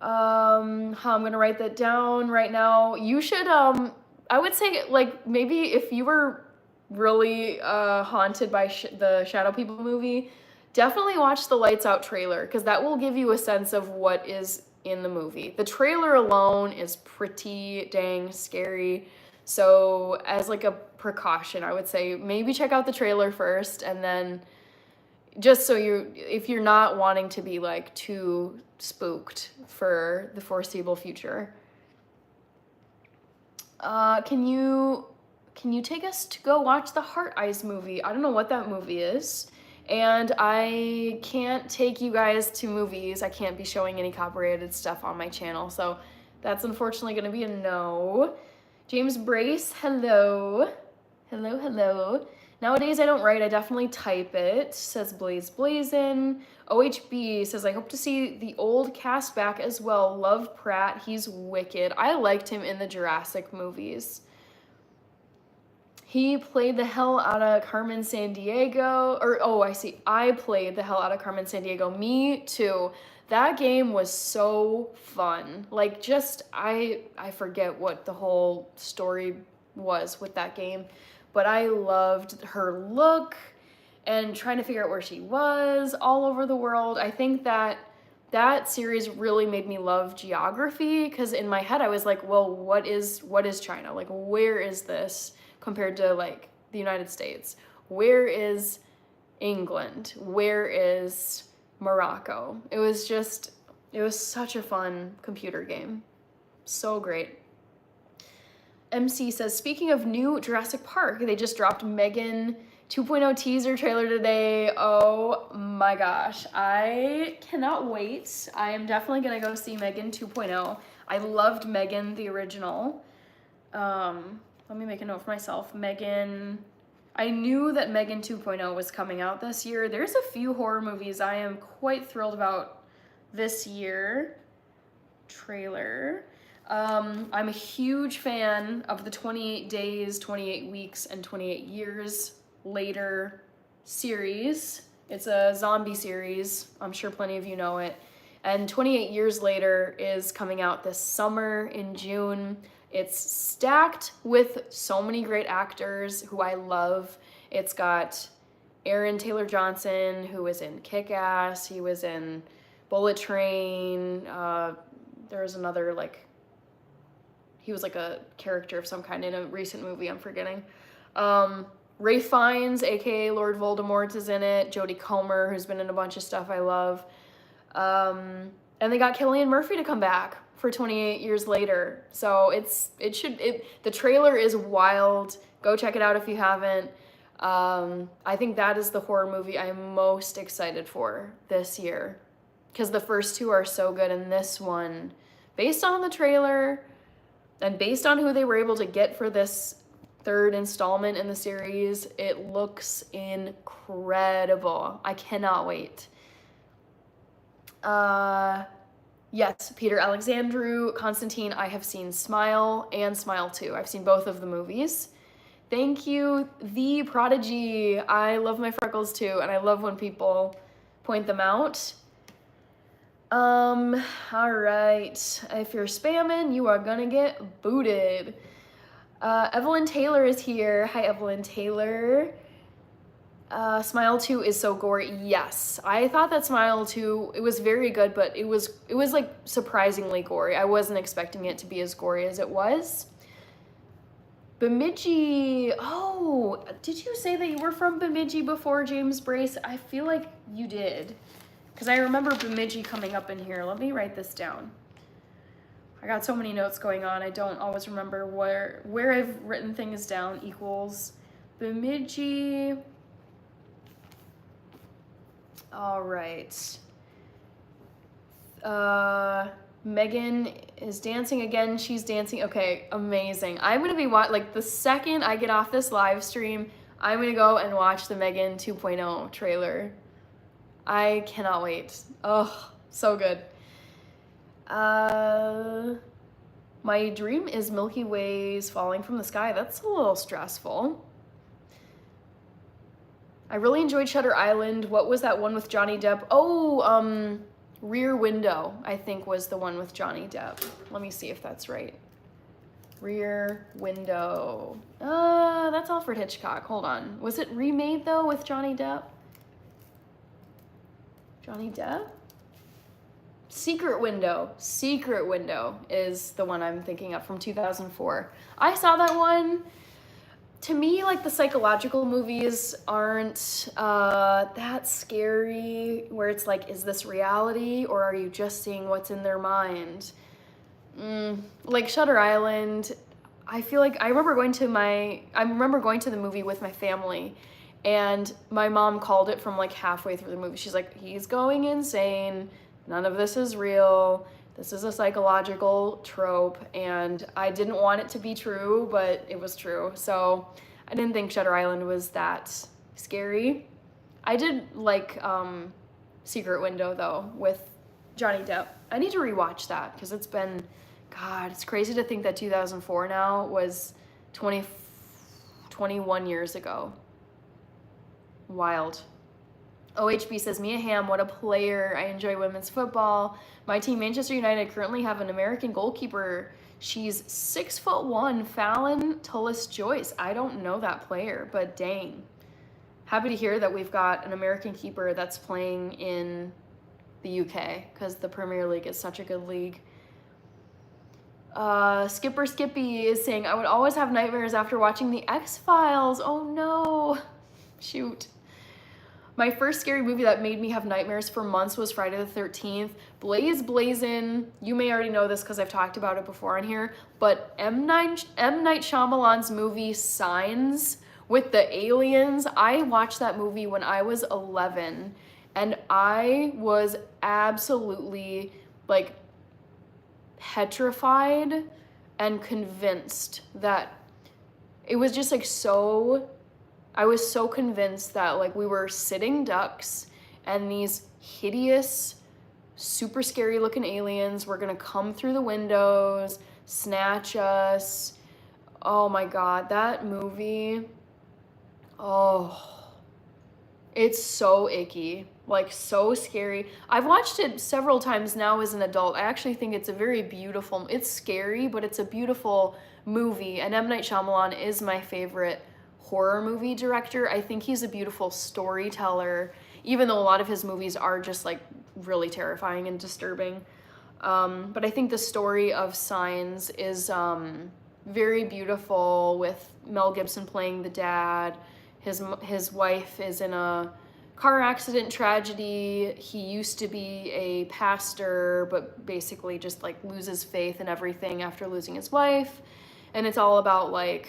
I'm gonna write that down right now. You should, I would say, like, maybe if you were really haunted by the Shadow People movie, definitely watch the Lights Out trailer, because that will give you a sense of what is in the movie. The trailer alone is pretty dang scary. So as like a precaution, I would say maybe check out the trailer first, and then just so if you're not wanting to be like too spooked for the foreseeable future. Can you take us to go watch the Heart Eyes movie? I don't know what that movie is, and I can't take you guys to movies. I can't be showing any copyrighted stuff on my channel, so that's unfortunately going to be a no. James Brace, hello. Hello, hello. Nowadays I don't write, I definitely type it, says Blaze Blazin. OHB says, I hope to see the old cast back as well. Love Pratt, he's wicked. I liked him in the Jurassic movies. He played the hell out of Carmen Sandiego, I played the hell out of Carmen Sandiego. Me too. That game was so fun. Like, just, I forget what the whole story was with that game, but I loved her look and trying to figure out where she was all over the world. I think that series really made me love geography, because in my head I was like, well, what is China? Like, where is this compared to like the United States? Where is England? Where is Morocco? It was such a fun computer game. So great. MC says, speaking of new Jurassic Park, they just dropped Megan 2.0 teaser trailer today. Oh my gosh, I cannot wait. I am definitely gonna go see Megan 2.0. I loved Megan, the original. Let me make a note for myself. Megan, I knew that Megan 2.0 was coming out this year. There's a few horror movies I am quite thrilled about this year. Trailer. I'm a huge fan of the 28 Days, 28 Weeks, and 28 Years Later series. It's a zombie series. I'm sure plenty of you know it. And 28 Years Later is coming out this summer in June. It's stacked with so many great actors who I love. It's got Aaron Taylor Johnson, who was in Kick-Ass. He was in Bullet Train. There's another, like, he was like a character of some kind in a recent movie, I'm forgetting. Ray Fiennes, aka Lord Voldemort, is in it. Jodie Comer, who's been in a bunch of stuff I love. And they got Cillian Murphy to come back for 28 Years Later. So the trailer is wild. Go check it out if you haven't. I think that is the horror movie I'm most excited for this year, because the first two are so good, and this one, based on the trailer and based on who they were able to get for this third installment in the series, it looks incredible. I cannot wait. Yes, Peter Alexandru, Constantine, I have seen Smile and Smile 2. I've seen both of the movies. Thank you, The Prodigy. I love my freckles too, and I love when people point them out. All right. If you're spamming, you are gonna get booted. Evelyn Taylor is here. Hi, Evelyn Taylor. Smile 2 is so gory. Yes, I thought that Smile 2, it was very good, but it was like surprisingly gory. I wasn't expecting it to be as gory as it was. Bemidji. Oh, did you say that you were from Bemidji before, James Brace? I feel like you did, because I remember Bemidji coming up in here. Let me write this down. I got so many notes going on, I don't always remember where I've written things down. Equals Bemidji. All right. Megan is dancing again. She's dancing. Okay, amazing. I'm gonna be like, the second I get off this live stream, I'm gonna go and watch the Megan 2.0 trailer. I cannot wait. Oh, so good. My dream is Milky Ways falling from the sky. That's a little stressful. I really enjoyed Shutter Island. What was that one with Johnny Depp? Oh, Rear Window, I think was the one with Johnny Depp. Let me see if that's right. Rear Window. That's Alfred Hitchcock. Hold on. Was it remade though with Johnny Depp? Johnny Depp? Secret Window. Secret Window is the one I'm thinking of from 2004. I saw that one. To me, like, the psychological movies aren't that scary, where it's like, is this reality or are you just seeing what's in their mind? Like Shutter Island, I feel like I remember going to the movie with my family, and my mom called it from like halfway through the movie. She's like, he's going insane. None of this is real. This is a psychological trope, and I didn't want it to be true, but it was true. So I didn't think Shutter Island was that scary. I did like Secret Window though with Johnny Depp. I need to rewatch that because it's been, God, it's crazy to think that 2004 now was 21 years ago. Wild. OHB says, Mia Hamm, what a player. I enjoy women's football. My team, Manchester United, currently have an American goalkeeper. She's 6'1", Fallon Tullis-Joyce. I don't know that player, but dang. Happy to hear that we've got an American keeper that's playing in the UK, because the Premier League is such a good league. Skipper Skippy is saying, I would always have nightmares after watching the X-Files. Oh no. Shoot. My first scary movie that made me have nightmares for months was Friday the 13th. Blaze Blazin', you may already know this because I've talked about it before on here, but M. Night Shyamalan's movie Signs with the aliens, I watched that movie when I was 11, and I was absolutely like petrified and convinced that it was just like so, I was so convinced that like we were sitting ducks and these hideous, super scary looking aliens were gonna come through the windows, snatch us. Oh my God, that movie, oh, it's so icky, like so scary. I've watched it several times now as an adult. I actually think it's a very beautiful, it's scary, but it's a beautiful movie, and M. Night Shyamalan is my favorite horror movie director. I think he's a beautiful storyteller, even though a lot of his movies are just like really terrifying and disturbing. But I think the story of Signs is very beautiful, with Mel Gibson playing the dad. His wife is in a car accident tragedy. He used to be a pastor, but basically just like loses faith in everything after losing his wife. And it's all about like,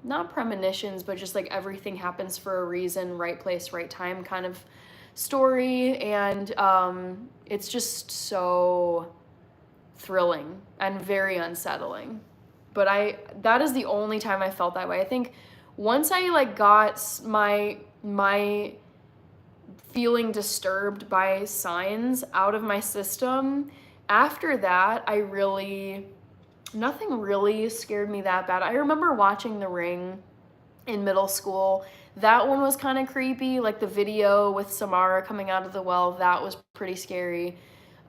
not premonitions, but just like everything happens for a reason, right place, right time kind of story. And it's just so thrilling and very unsettling. But that is the only time I felt that way. I think once I like got my feeling disturbed by Signs out of my system, after that nothing really scared me that bad. I remember watching The Ring in middle school. That one was kind of creepy, like the video with Samara coming out of the well, that was pretty scary.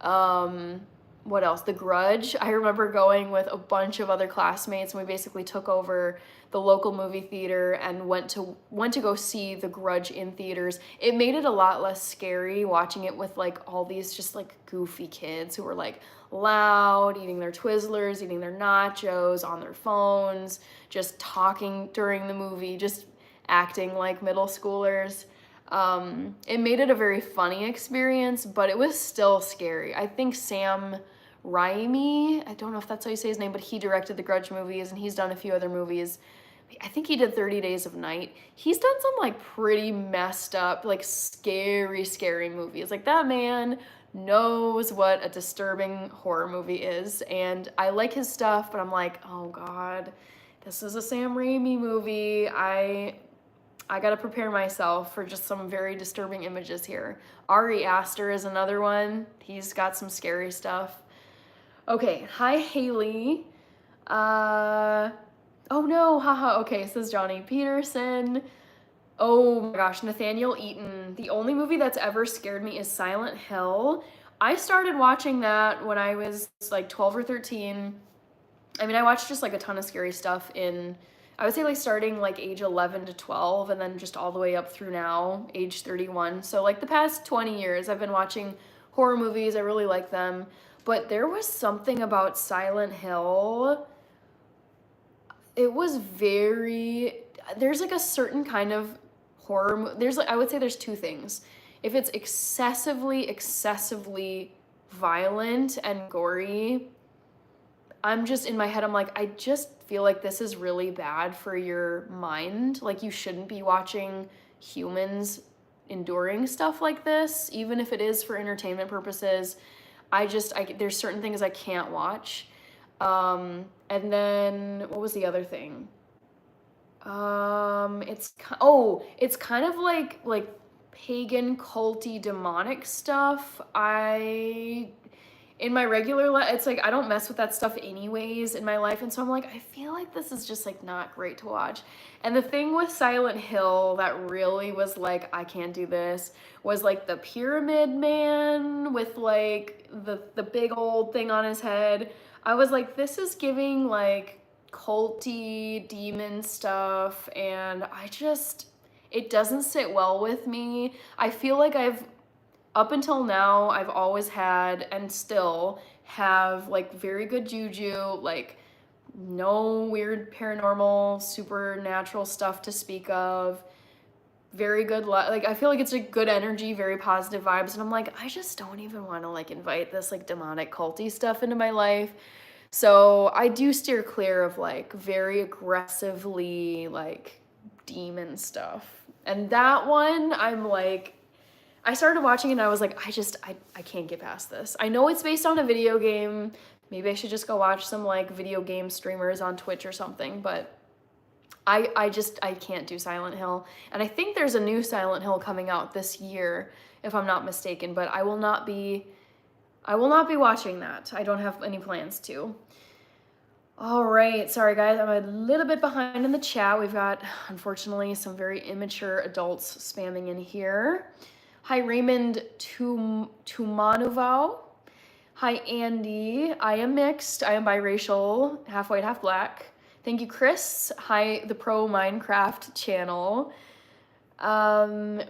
What else? The Grudge. I remember going with a bunch of other classmates, and we basically took over the local movie theater and went to go see The Grudge in theaters. It made it a lot less scary watching it with like all these just like goofy kids who were like loud, eating their Twizzlers, eating their nachos, on their phones, just talking during the movie, just acting like middle schoolers. It made it a very funny experience, but it was still scary. I think Sam Raimi, I don't know if that's how you say his name, but he directed the Grudge movies, and he's done a few other movies. I think he did 30 Days of Night. He's done some like pretty messed up, like scary movies. Like that man knows what a disturbing horror movie is, and I like his stuff, but I'm like, oh God, this is a Sam Raimi movie. I gotta prepare myself for just some very disturbing images here. Ari Aster is another one. He's got some scary stuff. Okay, hi Haley. Oh no, haha, okay, says Johnny Peterson. Oh my gosh, Nathaniel Eaton. The only movie that's ever scared me is Silent Hill. I started watching that when I was like 12 or 13. I mean, I watched just like a ton of scary stuff in, I would say like starting like age 11 to 12 and then just all the way up through now, age 31. So like the past 20 years, I've been watching horror movies. I really like them. But there was something about Silent Hill. It was very, there's like a certain kind of horror, there's like, I would say there's two things. If it's excessively violent and gory, I'm just in my head, I'm like, I just feel like this is really bad for your mind. Like, you shouldn't be watching humans enduring stuff like this, even if it is for entertainment purposes. There's certain things I can't watch. And then what was the other thing? It's kind of like pagan, culty, demonic stuff. In my regular life, it's like I don't mess with that stuff anyways in my life, and so I'm like, I feel like this is just like not great to watch. And the thing with Silent Hill that really was like, I can't do this, was like the pyramid man with like the big old thing on his head. I was like, this is giving like culty demon stuff, and it doesn't sit well with me. I feel like up until now, I've always had and still have like very good juju, like no weird paranormal, supernatural stuff to speak of. Very good, like I feel like it's a good energy, very positive vibes, and I'm like, I just don't even want to like invite this like demonic culty stuff into my life. So I do steer clear of like very aggressively like demon stuff. And that one, I'm like, I started watching it and I was like, I can't get past this. I know it's based on a video game. Maybe I should just go watch some like video game streamers on Twitch or something, but I can't do Silent Hill. And I think there's a new Silent Hill coming out this year, if I'm not mistaken, but I will not be watching that. I don't have any plans to. All right, sorry guys, I'm a little bit behind in the chat. We've got, unfortunately, some very immature adults spamming in here. Hi, Raymond Tumanuvau. Hi, Andy. I am mixed. I am biracial, half white, half black. Thank you, Chris. Hi, the Pro Minecraft channel.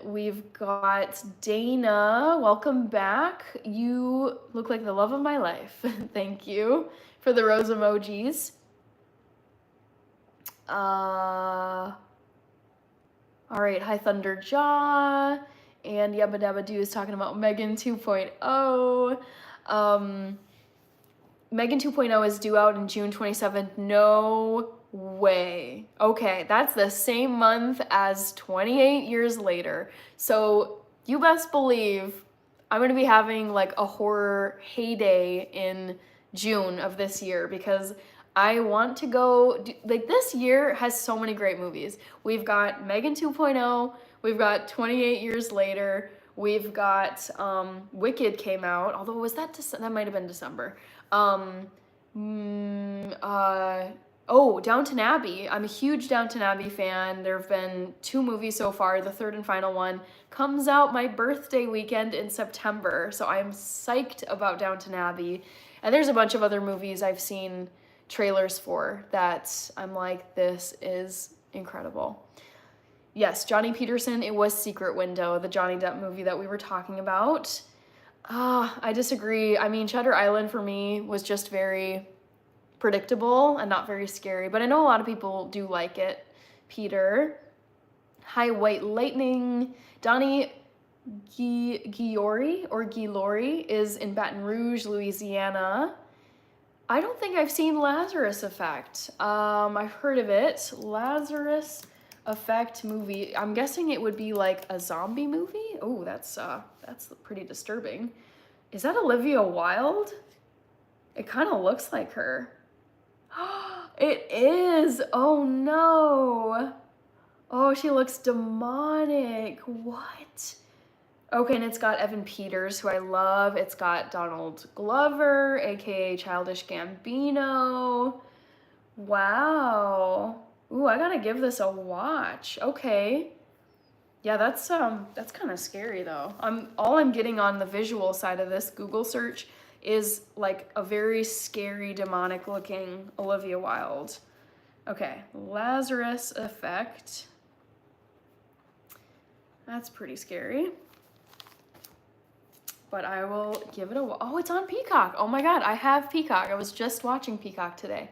We've got Dana. Welcome back. You look like the love of my life. Thank you for the rose emojis. All right. Hi, Thunderjaw. And Yabba Dabba Doo is talking about Megan 2.0. Megan 2.0 is due out in June 27th. No way. Okay, that's the same month as 28 years later. So you best believe I'm going to be having like a horror heyday in June of this year, because I want to go, like this year has so many great movies. We've got Megan 2.0, we've got 28 years later, we've got Wicked came out, although was that might have been December. Downton Abbey. I'm a huge Downton Abbey fan. There have been 2 movies so far. The third and final one comes out my birthday weekend in September, so I'm psyched about Downton Abbey. And there's a bunch of other movies I've seen trailers for that I'm like, this is incredible. Yes, Johnny Peterson, it was Secret Window, the Johnny Depp movie that we were talking about. I disagree. I mean, Shutter Island for me was just very predictable and not very scary, but I know a lot of people do like it. Peter. Hi, White Lightning. Donnie Guillory is in Baton Rouge, Louisiana. I don't think I've seen Lazarus Effect. I've heard of it. Lazarus Effect movie. I'm guessing it would be like a zombie movie. Oh, that's pretty disturbing. Is that Olivia Wilde? It kind of looks like her. It is. Oh no. Oh, she looks demonic. What? Okay, and it's got Evan Peters, who I love. It's got Donald Glover, aka Childish Gambino. Wow. Ooh, I gotta give this a watch. Okay. Yeah, that's kind of scary though. All I'm getting on the visual side of this Google search is like a very scary, demonic looking Olivia Wilde. Okay, Lazarus Effect. That's pretty scary. But I will give it a... Oh, it's on Peacock. Oh my God, I have Peacock. I was just watching Peacock today.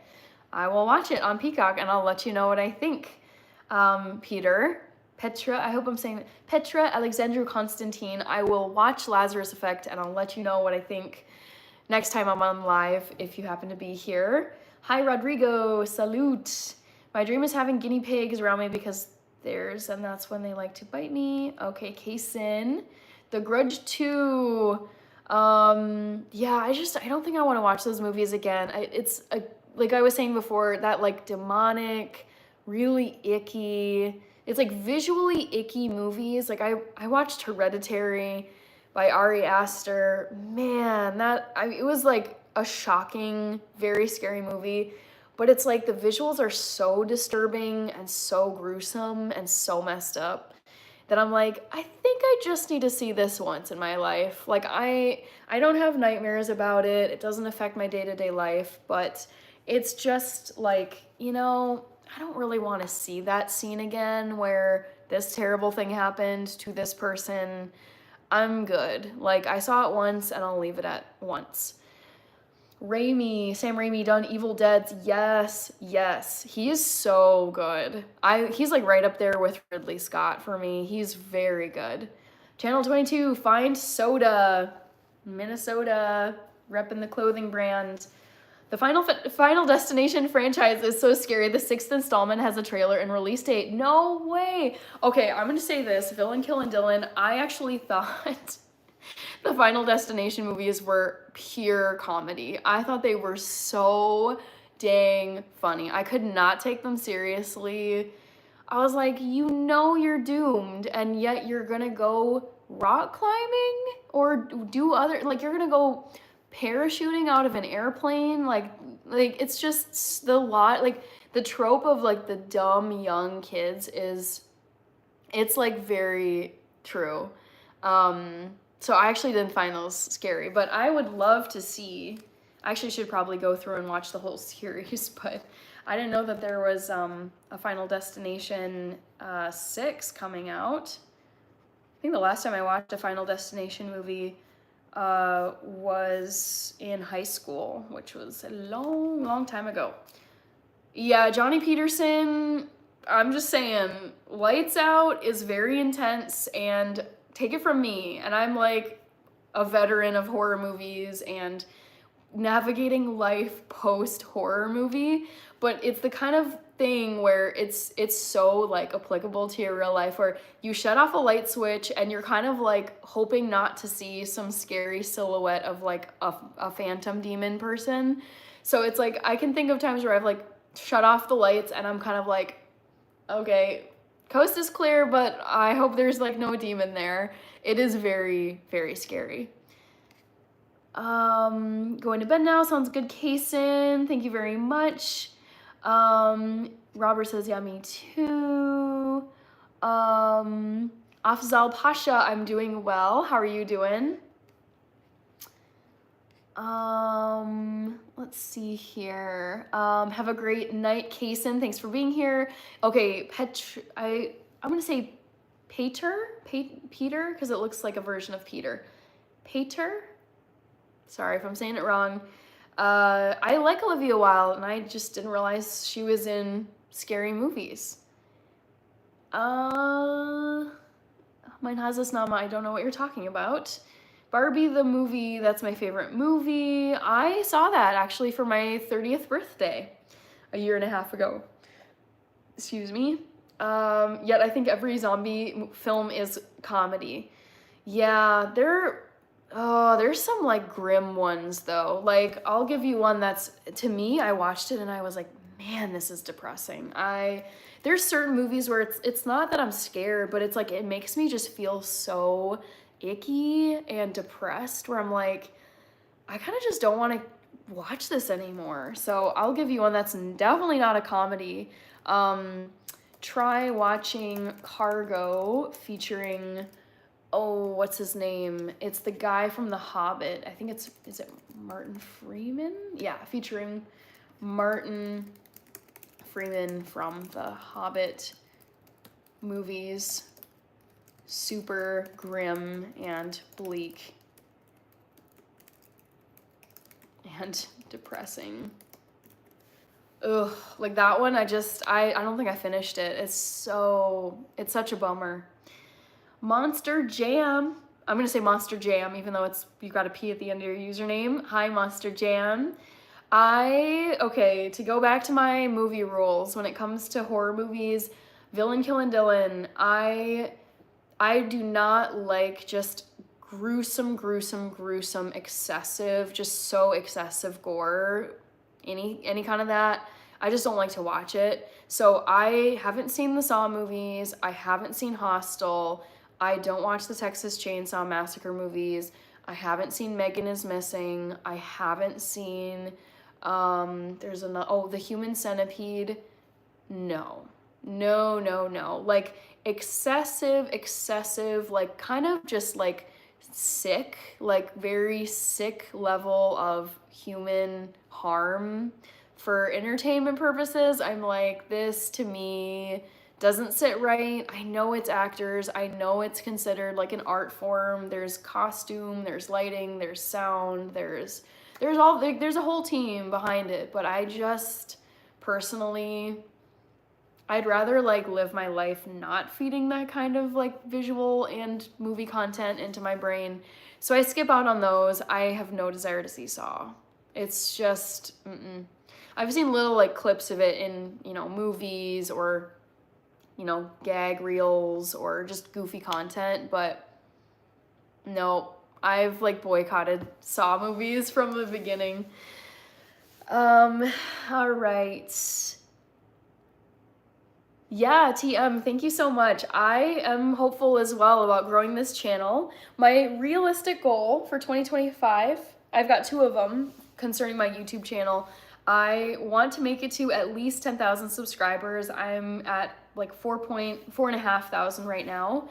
I will watch it on Peacock and I'll let you know what I think. Petra, I hope I'm saying it. Petra Alexandru Constantine. I will watch Lazarus Effect and I'll let you know what I think next time I'm on live if you happen to be here. Hi, Rodrigo. Salute. My dream is having guinea pigs around me because and that's when they like to bite me. Okay, Kaysen. The Grudge 2. Yeah, I don't think I want to watch those movies again. Like I was saying before, that like demonic, really icky, it's like visually icky movies. Like I watched Hereditary by Ari Aster. Man, it was like a shocking, very scary movie. But it's like the visuals are so disturbing and so gruesome and so messed up that I'm like, I think I just need to see this once in my life. Like I don't have nightmares about it. It doesn't affect my day-to-day life, but it's just like, I don't really want to see that scene again where this terrible thing happened to this person. I'm good. Like I saw it once and I'll leave it at once. Sam Raimi done Evil Dead. Yes. He is so good. He's like right up there with Ridley Scott for me. He's very good. Channel 22, Find Soda, Minnesota, repping the clothing brand. The Final Destination franchise is so scary. The 6th installment has a trailer and release date. No way. Okay, I'm gonna say this, Villain, Kill, and Dylan, I actually thought the Final Destination movies were pure comedy. I thought they were so dang funny. I could not take them seriously. I was like, you're doomed, and yet you're gonna go rock climbing or do other, like you're gonna go parachuting out of an airplane. Like it's just the lot, like the trope of like the dumb young kids it's like very true. So I actually didn't find those scary, but I would love to see, I actually should probably go through and watch the whole series, but I didn't know that there was a Final Destination 6 coming out. I think the last time I watched a Final Destination movie was in high school, which was a long time ago. Yeah, Johnny Peterson, I'm just saying, Lights Out is very intense, and take it from me, and I'm like a veteran of horror movies and navigating life post horror movie, but it's the kind of thing where it's so like applicable to your real life, where you shut off a light switch and you're kind of like hoping not to see some scary silhouette of like a phantom demon person. So it's like I can think of times where I've like shut off the lights and I'm kind of like, okay, coast is clear, but I hope there's like no demon there. It is very, very scary. Going to bed now. Sounds good, Kaysen. Thank you very much. Robert says, yeah, me too. Afzal Pasha, I'm doing well. How are you doing? Let's see here. Have a great night, Kaysen. Thanks for being here. Okay, I'm gonna say Peter, because it looks like a version of Peter. Peter? Sorry if I'm saying it wrong. I like Olivia Wilde, and I just didn't realize she was in scary movies. Mein Hasesnama, I don't know what you're talking about. Barbie the movie, that's my favorite movie. I saw that actually for my 30th birthday a year and a half ago. Excuse me. Yet I think every zombie film is comedy. Yeah, there's some like grim ones though. Like I'll give you one that's, to me, I watched it and I was like, man, this is depressing. There's certain movies where it's not that I'm scared, but it's like it makes me just feel so icky and depressed, where I'm like, I kind of just don't want to watch this anymore. So I'll give you one that's definitely not a comedy. try watching Cargo featuring, oh, what's his name? It's the guy from The Hobbit. I think is it Martin Freeman? Yeah, featuring Martin Freeman from The Hobbit movies. Super grim and bleak and depressing. Ugh, like that one, I don't think I finished it. It's such a bummer. Monster Jam. I'm gonna say Monster Jam, even though you've got a P at the end of your username. Hi, Monster Jam. Okay, to go back to my movie rules, when it comes to horror movies, Villain, Killin' Dylan, I do not like just gruesome, excessive, just so excessive gore, any kind of that. I just don't like to watch it. So I haven't seen the Saw movies. I haven't seen Hostel. I don't watch the Texas Chainsaw Massacre movies. I haven't seen Megan is Missing. I haven't seen, The Human Centipede. No. Like, excessive, like, kind of just, like, sick, like, very sick level of human harm for entertainment purposes. I'm like, this, to me, doesn't sit right. I know it's actors. I know it's considered, like, an art form. There's costume, there's lighting, there's sound, there's a whole team behind it, but I just, personally, I'd rather, like, live my life not feeding that kind of, like, visual and movie content into my brain. So I skip out on those. I have no desire to see Saw. It's just, I've seen little, like, clips of it in, movies or, gag reels or just goofy content, but no, I've, like, boycotted Saw movies from the beginning. All right. Yeah, TM, thank you so much. I am hopeful as well about growing this channel. My realistic goal for 2025, I've got 2 of them concerning my YouTube channel. I want to make it to at least 10,000 subscribers. I'm at like 4,500 right now.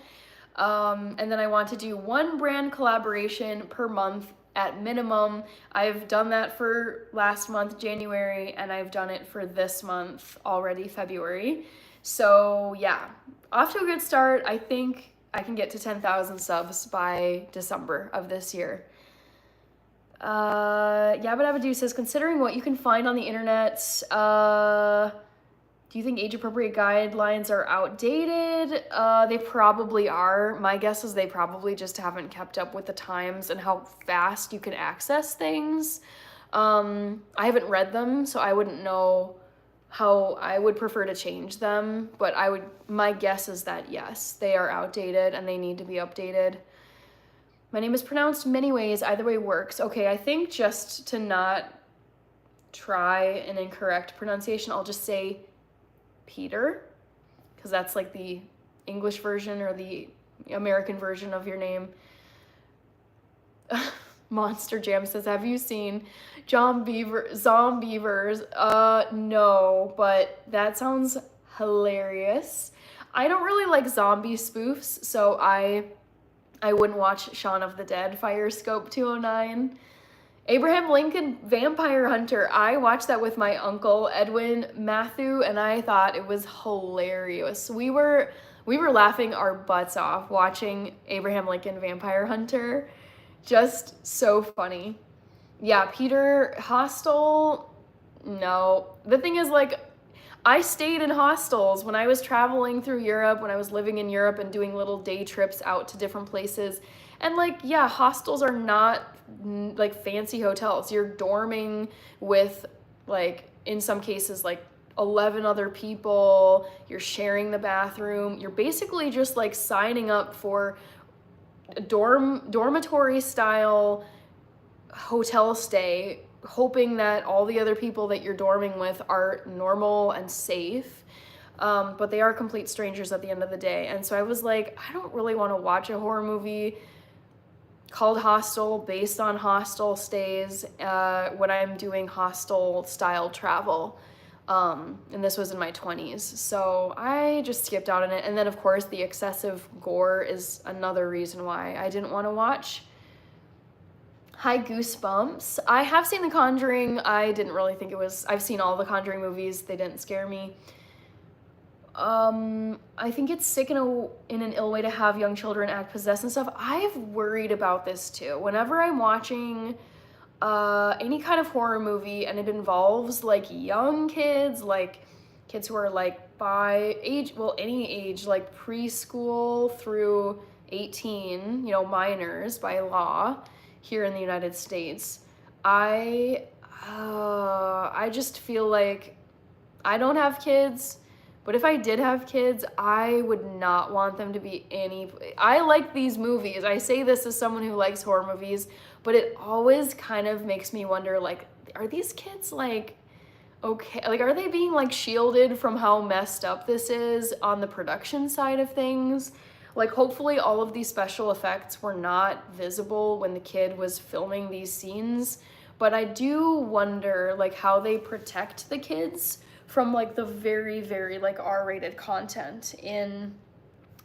And then I want to do 1 brand collaboration per month at minimum. I've done that for last month, January, and I've done it for this month already, February. So yeah, off to a good start. I think I can get to 10,000 subs by December of this year. Yabba Dabba Doo says, considering what you can find on the internet, do you think age-appropriate guidelines are outdated? They probably are. My guess is they probably just haven't kept up with the times and how fast you can access things. I haven't read them, so I wouldn't know how I would prefer to change them, but my guess is that yes, they are outdated and they need to be updated. My name is pronounced many ways, either way works. Okay, I think just to not try an incorrect pronunciation, I'll just say Peter, because that's like the English version or the American version of your name. Monster Jam says, have you seen Zombievers? No, but that sounds hilarious. I don't really like zombie spoofs, so I wouldn't watch Shaun of the Dead, Firescope 209. Abraham Lincoln Vampire Hunter. I watched that with my uncle Edwin Matthew, and I thought it was hilarious. We were laughing our butts off watching Abraham Lincoln Vampire Hunter. Just so funny. Yeah, Peter, Hostel, no. The thing is, like, I stayed in hostels when I was traveling through Europe, when I was living in Europe and doing little day trips out to different places. And, like, yeah, hostels are not, like, fancy hotels. You're dorming with, like, in some cases, like, 11 other people. You're sharing the bathroom. You're basically just, like, signing up for a dormitory style hotel stay, hoping that all the other people that you're dorming with are normal and safe, but they are complete strangers at the end of the day. And so I was like, I don't really want to watch a horror movie called Hostel based on hostel stays when I'm doing hostel style travel. And this was in my 20s. So I just skipped out on it. And then, of course, the excessive gore is another reason why I didn't want to watch. Hi, Goosebumps. I have seen The Conjuring. I didn't really think it was... I've seen all the Conjuring movies. They didn't scare me. I think it's sick in an ill way to have young children act possessed and stuff. I've worried about this too. Whenever I'm watching any kind of horror movie and it involves like young kids, like kids who are like by age, well, any age, like preschool through 18, you know, minors by law here in the United States, I just feel like I don't have kids. But if I did have kids, I would not want them to be I like these movies. I say this as someone who likes horror movies, but it always kind of makes me wonder, like, are these kids, like, okay? Like, are they being, like, shielded from how messed up this is on the production side of things? Like, hopefully all of these special effects were not visible when the kid was filming these scenes. But I do wonder, like, how they protect the kids from like the very, very like R-rated content in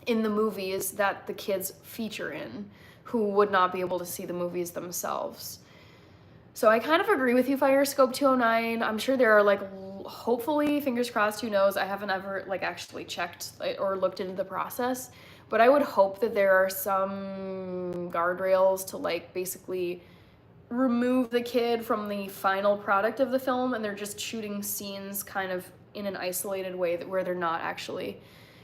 the movies that the kids feature in, who would not be able to see the movies themselves. So I kind of agree with you, Firescope 209. I'm sure there are like, hopefully, fingers crossed, who knows, I haven't ever like actually checked or looked into the process, but I would hope that there are some guardrails to like basically remove the kid from the final product of the film, and they're just shooting scenes kind of in an isolated way where they're not actually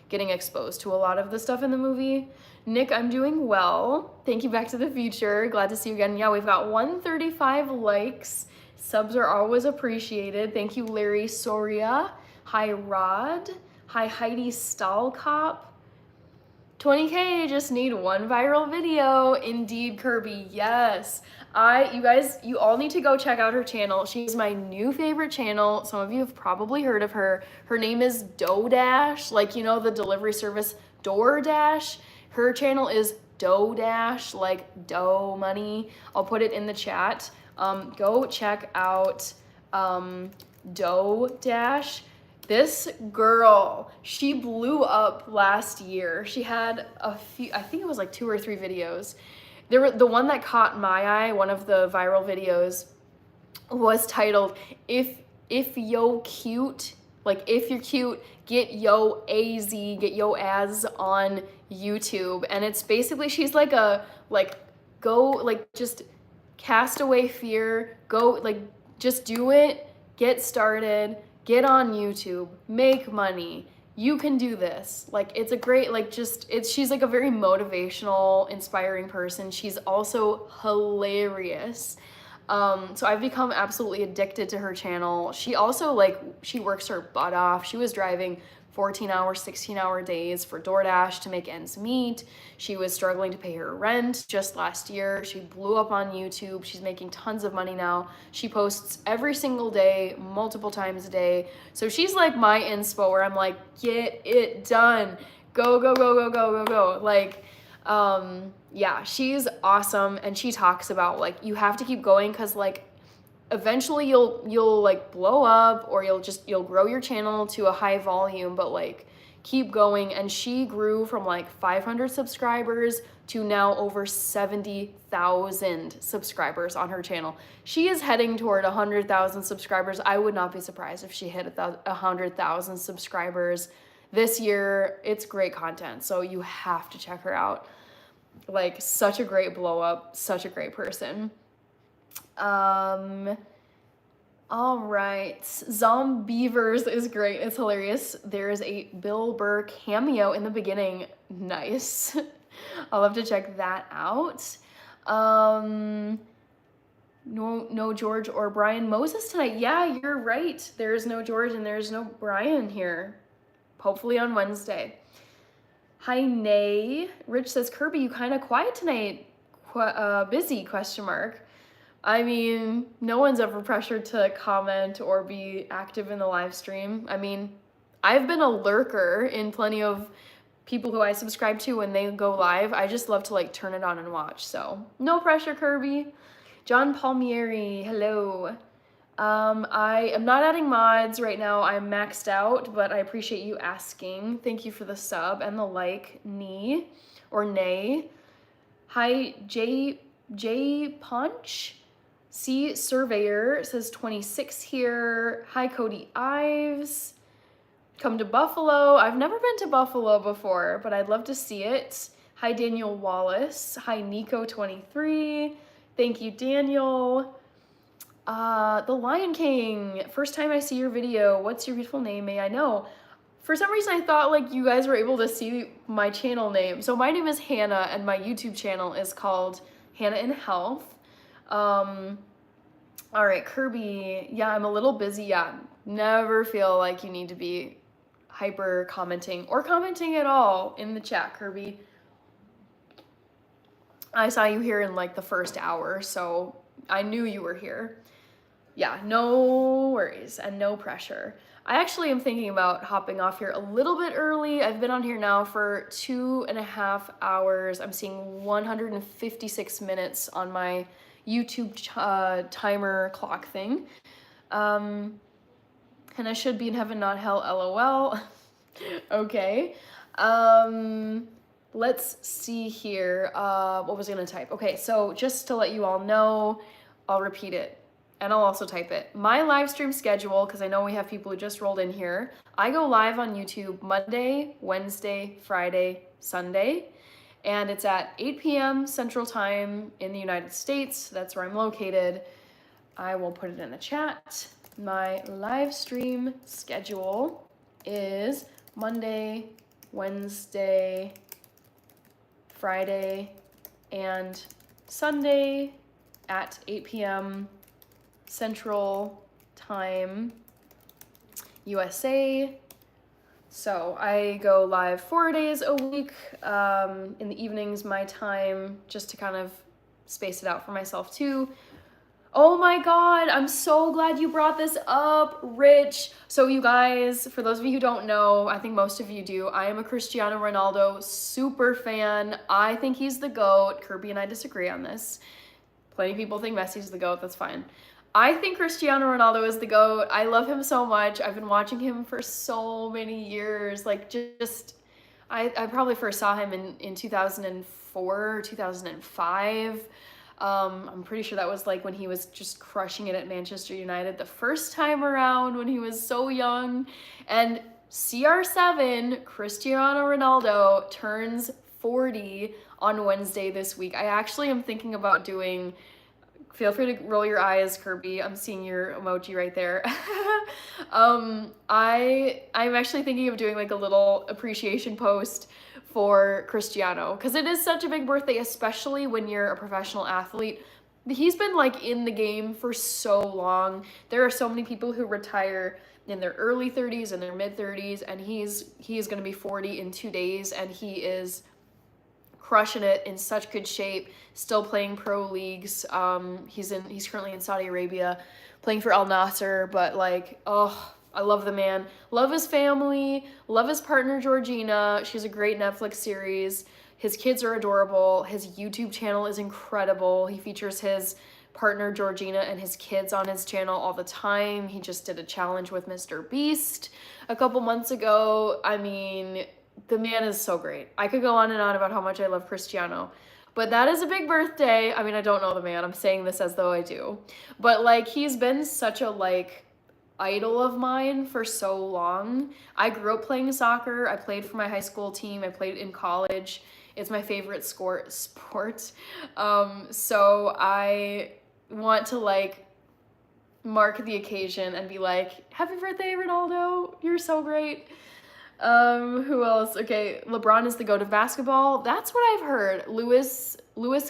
getting exposed to a lot of the stuff in the movie. Nick, I'm doing well. Thank you, Back to the Future. Glad to see you again. Yeah, we've got 135 likes. Subs are always appreciated. Thank you, Larry Soria. Hi, Rod. Hi, Heidi Stahlkop. 20K, just need one viral video. Indeed, Kirby, yes. You guys, you all need to go check out her channel. She's my new favorite channel. Some of you have probably heard of her. Her name is DoDash, like, you know, the delivery service DoorDash. Her channel is DoDash, like dough money. I'll put it in the chat. Go check out DoDash. This girl, she blew up last year. She had a few, I think it was like 2 or 3 videos. The one that caught my eye, one of the viral videos, was titled, if yo cute, like if you're cute, get yo AZ, get yo Az on YouTube. And it's basically, she's like go, like just cast away fear, go, like just do it, get started, get on YouTube, make money. You can do this. Like, it's a great, like, she's like a very motivational, inspiring person. She's also hilarious. So I've become absolutely addicted to her channel. She also, like, she works her butt off. She was driving 14-hour, 16-hour days for DoorDash to make ends meet. She was struggling to pay her rent just last year. She blew up on YouTube. She's making tons of money now. She posts every single day, multiple times a day. So she's like my inspo, where I'm like, get it done. Go, go, go, go, go, go, go. Like, yeah, she's awesome. And she talks about, like, you have to keep going, because, like, eventually you'll like blow up, or you'll grow your channel to a high volume, but like keep going. And she grew from like 500 subscribers to now over 70,000 subscribers on her channel. She is heading toward 100,000 subscribers. I would not be surprised if she hit 100,000 subscribers this year. It's great content, so you have to check her out. Like, such a great blow up, such a great person. All right, Zombievers is great. It's hilarious. There is a Bill Burr cameo in the beginning. Nice. I'll have to check that out. No George or Brian Moses tonight. Yeah, you're right. There's no George and there's no Brian here. Hopefully on Wednesday. Hi, Nay. Rich says, Kirby, you kind of quiet tonight. Busy, question mark. I mean, no one's ever pressured to comment or be active in the live stream. I mean, I've been a lurker in plenty of people who I subscribe to when they go live. I just love to like turn it on and watch. So no pressure, Kirby. John Palmieri, hello. I am not adding mods right now. I'm maxed out, but I appreciate you asking. Thank you for the sub and the like, knee or nay. Hi, J Punch. C Surveyor says 26 here. Hi, Cody Ives. Come to Buffalo. I've never been to Buffalo before, but I'd love to see it. Hi, Daniel Wallace. Hi, Nico23. Thank you, Daniel. The Lion King. First time I see your video. What's your beautiful name? May I know? For some reason, I thought like you guys were able to see my channel name. So my name is Hannah, and my YouTube channel is called Hannah in Health. All right, Kirby. Yeah, I'm a little busy. Yeah, never feel like you need to be hyper commenting or commenting at all in the chat, Kirby. I saw you here in like the first hour, so I knew you were here. Yeah, no worries and no pressure. I actually am thinking about hopping off here a little bit early. I've been on here now for 2.5 hours. I'm seeing 156 minutes on my YouTube timer clock thing. And I should be in heaven, not hell, LOL. Okay. Let's see here. What was I gonna type? Okay, so just to let you all know, I'll repeat it. And I'll also type it. My live stream schedule, because I know we have people who just rolled in here. I go live on YouTube Monday, Wednesday, Friday, Sunday. And it's at 8 p.m. Central Time in the United States. That's where I'm located. I will put it in the chat. My live stream schedule is Monday, Wednesday, Friday, and Sunday at 8 p.m. Central Time, USA. So I go live 4 days a week, in the evenings, my time, just to kind of space it out for myself too. Oh my God, I'm so glad you brought this up, Rich. So you guys, for those of you who don't know, I think most of you do, I am a Cristiano Ronaldo super fan. I think he's the GOAT. Kirby and I disagree on this. Plenty of people think Messi's the GOAT, that's fine. I think Cristiano Ronaldo is the GOAT. I love him so much. I've been watching him for so many years. Like I probably first saw him in 2004, 2005. I'm pretty sure that was like when he was just crushing it at Manchester United the first time around when he was so young. And CR7, Cristiano Ronaldo, turns 40 on Wednesday this week. I actually am thinking about doing, feel free to roll your eyes, Kirby. I'm seeing your emoji right there. I'm actually thinking of doing like a little appreciation post for Cristiano, because it is such a big birthday, especially when you're a professional athlete. He's been like in the game for so long. There are so many people who retire in their early 30s and their mid 30s, and he is going to be 40 in 2 days, and he is crushing it, in such good shape, still playing pro leagues. He's currently in Saudi Arabia playing for Al Nassr, but like, oh, I love the man. Love his family, love his partner Georgina. She's a great Netflix series. His kids are adorable. His YouTube channel is incredible. He features his partner Georgina and his kids on his channel all the time. He just did a challenge with Mr. Beast a couple months ago. I mean, the man is so great. I could go on and on about how much I love Cristiano, but that is a big birthday. I mean, I don't know the man. I'm saying this as though I do, but like, he's been such a like idol of mine for so long. I grew up playing soccer. I played for my high school team. I played in college. It's my favorite sport. So I want to like mark the occasion and be like, happy birthday, Ronaldo. You're so great. Who else? Okay, LeBron is the GOAT of basketball. That's what I've heard. Lewis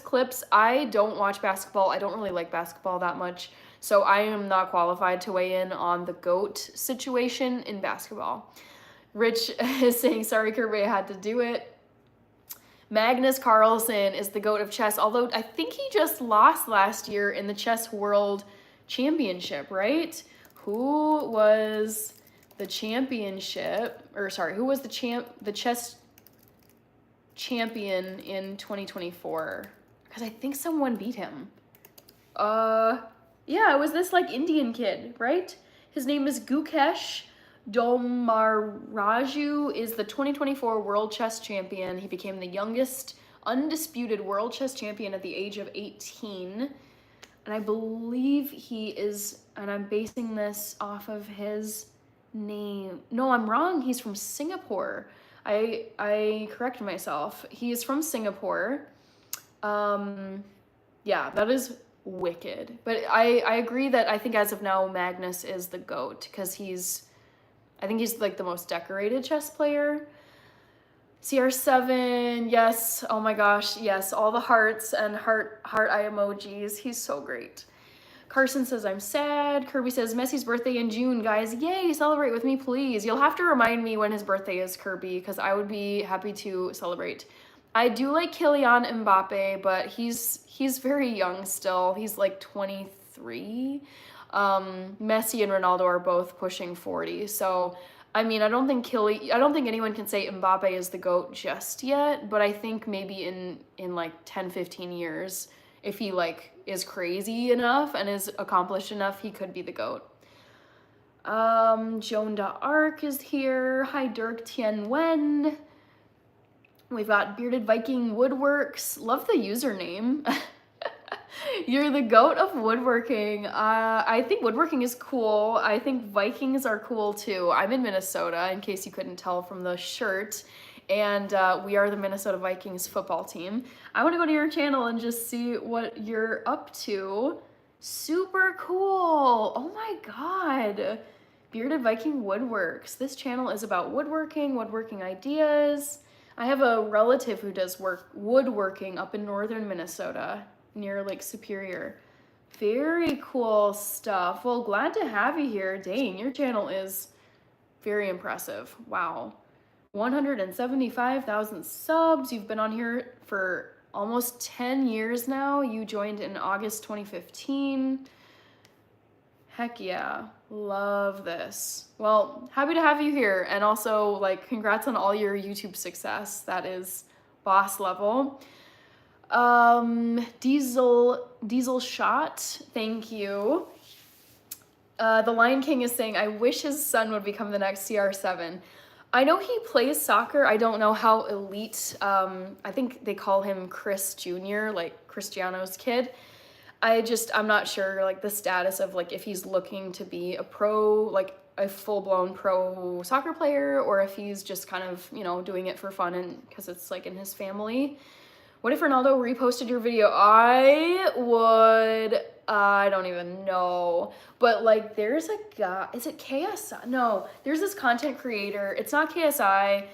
Clips. I don't watch basketball. I don't really like basketball that much, so I am not qualified to weigh in on the GOAT situation in basketball. Rich is saying, sorry, Kirby, I had to do it. Magnus Carlsen is the GOAT of chess, although I think he just lost last year in the Chess World Championship, right? Who was the championship, or sorry, who was the chess champion in 2024? Because I think someone beat him. Yeah, it was this like Indian kid, right? His name is Gukesh Domaraju, is the 2024 World Chess Champion. He became the youngest undisputed World Chess Champion at the age of 18. And I believe he is, and I'm basing this off of his name. No, I'm wrong. He's from Singapore. I corrected myself. He is from Singapore. Yeah, that is wicked. But I agree that I think as of now, Magnus is the GOAT because I think he's like the most decorated chess player. CR7, yes, oh my gosh, yes, all the hearts and heart eye emojis. He's so great. Carson says, I'm sad. Kirby says, Messi's birthday in June, guys. Yay, celebrate with me, please. You'll have to remind me when his birthday is, Kirby, because I would be happy to celebrate. I do like Kylian Mbappe, but he's very young still. He's like 23. Messi and Ronaldo are both pushing 40. So, I mean, I don't think anyone can say Mbappe is the GOAT just yet, but I think maybe in like 10, 15 years, if he like is crazy enough and is accomplished enough, he could be the GOAT. Joan d'Arc is here. Hi, Dirk Tien Wen. We've got Bearded Viking Woodworks. Love the username. You're the GOAT of woodworking. I think woodworking is cool. I think Vikings are cool too. I'm in Minnesota, in case you couldn't tell from the shirt. And we are the Minnesota Vikings football team. I want to go to your channel and just see what you're up to. Super cool. Oh my God. Bearded Viking Woodworks. This channel is about woodworking ideas. I have a relative who does woodworking up in northern Minnesota near Lake Superior. Very cool stuff. Well, glad to have you here. Dang, your channel is very impressive. Wow. 175,000 subs. You've been on here for almost 10 years now. You joined in August 2015. Heck yeah, love this. Well, happy to have you here, and also like congrats on all your YouTube success. That is boss level. Diesel Shot, thank you. The Lion King is saying, I wish his son would become the next CR7. I know he plays soccer. I don't know how elite. I think they call him Chris Jr., like Cristiano's kid. I'm not sure like the status of like if he's looking to be a pro, like a full-blown pro soccer player, or if he's just kind of, you know, doing it for fun and because it's like in his family. What if Ronaldo reposted your video? I don't even know. But like there's a guy, is it KSI? No, there's this content creator. It's not KSI.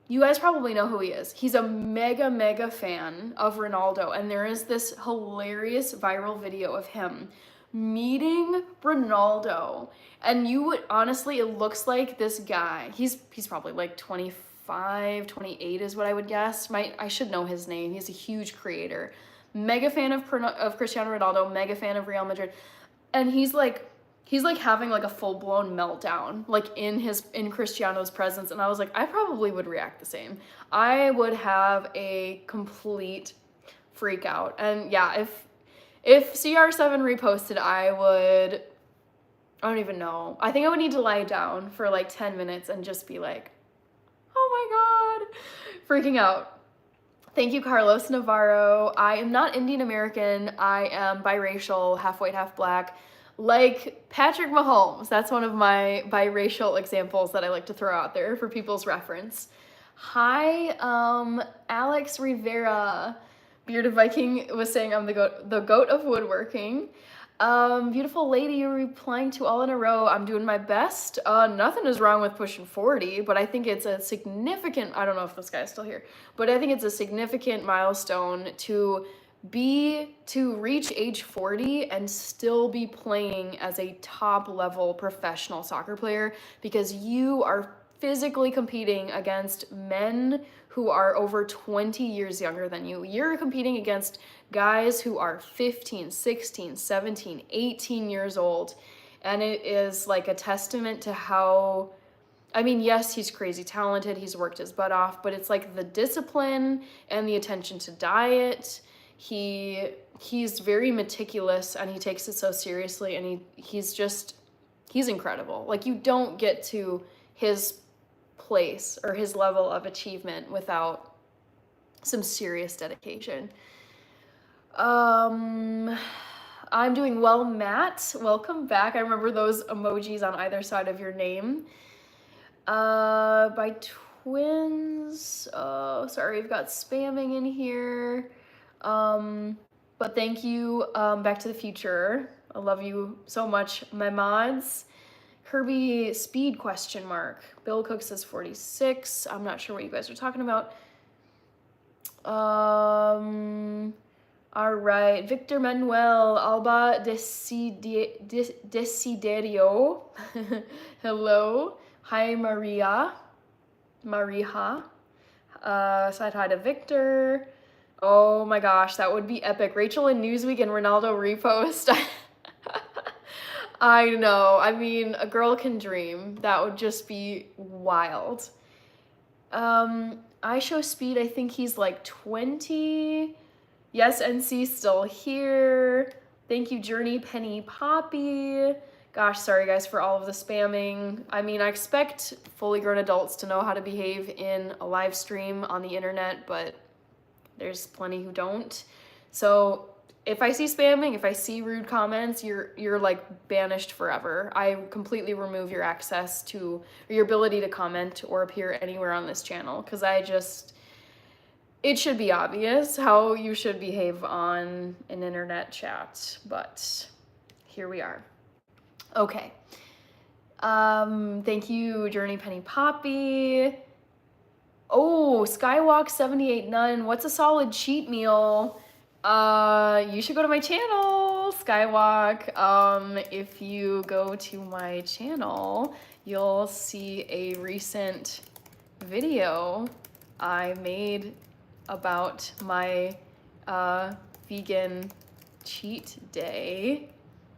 You guys probably know who he is. He's a mega fan of Ronaldo, and there is this hilarious viral video of him meeting Ronaldo. And you would honestly, it looks like this guy. He's probably like 25, 28 is what I would guess. I should know his name. He's a huge creator. Mega fan of Cristiano Ronaldo, mega fan of Real Madrid. And he's like having like a full-blown meltdown like in Cristiano's presence, and I was like, I probably would react the same. I would have a complete freak out. And yeah, if CR7 reposted, I don't even know. I think I would need to lie down for like 10 minutes and just be like, oh my God, freaking out. Thank you, Carlos Navarro. I am not Indian American. I am biracial, half white, half black. Like Patrick Mahomes. That's one of my biracial examples that I like to throw out there for people's reference. Hi, Alex Rivera. Bearded Viking was saying I'm the goat of woodworking. Beautiful lady, you're replying to all in a row. I'm doing my best. Nothing is wrong with pushing 40, but I think it's a significant, I don't know if this guy's still here, but I think it's a significant milestone to reach age 40 and still be playing as a top level professional soccer player, because you are physically competing against men who are over 20 years younger than you. You're competing against guys who are 15, 16, 17, 18 years old. And it is like a testament to how, I mean, yes, he's crazy talented. He's worked his butt off, but it's like the discipline and the attention to diet. He's very meticulous, and he takes it so seriously, and he's incredible. Like, you don't get to his place or his level of achievement without some serious dedication. I'm doing well, Matt. Welcome back. I remember those emojis on either side of your name. By twins. Oh, sorry, we've got spamming in here. But thank you, Back to the Future. I love you so much, my mods. Kirby Speed question mark. Bill Cook says 46. I'm not sure what you guys are talking about. All right. Victor Manuel Alba Desiderio. Hello. Hi, Maria. Said hi to Victor. Oh my gosh, that would be epic. Rachel in Newsweek and Ronaldo repost. I know. I mean, a girl can dream. That would just be wild. I show speed. I think he's like 20. Yes, NC still here. Thank you, Journey Penny Poppy. Gosh, sorry guys for all of the spamming. I mean, I expect fully grown adults to know how to behave in a live stream on the internet, but there's plenty who don't. So if I see spamming, if I see rude comments, you're like banished forever. I completely remove your access to, or your ability to comment or appear anywhere on this channel, because it should be obvious how you should behave on an internet chat, but here we are. Okay. Thank you, Journey Penny Poppy. Oh, Skywalk 78 Nun. What's a solid cheat meal? You should go to my channel, Skywalk. If you go to my channel, you'll see a recent video I made about my vegan cheat day.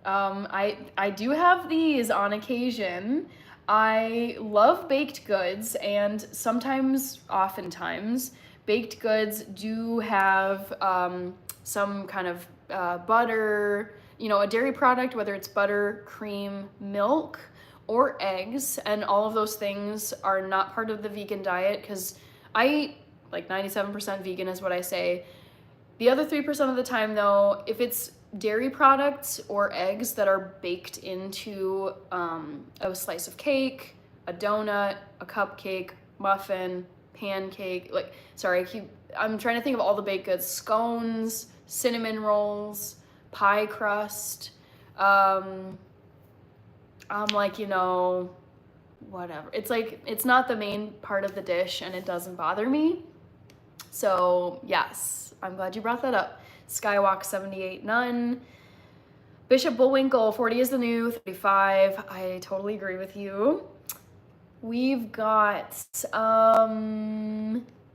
I do have these on occasion. I love baked goods, and oftentimes, baked goods do have some kind of butter, a dairy product, whether it's butter, cream, milk, or eggs, and all of those things are not part of the vegan diet, because I eat like 97% vegan is what I say. The other 3% of the time though, if it's dairy products or eggs that are baked into a slice of cake, a donut, a cupcake, muffin, pancake, I'm trying to think of all the baked goods, scones, cinnamon rolls, pie crust. I'm like, whatever. It's not the main part of the dish, and it doesn't bother me. So yes, I'm glad you brought that up. Skywalk 78 Nun. Bishop Bullwinkle, 40 is the new 35. I totally agree with you. We've got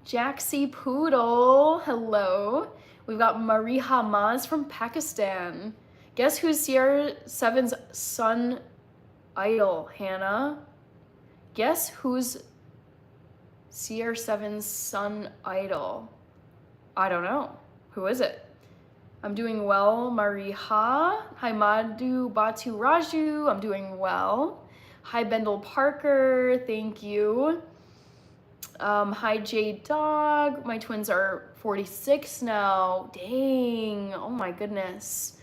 Jaxie Poodle. Hello. We've got Marie Hamaz from Pakistan. Guess who's CR7's son idol, Hannah? Guess who's CR7's son idol? I don't know. Who is it? I'm doing well, Mariha. Hi, Madhu Batu Raju. I'm doing well. Hi, Bendel Parker. Thank you. Hi, J Dog. My twins are 46 now. Dang. Oh my goodness.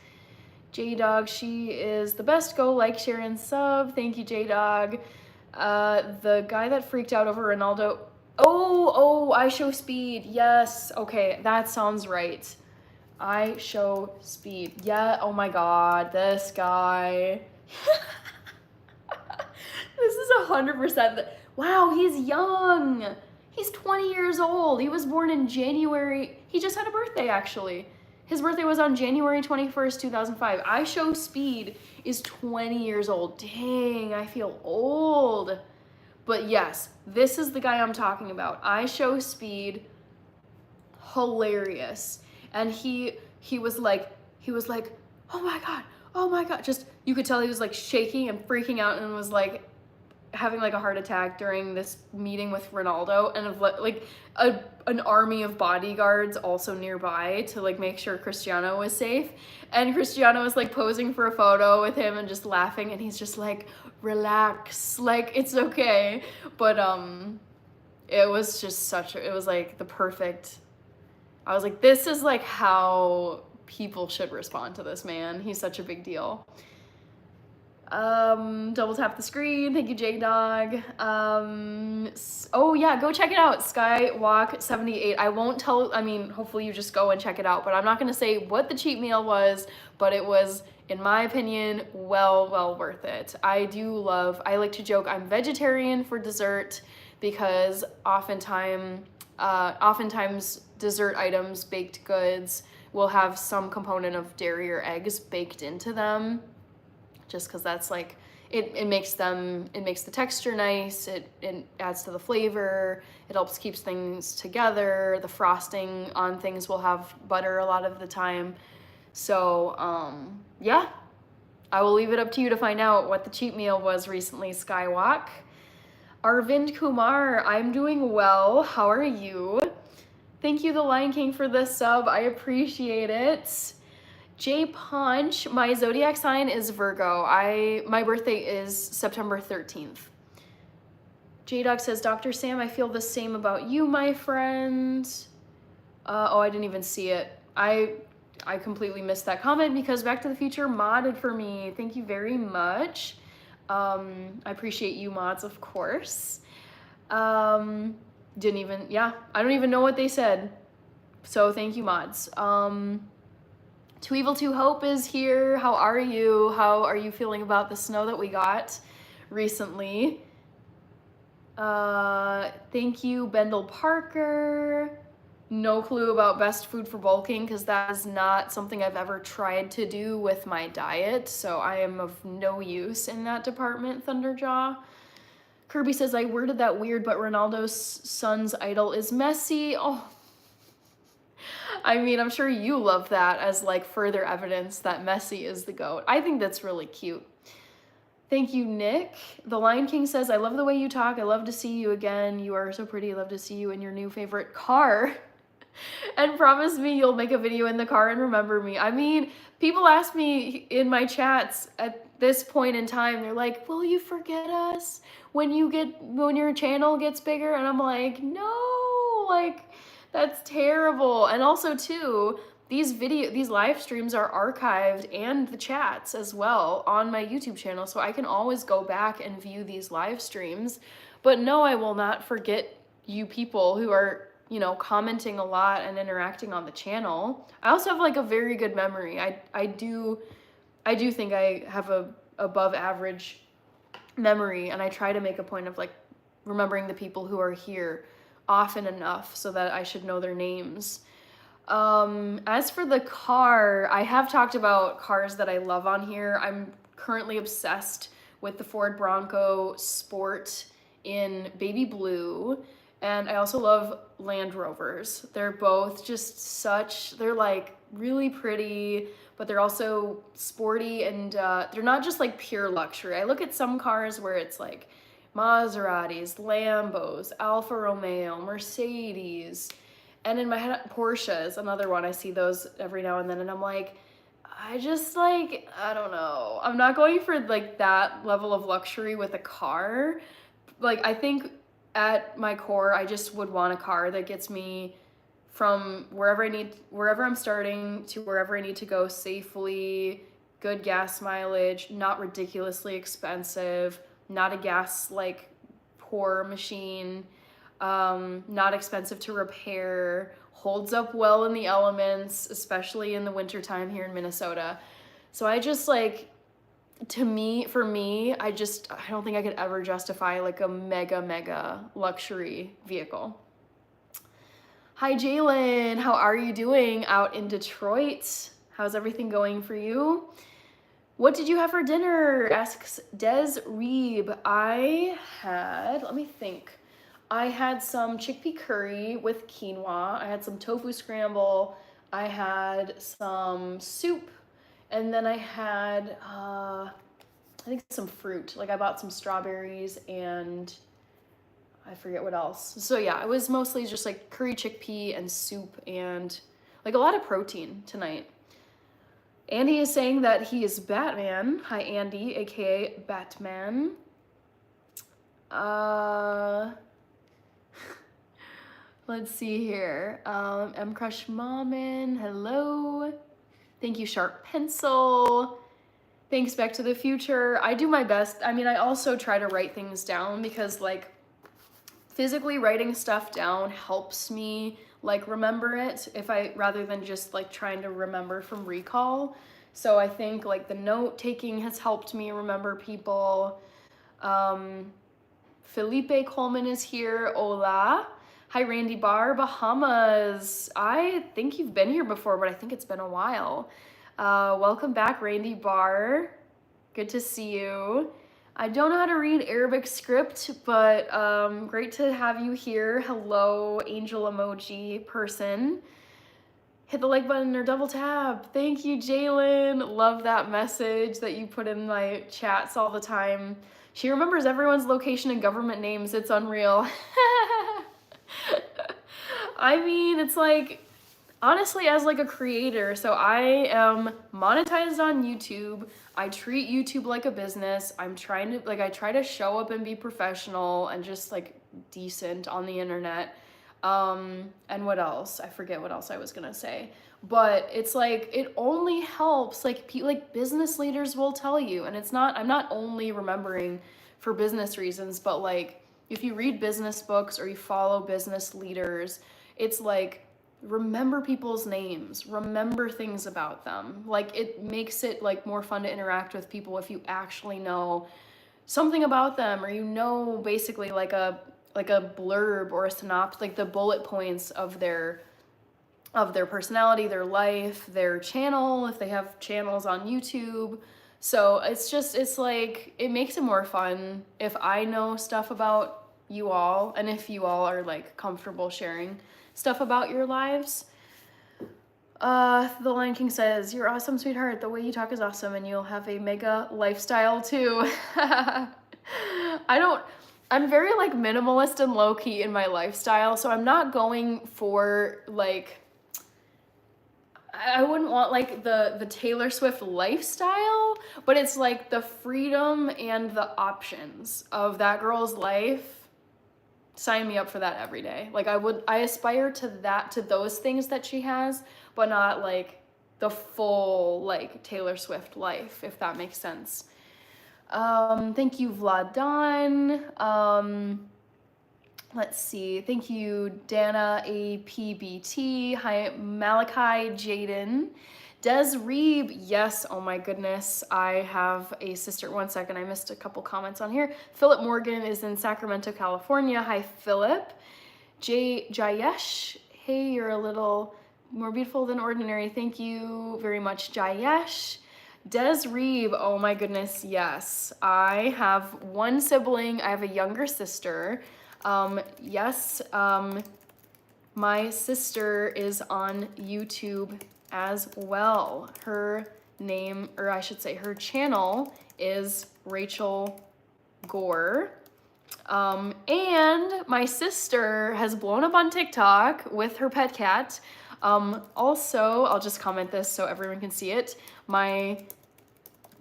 J Dog, she is the best. Go like, share, and sub. Thank you, J Dog. The guy that freaked out over Ronaldo. Oh, I show speed. Yes. Okay, that sounds right. I show speed. Yeah. Oh my God, this guy. This is 100%. Wow, he's young. He's 20 years old. He was born in January. He just had a birthday, actually. His birthday was on January 21st, 2005. I show speed is 20 years old. Dang, I feel old. But yes, this is the guy I'm talking about. I show speed, hilarious. And he was like, oh my God. Just, you could tell he was like shaking and freaking out and was like having like a heart attack during this meeting with Ronaldo, and of like a an army of bodyguards also nearby to like make sure Cristiano was safe. And Cristiano was like posing for a photo with him and just laughing, and he's just like, relax, like it's okay. But it was just it was like the perfect, I was like, this is like how people should respond to this man. He's such a big deal. Double tap the screen. Thank you, J-Dog. Oh yeah, go check it out. Skywalk 78. I won't tell, I mean, hopefully you just go and check it out, but I'm not gonna say what the cheat meal was, but it was, in my opinion, well worth it. I like to joke I'm vegetarian for dessert because oftentimes dessert items, baked goods, will have some component of dairy or eggs baked into them, just because that's like, it makes the texture nice, it adds to the flavor, it helps keeps things together. The frosting on things will have butter a lot of the time. So yeah, I will leave it up to you to find out what the cheat meal was recently, Skywalk. Arvind Kumar, I'm doing well. How are you? Thank you, The Lion King, for this sub. I appreciate it. J Punch, my zodiac sign is Virgo. My birthday is September 13th. J-Dog says, Dr. Sam, I feel the same about you, my friend. Oh, I didn't even see it. I completely missed that comment because Back to the Future modded for me. Thank you very much. I appreciate you mods, of course. I don't even know what they said. So thank you, mods. Too Evil to Hope is here. How are you? How are you feeling about the snow that we got recently? Thank you, Bendel Parker. No clue about best food for bulking because that is not something I've ever tried to do with my diet, so I am of no use in that department, Thunderjaw. Kirby says, I worded that weird, but Ronaldo's son's idol is Messi. Oh, I mean, I'm sure you love that as like further evidence that Messi is the GOAT. I think that's really cute. Thank you, Nick. The Lion King says, I love the way you talk. I love to see you again. You are so pretty. I love to see you in your new favorite car. And promise me you'll make a video in the car and remember me. I mean, people ask me in my chats at this point in time, they're like, will you forget us when your channel gets bigger? And I'm like, no, like, that's terrible. And also too, these live streams are archived and the chats as well on my YouTube channel, so I can always go back and view these live streams. But no, I will not forget you people who are, you know, commenting a lot and interacting on the channel. I also have like a very good memory. I do think I have a above average memory, and I try to make a point of like remembering the people who are here often enough so that I should know their names. As for the car, I have talked about cars that I love on here. I'm currently obsessed with the Ford Bronco Sport in baby blue, and I also love Land Rovers. They're both just they're like really pretty, but they're also sporty, and they're not just like pure luxury. I look at some cars where it's like Maseratis, Lambos, Alfa Romeo, Mercedes, and in my head, Porsche is another one. I see those every now and then, and I'm like, I don't know. I'm not going for like that level of luxury with a car. Like, I think at my core, I just would want a car that gets me from wherever I'm starting to wherever I need to go safely, good gas mileage, not ridiculously expensive, not a gas like poor machine, not expensive to repair, holds up well in the elements, especially in the wintertime here in Minnesota. So I just like, for me, I don't think I could ever justify like a mega luxury vehicle. Hi, Jalen. How are you doing out in Detroit? How's everything going for you? What did you have for dinner? Asks Des Reeb. Let me think. I had some chickpea curry with quinoa. I had some tofu scramble. I had some soup. And then I had, I think some fruit. Like I bought some strawberries and I forget what else. So yeah, it was mostly just like curry chickpea and soup and like a lot of protein tonight. Andy is saying that he is Batman. Hi, Andy, aka Batman. Let's see here. M Crush Mommin, hello. Thank you, Sharp Pencil. Thanks, Back to the Future. I do my best. I mean, I also try to write things down because like physically writing stuff down helps me like remember it if I rather than just like trying to remember from recall. So I think like the note taking has helped me remember people. Felipe Coleman is here. Hola. Hi, Randy Barr, Bahamas. I think you've been here before, but I think it's been a while. Welcome back, Randy Barr. Good to see you. I don't know how to read Arabic script, but great to have you here. Hello, angel emoji person. Hit the like button or double tap. Thank you, Jalen. Love that message that you put in my chats all the time. She remembers everyone's location and government names. It's unreal. I mean, it's like, honestly, as like a creator, so I am monetized on YouTube. I treat YouTube like a business. I'm trying to, like, I try to show up and be professional and just like decent on the internet. And what else? I forget what else I was gonna say. But it's like, it only helps, like business leaders will tell you, and it's not, I'm not only remembering for business reasons, but like, if you read business books or you follow business leaders, it's like, remember people's names, remember things about them. Like, it makes it like more fun to interact with people if you actually know something about them, or you know basically like a blurb or a synopsis, like the bullet points of their personality, their life, their channel, if they have channels on YouTube. So it's like, it makes it more fun if I know stuff about you all, and if you all are like comfortable sharing stuff about your lives. The Lion King says, "You're awesome, sweetheart. The way you talk is awesome, and you'll have a mega lifestyle too." I'm very like minimalist and low key in my lifestyle, so I'm not going for like, I wouldn't want like the Taylor Swift lifestyle, but it's like the freedom and the options of that girl's life. Sign me up for that every day. Like I aspire to that, to those things that she has, but not like the full like Taylor Swift life, if that makes sense. Thank you, Vladan. Let's see. Thank you, Dana APBT. Hi, Malachi Jaden. Des Reeb, yes, oh my goodness, I have a sister. 1 second, I missed a couple comments on here. Philip Morgan is in Sacramento, California. Hi, Philip. Jayesh, hey, you're a little more beautiful than ordinary. Thank you very much, Jayesh. Des Reeb, oh my goodness, yes. I have one sibling. I have a younger sister. Yes, my sister is on YouTube as well. Her name, or I should say her channel, is Rachel Gore. And my sister has blown up on TikTok with her pet cat. Also, I'll just comment this so everyone can see it. My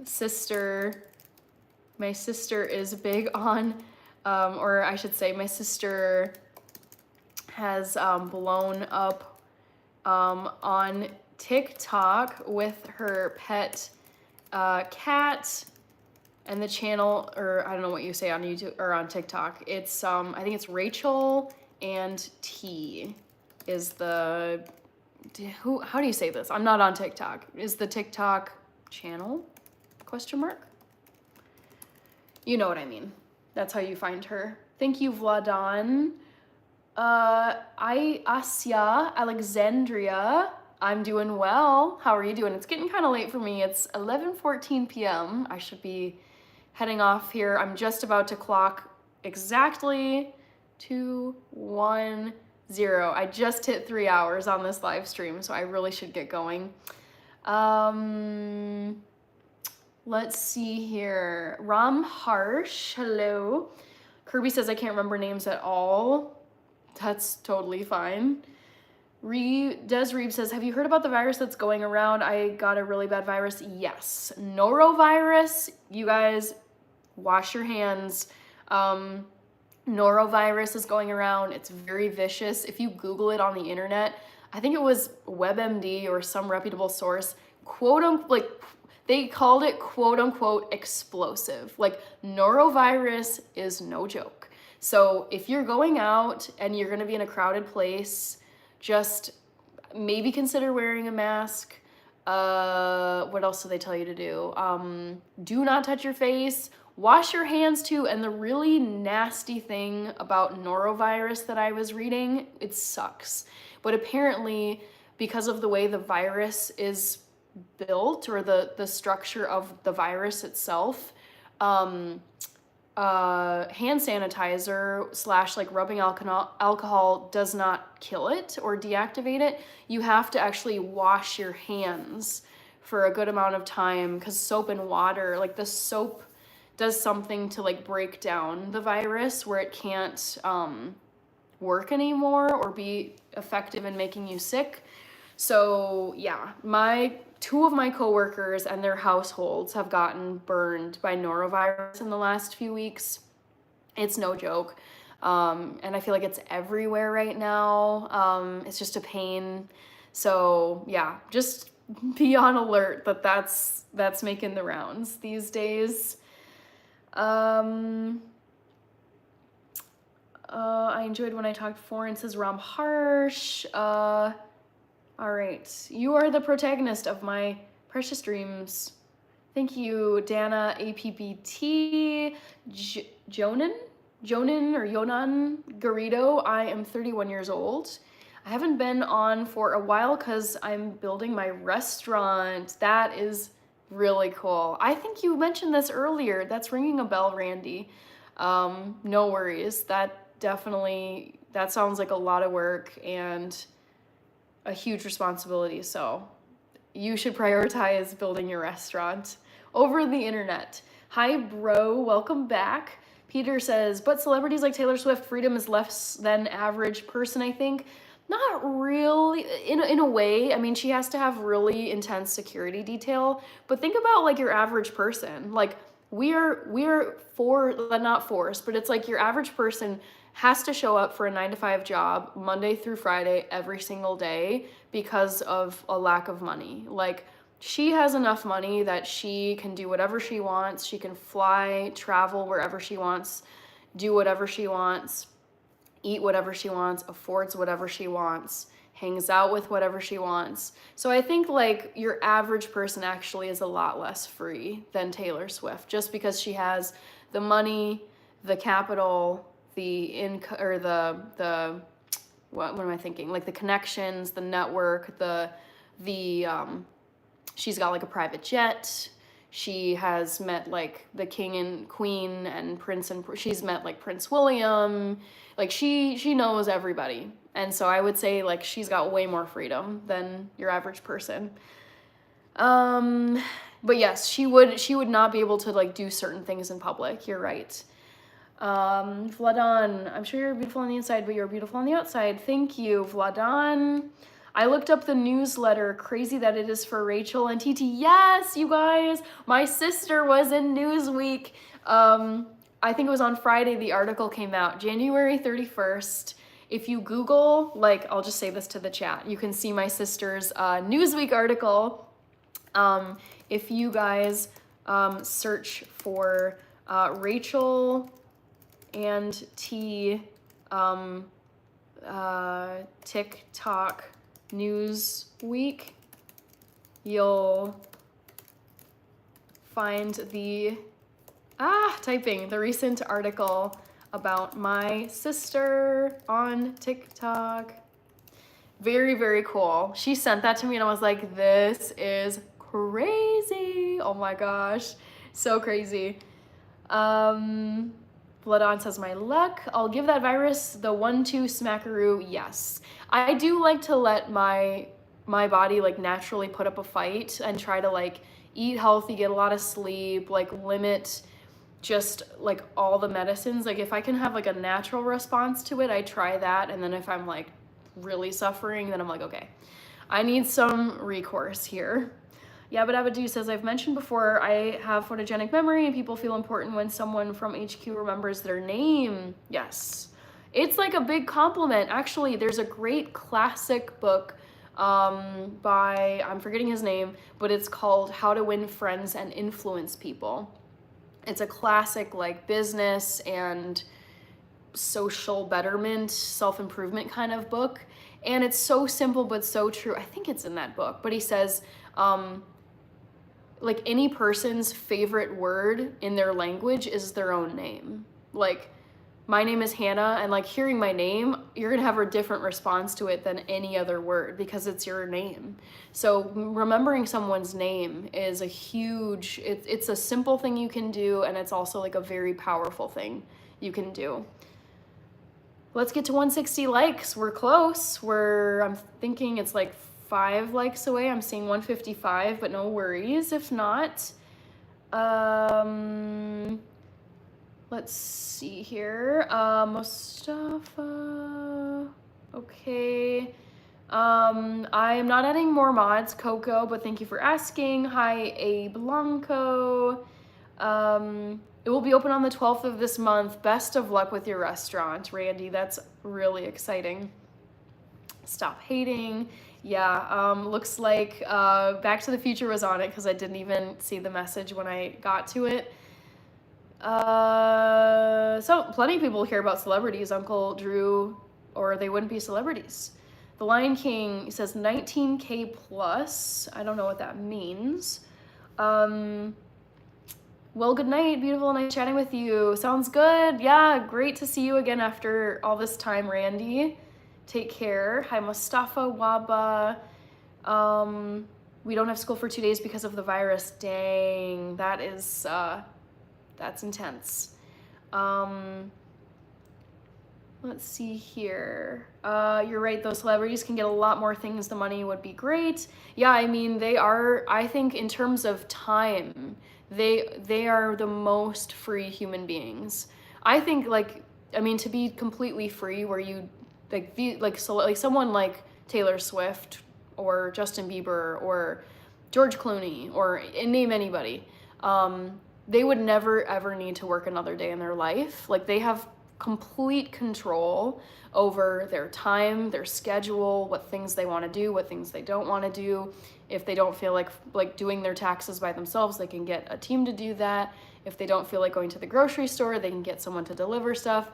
sister is big on, or I should say my sister has blown up on TikTok with her pet cat, and the channel, or I don't know what you say on YouTube or on TikTok. It's I think it's Rachel and T is the how do you say this? I'm not on TikTok. Is the TikTok channel? Question mark? You know what I mean. That's how you find her. Thank you, Vladan. Asya Alexandria. I'm doing well. How are you doing? It's getting kind of late for me. It's 11:14 p.m. I should be heading off here. I'm just about to clock exactly 2:10. I just hit 3 hours on this live stream, so I really should get going. Let's see here. Ram Harsh, hello. Kirby says I can't remember names at all. That's totally fine. Des Reeb says, have you heard about the virus that's going around? I got a really bad virus. Yes. Norovirus. You guys, wash your hands. Norovirus is going around. It's very vicious. If you Google it on the internet, I think it was WebMD or some reputable source, quote unquote, like they called it quote unquote explosive. Like norovirus is no joke. So if you're going out and you're gonna be in a crowded place, just maybe consider wearing a mask. What else do they tell you to do? Do not touch your face. Wash your hands too. And the really nasty thing about norovirus that I was reading, it sucks. But apparently, because of the way the virus is built or the structure of the virus itself, hand sanitizer / like rubbing alcohol does not kill it or deactivate it. You have to actually wash your hands for a good amount of time because soap and water, like the soap does something to like break down the virus where it can't work anymore or be effective in making you sick. So yeah, two of my coworkers and their households have gotten burned by norovirus in the last few weeks. It's no joke. And I feel like it's everywhere right now. It's just a pain. So yeah, just be on alert that that's making the rounds these days. I enjoyed when I talked foreign, says Ram Harsh. All right, you are the protagonist of my precious dreams. Thank you, Dana APPT, Jonan or Yonan Garrido. I am 31 years old. I haven't been on for a while because I'm building my restaurant. That is really cool. I think you mentioned this earlier. That's ringing a bell, Randy. No worries. That sounds like a lot of work and a huge responsibility, so you should prioritize building your restaurant over the internet. Hi, bro. Welcome back. Peter says, but celebrities like Taylor Swift, freedom is less than average person, I think. Not really, in a way. I mean, she has to have really intense security detail, but think about like your average person. Like we're not forced, but it's like your average person has to show up for a 9-to-5 job Monday through Friday every single day because of a lack of money. Like she has enough money that she can do whatever she wants. She can fly, travel wherever she wants, do whatever she wants, eat whatever she wants, affords whatever she wants, hangs out with whatever she wants. So I think like your average person actually is a lot less free than Taylor Swift just because she has the money, the capital, the income, or the what am I thinking? Like the connections, the network, she's got like a private jet. She has met like the king and queen and she's met like Prince William. Like she knows everybody. And so I would say like she's got way more freedom than your average person. But yes, she would not be able to like do certain things in public. You're right. Vladan, I'm sure you're beautiful on the inside, but you're beautiful on the outside. Thank you, Vladan. I looked up the newsletter. Crazy that it is for Rachel and TT. Yes, you guys. My sister was in Newsweek. I think it was on Friday the article came out, January 31st. If you Google, like, I'll just say this to the chat, you can see my sister's Newsweek article. If you guys search for Rachel and T TikTok Newsweek, you'll find the recent article about my sister on TikTok. Very, very cool. She sent that to me and I was like, this is crazy. Oh my gosh, so crazy. Vladon says, my luck. I'll give that virus the 1-2 smackaroo. Yes. I do like to let my body like naturally put up a fight and try to like eat healthy, get a lot of sleep, like limit just like all the medicines. Like if I can have like a natural response to it, I try that. And then if I'm like really suffering, then I'm like, okay, I need some recourse here. Yabba Dabba Doo says, I've mentioned before, I have photogenic memory and people feel important when someone from HQ remembers their name. Yes. It's like a big compliment. Actually, there's a great classic book by, I'm forgetting his name, but it's called How to Win Friends and Influence People. It's a classic like business and social betterment, self-improvement kind of book. And it's so simple but so true. I think it's in that book. But he says, like any person's favorite word in their language is their own name. Like my name is Hannah, and like hearing my name, you're gonna have a different response to it than any other word because it's your name. So remembering someone's name is a huge, it's a simple thing you can do, and it's also like a very powerful thing you can do. Let's get to 160 likes. We're close. I'm thinking it's like 5 likes away. I'm seeing 155, but no worries if not. Let's see here. Mustafa. Okay. I am not adding more mods, Coco, but thank you for asking. Hi, A Blanco. It will be open on the 12th of this month. Best of luck with your restaurant, Randy. That's really exciting. Stop hating. Yeah, looks like Back to the Future was on it because I didn't even see the message when I got to it. So plenty of people hear about celebrities, Uncle Drew, or they wouldn't be celebrities. The Lion King says 19K plus. I don't know what that means. Well, good night, beautiful, nice chatting with you. Sounds good. Yeah, great to see you again after all this time, Randy. Take care. Hi, Mustafa Waba. We don't have school for 2 days because of the virus. Dang, that is, that's intense. Let's see here. You're right, those celebrities can get a lot more things. The money would be great. Yeah, I mean, they are, I think in terms of time, they are the most free human beings. I think like, I mean, to be completely free where you like someone like Taylor Swift or Justin Bieber or George Clooney or name anybody, they would never ever need to work another day in their life. Like they have complete control over their time, their schedule, what things they want to do, what things they don't want to do. If they don't feel like doing their taxes by themselves, they can get a team to do that. If they don't feel like going to the grocery store, they can get someone to deliver stuff.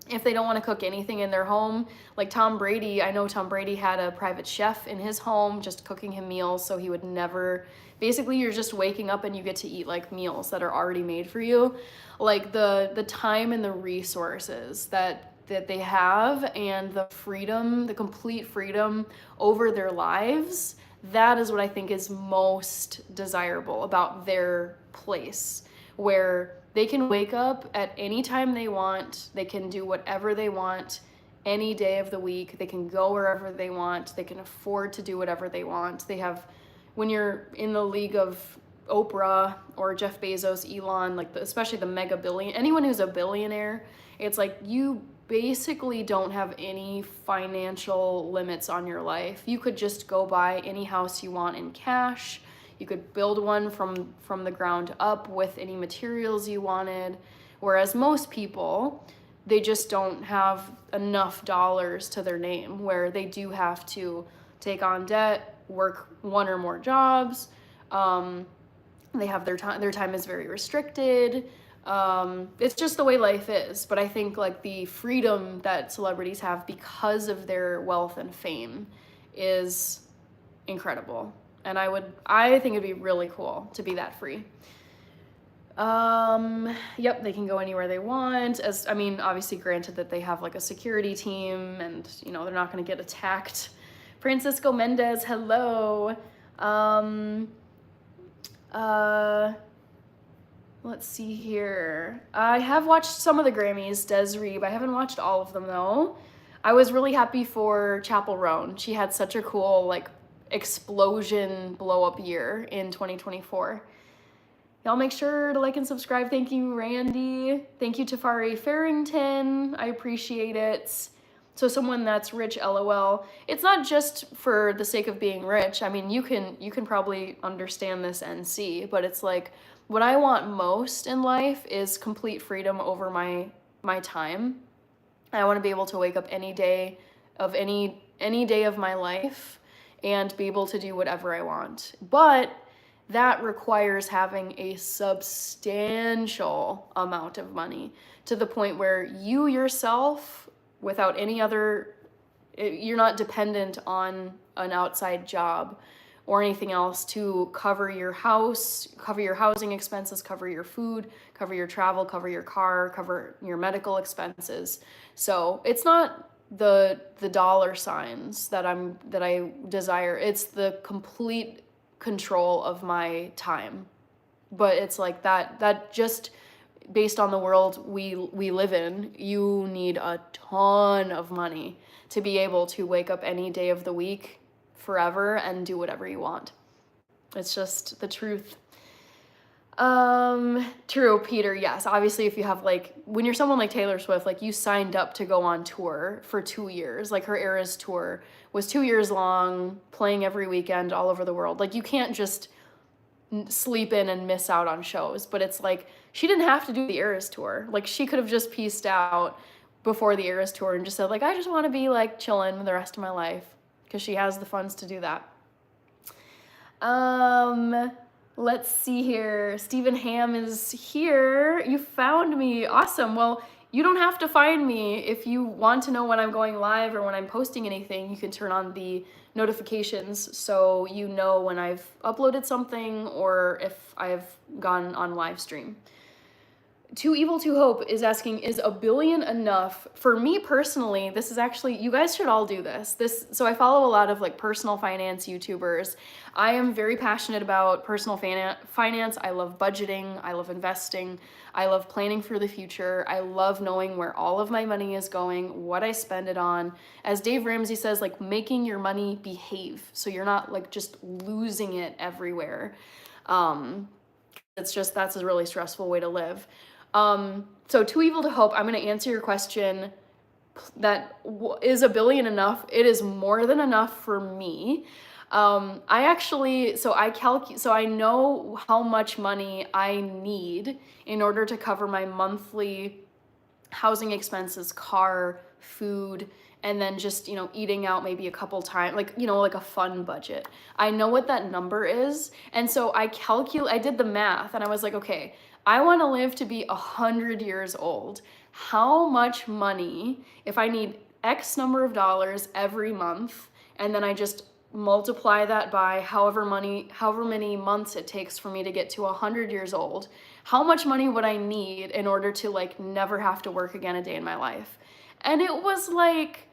If they don't want to cook anything in their home, like Tom Brady, I know Tom Brady had a private chef in his home just cooking him meals so he would never, basically you're just waking up and you get to eat like meals that are already made for you. Like the time and the resources that they have and the freedom, the complete freedom over their lives, that is what I think is most desirable about their place, where they can wake up at any time they want, they can do whatever they want any day of the week, they can go wherever they want, they can afford to do whatever they want. They have, when you're in the league of Oprah or Jeff Bezos, Elon, like especially the mega billion, anyone who's a billionaire, it's like you basically don't have any financial limits on your life. You could just go buy any house you want in cash. You could build one from the ground up with any materials you wanted. Whereas most people, they just don't have enough dollars to their name, where they do have to take on debt, work one or more jobs. They have their time is very restricted. It's just the way life is. But I think like the freedom that celebrities have because of their wealth and fame is incredible. And I think it'd be really cool to be that free. Yep, they can go anywhere they want. I mean, obviously granted that they have like a security team and, you know, they're not going to get attacked. Francisco Mendez, hello. Let's see here. I have watched some of the Grammys, Des Reeb. I haven't watched all of them though. I was really happy for Chappell Roan. She had such a cool like explosion blow up year in 2024. Y'all make sure to like and subscribe. Thank you, Randy. Thank you, Tafari Farrington. I appreciate it. So someone that's rich, LOL. It's not just for the sake of being rich. I mean, you can probably understand this and see, but it's like what I want most in life is complete freedom over my time. I want to be able to wake up any day of any day of my life and be able to do whatever I want. But that requires having a substantial amount of money to the point where you yourself, without any other, you're not dependent on an outside job or anything else to cover your house, cover your housing expenses, cover your food, cover your travel, cover your car, cover your medical expenses. So it's not the dollar signs that I desire. It's the complete control of my time. But it's like that just based on the world we live in, you need a ton of money to be able to wake up any day of the week forever and do whatever you want. It's just the truth. True, Peter, yes. Obviously, if you have like, when you're someone like Taylor Swift, like you signed up to go on tour for 2 years, like her Eras tour was 2 years long, playing every weekend all over the world. Like you can't just sleep in and miss out on shows, but it's like, she didn't have to do the Eras tour. Like she could have just pieced out before the Eras tour and just said like, I just want to be like chilling the rest of my life, because she has the funds to do that. Let's see here. Stephen Ham is here. You found me. Awesome. Well, you don't have to find me. If you want to know when I'm going live or when I'm posting anything, you can turn on the notifications so you know when I've uploaded something or if I've gone on live stream. Too Evil to Hope is asking, is $1 billion enough? For me personally, this is actually, you guys should all do this. So I follow a lot of like personal finance YouTubers. I am very passionate about personal finance. I love budgeting. I love investing. I love planning for the future. I love knowing where all of my money is going, what I spend it on. As Dave Ramsey says, like making your money behave. So you're not like just losing it everywhere. That's a really stressful way to live. So Too Evil to Hope, I'm going to answer your question. Is $1 billion enough? It is more than enough for me. I know how much money I need in order to cover my monthly housing expenses, car, food, and then just, eating out maybe a couple times, like a fun budget. I know what that number is. And so I did the math and I was like, okay, I want to live to be 100 years old. How much money, if I need X number of dollars every month, and then I just multiply that by however many months it takes for me to get to 100 years old, how much money would I need in order to like never have to work again a day in my life? And it was like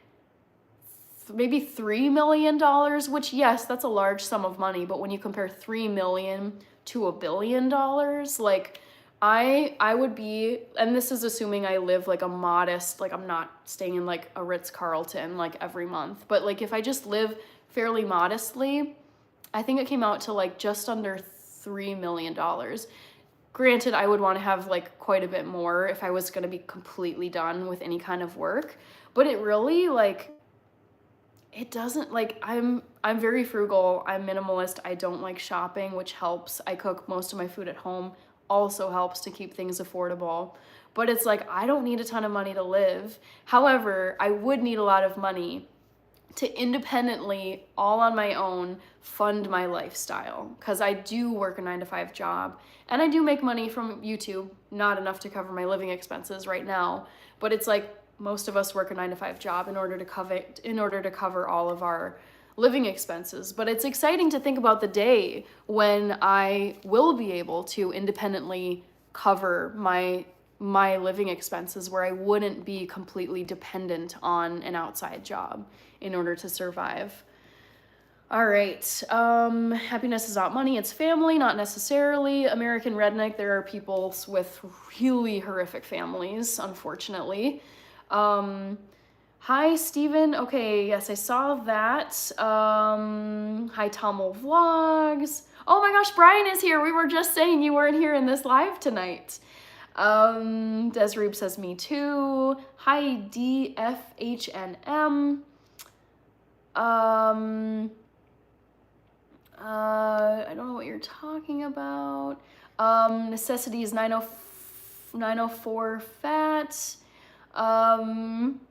maybe $3 million, which yes, that's a large sum of money, but when you compare 3 million to $1 billion, like I would be, and this is assuming I live like a modest, like I'm not staying in like a Ritz-Carlton like every month, but like if I just live fairly modestly, I think it came out to like just under $3 million. Granted, I would want to have like quite a bit more if I was going to be completely done with any kind of work, but it really like, it doesn't, like, I'm very frugal, I'm minimalist, I don't like shopping, which helps. I cook most of my food at home, also helps to keep things affordable. But it's like, I don't need a ton of money to live. However, I would need a lot of money to independently, all on my own, fund my lifestyle. Because I do work a 9-to-5 job, and I do make money from YouTube, not enough to cover my living expenses right now, but it's like, most of us work a 9-to-5 job in order to cover all of our living expenses. But it's exciting to think about the day when I will be able to independently cover my living expenses, where I wouldn't be completely dependent on an outside job in order to survive. All right, happiness is not money, it's family, not necessarily. American Redneck, there are people with really horrific families, unfortunately. How Hi, Steven. Okay, yes, I saw that. Hi, Tommel Vlogs. Oh my gosh, Brian is here. We were just saying you weren't here in this live tonight. Desreeb says me too. Hi, DFHNM. I don't know what you're talking about. Necessity is 904 fat.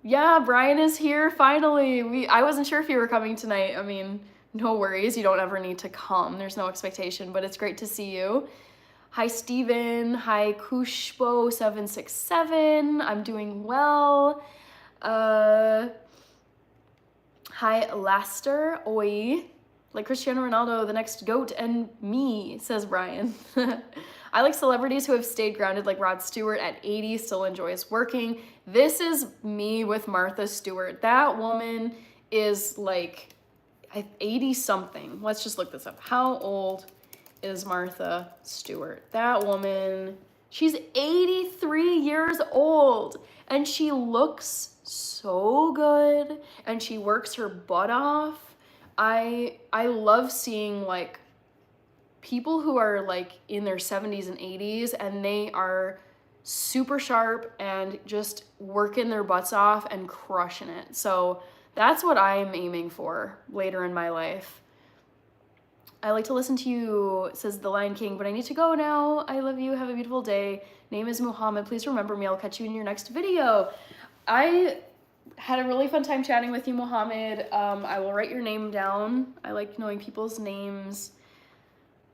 Yeah, Brian is here finally. I wasn't sure if you were coming tonight. I mean, no worries. You don't ever need to come. There's no expectation, but it's great to see you. Hi, Steven. Hi, Kushbo767. I'm doing well. Hi, Laster. Oi. Like Cristiano Ronaldo, the next GOAT, and me, says Brian. I like celebrities who have stayed grounded, like Rod Stewart at 80, still enjoys working. This is me with Martha Stewart. That woman is like 80 something. Let's just look this up. How old is Martha Stewart? That woman, she's 83 years old and she looks so good and she works her butt off. I love seeing like people who are like in their 70s and 80s and they are super sharp and just working their butts off and crushing it. So that's what I'm aiming for later in my life. I like to listen to you, says the Lion King, but I need to go now. I love you. Have a beautiful day. Name is Muhammad. Please remember me. I'll catch you in your next video. I had a really fun time chatting with you, Muhammad. I will write your name down. I like knowing people's names.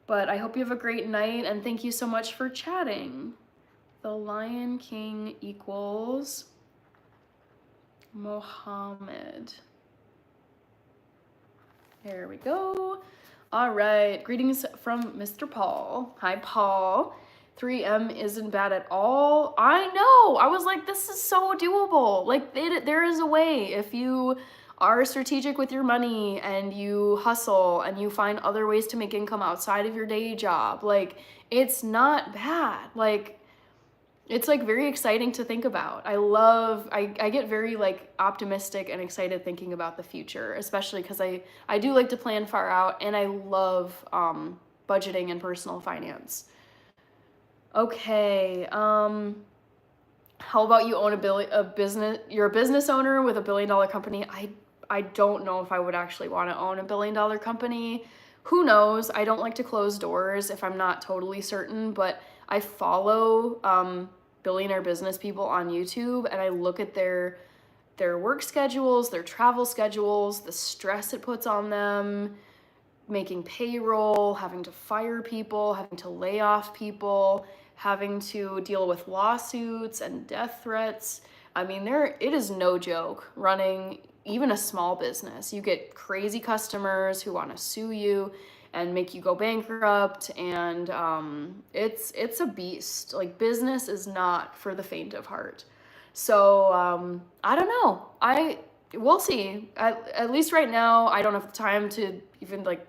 But I hope you have a great night, and thank you so much for chatting. The Lion King equals Muhammad. There we go. All right, greetings from Mr. Paul. Hi, Paul. 3M isn't bad at all. I know, I was like, this is so doable. Like, there is a way if you are strategic with your money and you hustle and you find other ways to make income outside of your day job. Like, it's not bad. Like, it's like very exciting to think about. I get very like optimistic and excited thinking about the future, especially because I do like to plan far out and I love budgeting and personal finance. Okay, how about you own you're a business owner with $1 billion company. I don't know if I would actually want to own $1 billion company. Who knows? I don't like to close doors if I'm not totally certain, but I follow billionaire business people on YouTube and I look at their work schedules, their travel schedules, the stress it puts on them, making payroll, having to fire people, having to lay off people, having to deal with lawsuits and death threats. I mean, it is no joke running even a small business. You get crazy customers who want to sue you and make you go bankrupt, and it's a beast. Like, business is not for the faint of heart. So I don't know. We'll see. At least right now, I don't have the time to even like.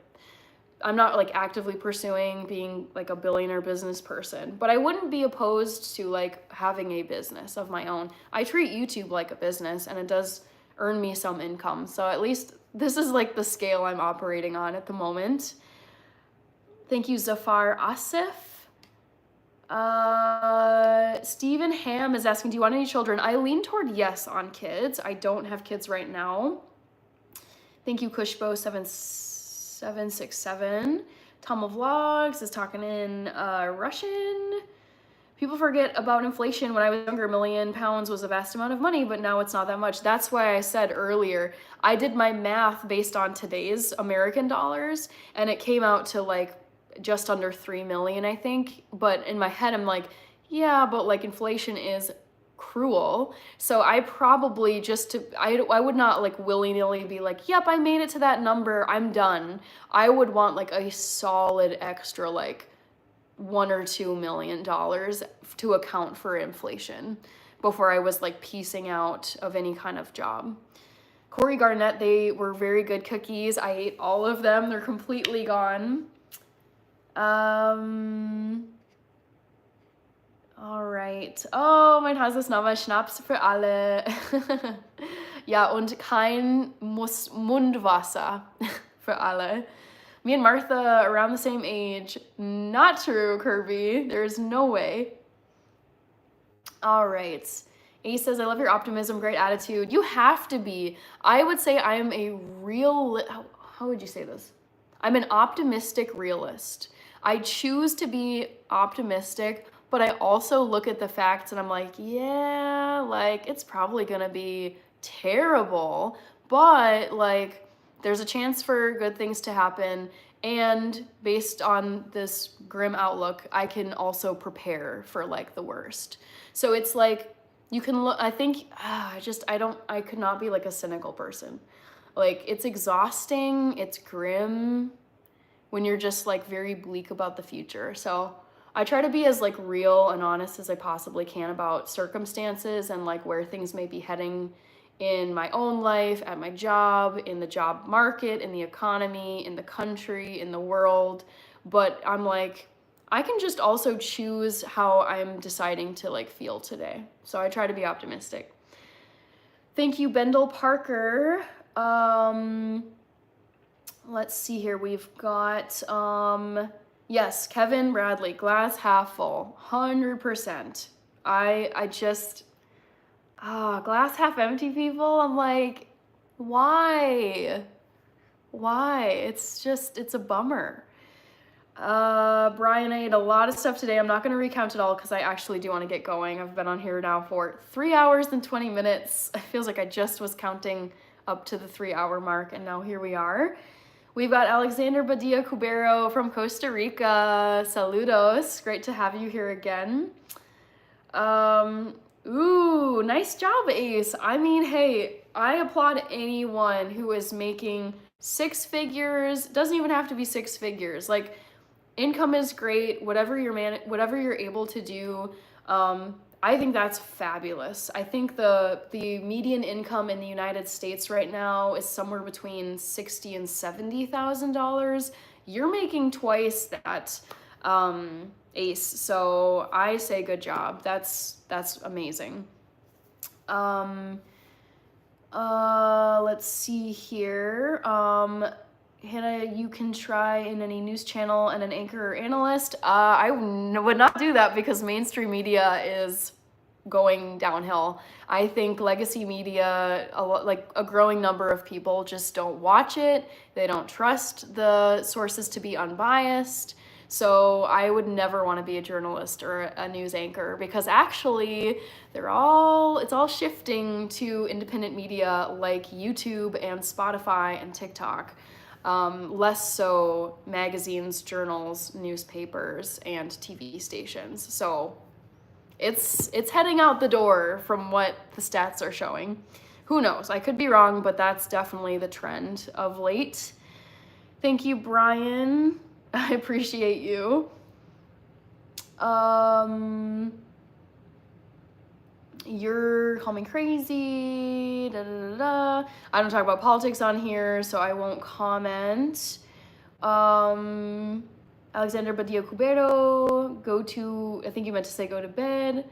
I'm not like actively pursuing being like a billionaire business person, but I wouldn't be opposed to like having a business of my own. I treat YouTube like a business and it does earn me some income. So at least this is like the scale I'm operating on at the moment. Thank you, Zafar Asif. Stephen Ham is asking, do you want any children? I lean toward yes on kids. I don't have kids right now. Thank you, Kushbo767. Tom of Vlogs is talking in Russian. People forget about inflation. When I was younger, £1 million was a vast amount of money, but now it's not that much. That's why I said earlier, I did my math based on today's American dollars, and it came out to like just under 3 million, I think. But in my head, I'm like, yeah, but like inflation is cruel. So I probably I would not like willy-nilly be like, yep, I made it to that number, I'm done. I would want like a solid extra like $1 or $2 million to account for inflation before I was like piecing out of any kind of job. Corey Garnett, they were very good cookies. I ate all of them. They're completely gone. All right. Oh, mein Haus ist nochmal Schnaps für alle. Ja, und kein Mundwasser für alle. Me and Martha around the same age. Not true, Kirby. There's no way. All right. Ace says, I love your optimism, great attitude. You have to be. I would say I am a real, how would you say this? I'm an optimistic realist. I choose to be optimistic, but I also look at the facts and I'm like, yeah, like it's probably gonna be terrible, but like there's a chance for good things to happen. And based on this grim outlook, I can also prepare for like the worst. So it's like, you can look, I think, I could not be like a cynical person. Like, it's exhausting, it's grim when you're just like very bleak about the future. So I try to be as like real and honest as I possibly can about circumstances and like where things may be heading in my own life, at my job, in the job market, in the economy, in the country, in the world. But I'm like, I can just also choose how I'm deciding to like feel today. So I try to be optimistic. Thank you, Bendel Parker. Let's see here. We've got, yes, Kevin Bradley, glass half full, 100%. I just, glass half empty people, I'm like, why? Why? It's a bummer. Brian, I ate a lot of stuff today. I'm not going to recount it all because I actually do want to get going. I've been on here now for 3 hours and 20 minutes. It feels like I just was counting up to the 3-hour mark, and now here we are. We've got Alexander Badia Cubero from Costa Rica. Saludos. Great to have you here again. Ooh, nice job, Ace. I mean, hey, I applaud anyone who is making 6 figures. Doesn't even have to be 6 figures. Like, income is great. Whatever you're able to do. I think that's fabulous. I think the median income in the United States right now is somewhere between $60,000 and $70,000. You're making twice that, Ace. So I say good job. That's amazing. Let's see here. Hannah, you can try in any news channel and an anchor or analyst. I would not do that because mainstream media is going downhill. I think legacy media, like a growing number of people just don't watch it. They don't trust the sources to be unbiased. So I would never want to be a journalist or a news anchor because actually it's all shifting to independent media like YouTube and Spotify and TikTok. Less so magazines, journals, newspapers, and TV stations. So it's heading out the door from what the stats are showing. Who knows? I could be wrong, but that's definitely the trend of late. Thank you, Brian. I appreciate you. You're call me crazy, da, da, da, da. I don't talk about politics on here, so I won't comment. Alexander Badia Cubero, I think you meant to say go to bed.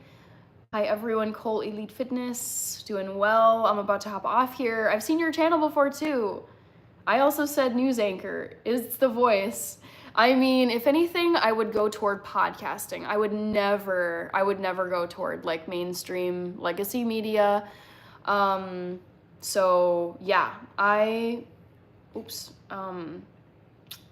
Hi everyone, Cole Elite Fitness, doing well. I'm about to hop off here. I've seen your channel before too. I also said news anchor, it's the voice. I mean, if anything, I would go toward podcasting. I would never go toward like mainstream legacy media. So yeah,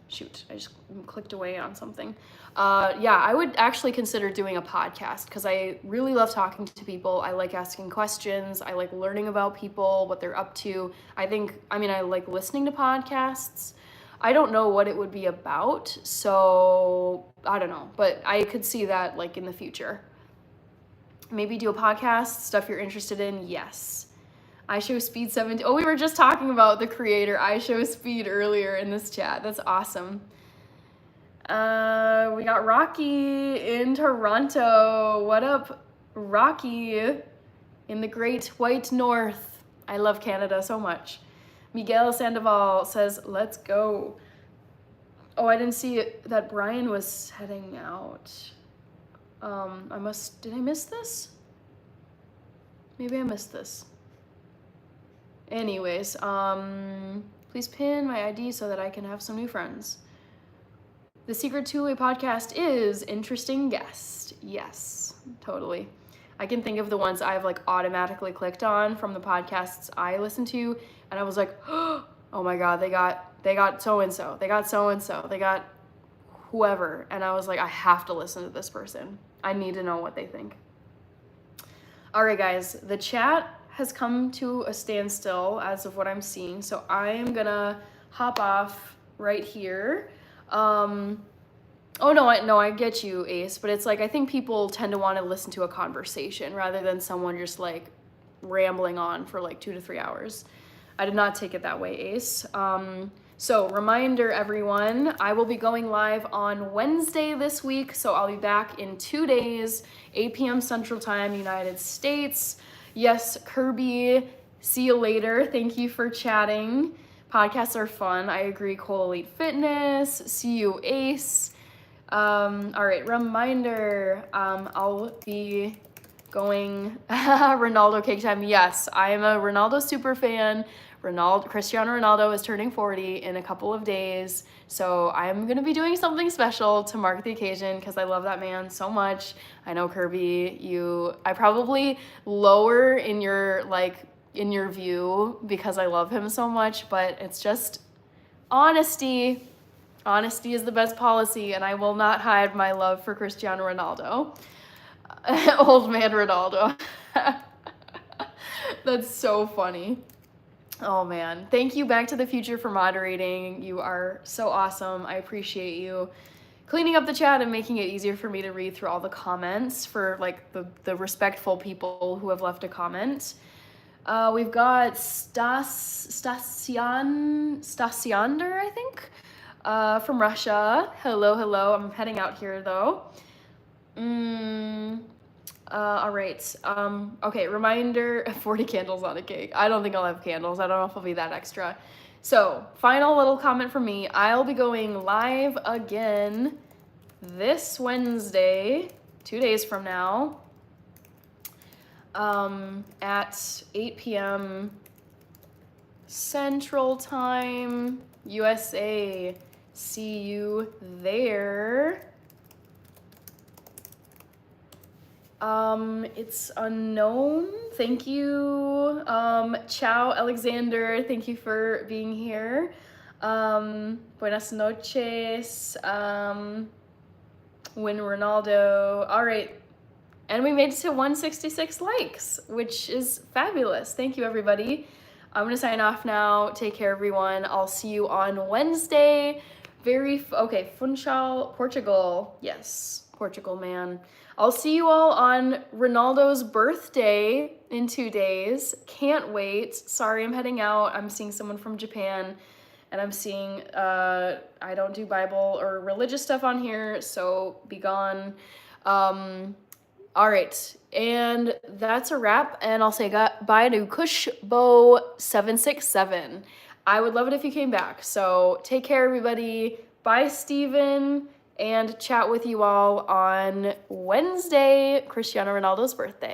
shoot, I just clicked away on something. Yeah, I would actually consider doing a podcast because I really love talking to people. I like asking questions. I like learning about people, what they're up to. I like listening to podcasts. I don't know what it would be about, so I don't know, but I could see that like in the future. Maybe do a podcast, stuff you're interested in, yes. I Show Speed 17. Oh, we were just talking about the creator I Show Speed earlier in this chat. That's awesome. We got Rocky in Toronto. What up, Rocky? In the Great White North. I love Canada so much. Miguel Sandoval says, let's go. Oh, I didn't see that Brian was heading out. Did I miss this? Maybe I missed this. Anyways, please pin my ID so that I can have some new friends. The secret to a podcast is interesting guest. Yes, totally. I can think of the ones I've like automatically clicked on from the podcasts I listen to, and I was like, oh my God, they got so-and-so, they got so-and-so, they got whoever. And I was like, I have to listen to this person. I need to know what they think. All right, guys, the chat has come to a standstill as of what I'm seeing. So I'm gonna hop off right here. Oh no, I get you, Ace, but it's like, I think people tend to want to listen to a conversation rather than someone just like rambling on for like 2 to 3 hours. I did not take it that way, Ace. So reminder, everyone, I will be going live on Wednesday this week, so I'll be back in 2 days, 8 p.m. Central Time, United States. Yes, Kirby, see you later. Thank you for chatting. Podcasts are fun. I agree. Cole Elite Fitness. See you, Ace. All right, reminder, I'll be going Ronaldo cake time. Yes, I am a Ronaldo super fan. Cristiano Ronaldo is turning 40 in a couple of days, so I'm gonna be doing something special to mark the occasion because I love that man so much. I know, Kirby, I probably lower in your view because I love him so much, but it's just honesty. Honesty is the best policy, and I will not hide my love for Cristiano Ronaldo. Old man Ronaldo. That's so funny. Oh man, thank you Back to the Future for moderating. You are so awesome. I appreciate you cleaning up the chat and making it easier for me to read through all the comments for like the respectful people who have left a comment. We've got Stasiander, I think, from Russia. Hello. I'm heading out here though. All right. Okay, reminder, 40 candles on a cake. I don't think I'll have candles. I don't know if I'll be that extra. So, final little comment from me. I'll be going live again this Wednesday, 2 days from now, at 8 p.m. Central Time, USA. See you there. It's unknown. Thank you. Ciao, Alexander. Thank you for being here. Buenas noches. Win Ronaldo. All right. And we made it to 166 likes, which is fabulous. Thank you, everybody. I'm going to sign off now. Take care, everyone. I'll see you on Wednesday. Okay, Funchal, Portugal. Yes, Portugal, man. I'll see you all on Ronaldo's birthday in 2 days. Can't wait. Sorry, I'm heading out. I'm seeing someone from Japan, and I'm seeing, I don't do Bible or religious stuff on here, so be gone. All right, and that's a wrap, and I'll say bye to Kushbo767. I would love it if you came back, so take care, everybody. Bye, Steven. And chat with you all on Wednesday, Cristiano Ronaldo's birthday.